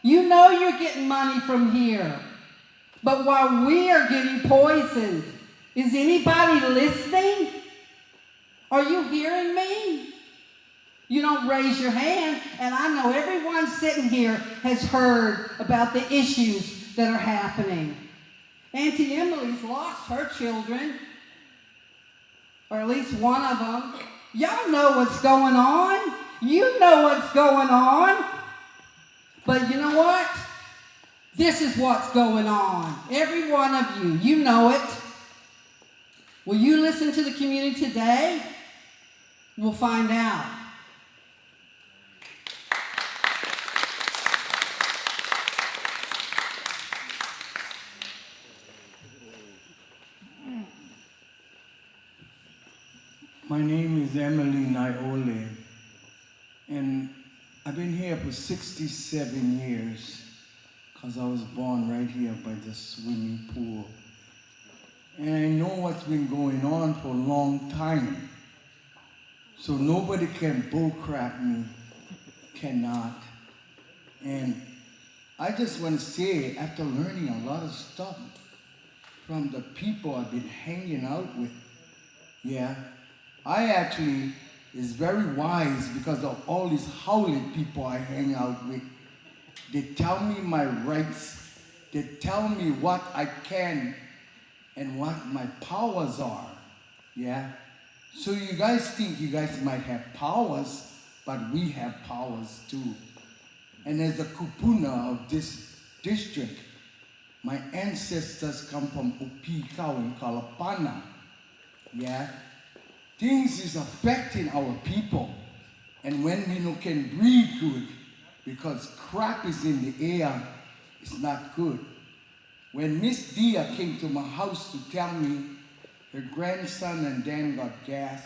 You know you're getting money from here. But while we are getting poisoned, is anybody listening? Are you hearing me? You don't raise your hand, and I know everyone sitting here has heard about the issues that are happening. Auntie Emily's lost her children, or at least one of them. Y'all know what's going on. You know what's going on. But you know what? This is what's going on. Every one of you, you know it. Will you listen to the community today? We'll find out. My name is Emily Naiole, and I've been here for 67 years because I was born right here by the swimming pool. And I know what's been going on for a long time. So nobody can bullcrap me, cannot. And I just want to say, after learning a lot of stuff from the people I've been hanging out with, yeah, I actually is very wise because of all these howling people I hang out with. They tell me my rights. They tell me what I can and what my powers are, yeah? So you guys think you guys might have powers, but we have powers too. And as a kupuna of this district, my ancestors come from Upikau in Kalapana, yeah? Things is affecting our people. And when we no can breathe good, because crap is in the air, it's not good. When Miss Dia came to my house to tell me her grandson and Dan got gas,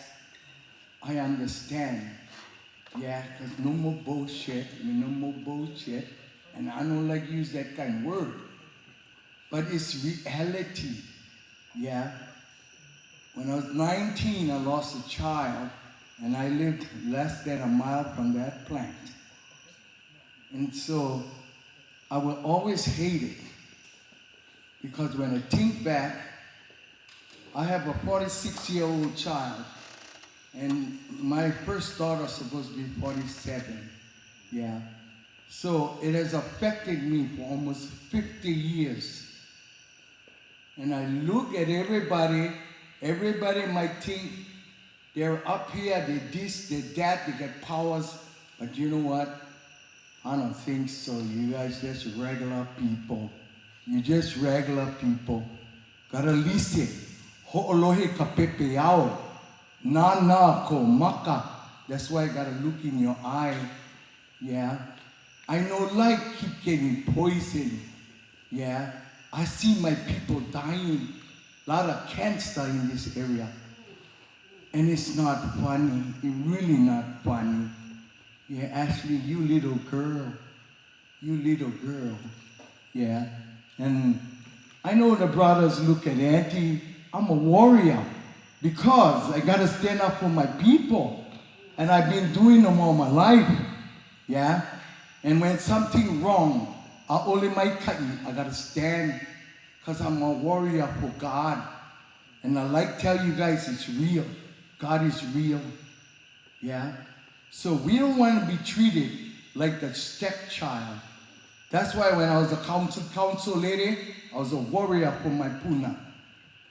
I understand. Yeah, because no more bullshit, no more bullshit. And I don't like to use that kind of word. But it's reality, yeah? When I was 19, I lost a child, and I lived less than a mile from that plant. And so I will always hate it, because when I think back, I have a 46-year-old child, and my first daughter is supposed to be 47, yeah. So it has affected me for almost 50 years. And I look at everybody might think they're up here, they this, they that, they get powers, but you know what? I don't think so. You guys just regular people. You just regular people. Gotta listen. Ho'olohe ka pepe ao. Na ko maka. That's why I gotta look in your eye. Yeah. I know life keep getting poisoned. Yeah. I see my people dying. A lot of cancer in this area. And it's not funny. It's really not funny. Yeah, Ashley, you little girl. Yeah. And I know the brothers look at Auntie. I'm a warrior because I got to stand up for my people. And I've been doing them all my life. Yeah. And when something wrong, I only might cut you. I got to stand because I'm a warrior for God. And I like to tell you guys it's real. God is real. Yeah. So we don't want to be treated like the stepchild. That's why when I was a council lady, I was a warrior for my Puna.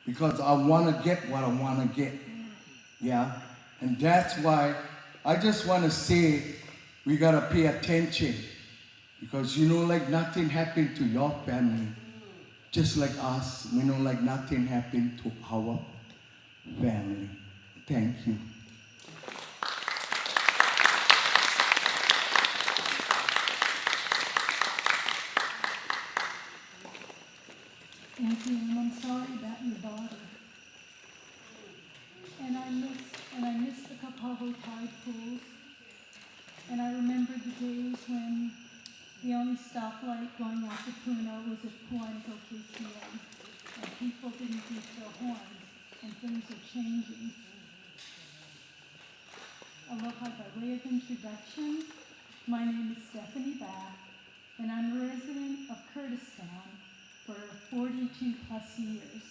Because I want to get what I want to get. Yeah. And that's why I just want to say we got to pay attention. Because you know, like nothing happened to your family. Just like us, we know like nothing happened to our family. Thank you. Auntie, I'm sorry about your daughter. And I miss the Pahoa tide pools. And I remember the days when the only stoplight going out to Puna was at Hawaiʻi County, and people didn't beat their horns, and things are changing. Aloha, by way of introduction, my name is Stephanie Bath, and I'm a resident of Kurdistan for 42 plus years.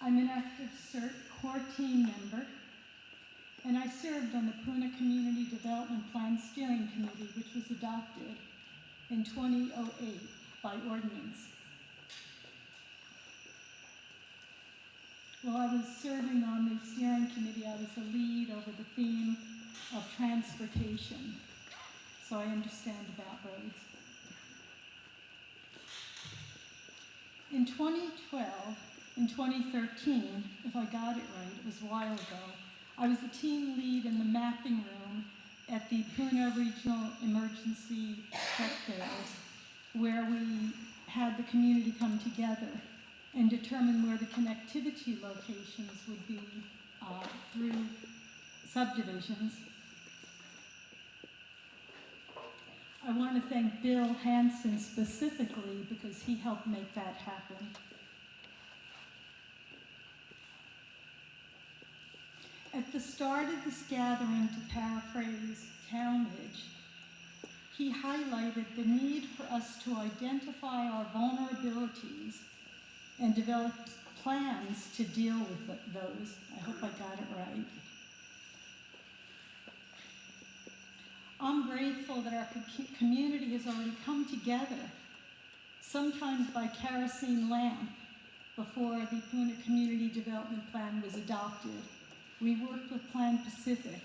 I'm an active CERT core team member, and I served on the Puna Community Development Plan Steering Committee, which was adopted in 2008 by ordinance. While I was serving on the steering committee, I was the lead over the theme of transportation, so I understand about roads. In 2012 and 2013, if I got it right, it was a while ago, I was the team lead in the mapping room at the Puna Regional Emergency Health Fairs, where we had the community come together and determine where the connectivity locations would be through subdivisions. I want to thank Bill Hansen specifically because he helped make that happen. At the start of this gathering, to paraphrase Talmadge, he highlighted the need for us to identify our vulnerabilities and develop plans to deal with those. I hope I got it right. I'm grateful that our community has already come together, sometimes by kerosene lamp, before the Puna Community Development Plan was adopted. We worked with Plan Pacific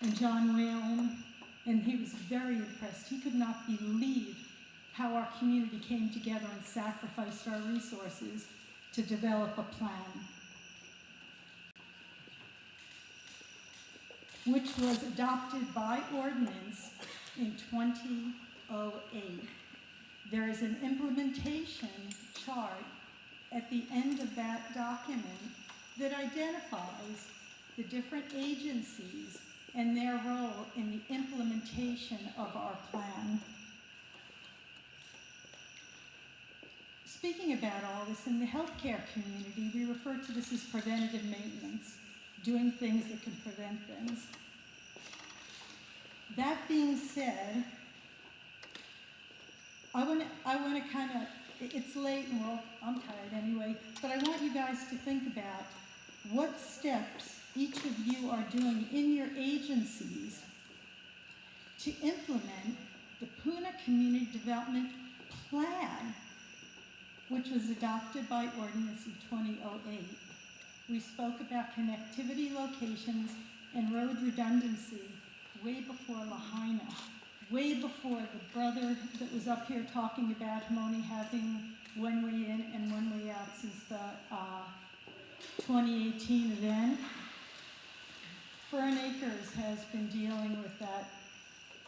and John Whalen, and he was very impressed. He could not believe how our community came together and sacrificed our resources to develop a plan, which was adopted by ordinance in 2008. There is an implementation chart at the end of that document that identifies the different agencies and their role in the implementation of our plan. Speaking about all this, in the healthcare community, we refer to this as preventative maintenance, doing things that can prevent things. That being said, I want to kind of, it's late and I'm tired anyway, but I want you guys to think about what steps each of you are doing in your agencies to implement the Puna Community Development Plan, which was adopted by ordinance in 2008. We spoke about connectivity locations and road redundancy way before Lahaina, way before the brother that was up here talking about him only having one way in and one way out since the 2018 event. Fern Acres has been dealing with that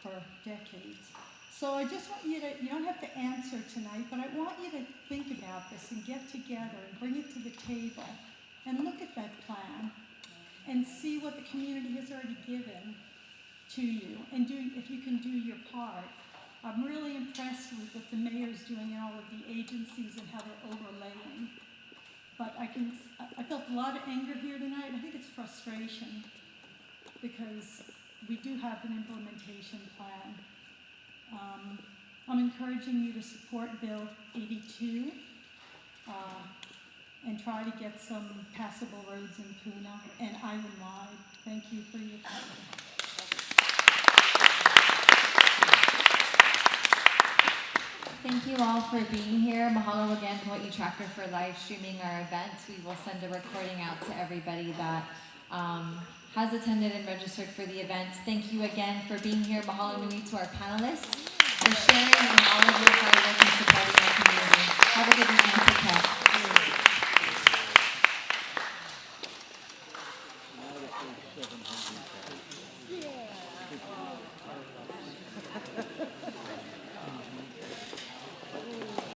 for decades. So I just want you to, you don't have to answer tonight, but I want you to think about this and get together and bring it to the table and look at that plan and see what the community has already given to you, and if you can do your part. I'm really impressed with what the mayor's doing in all of the agencies and how they're overlaying. But I felt a lot of anger here tonight. I think it's frustration because we do have an implementation plan. I'm encouraging you to support Bill 82 and try to get some passable roads in Puna and island-wide. Thank you for your time. Thank you all for being here. Mahalo again to Hawaiʻi Tracker for live streaming our events. We will send a recording out to everybody that has attended and registered for the events. Thank you again for being here. Mahalo nui to our panelists for sharing and all of your hard work and supporting our community. Have a good evening. Take care.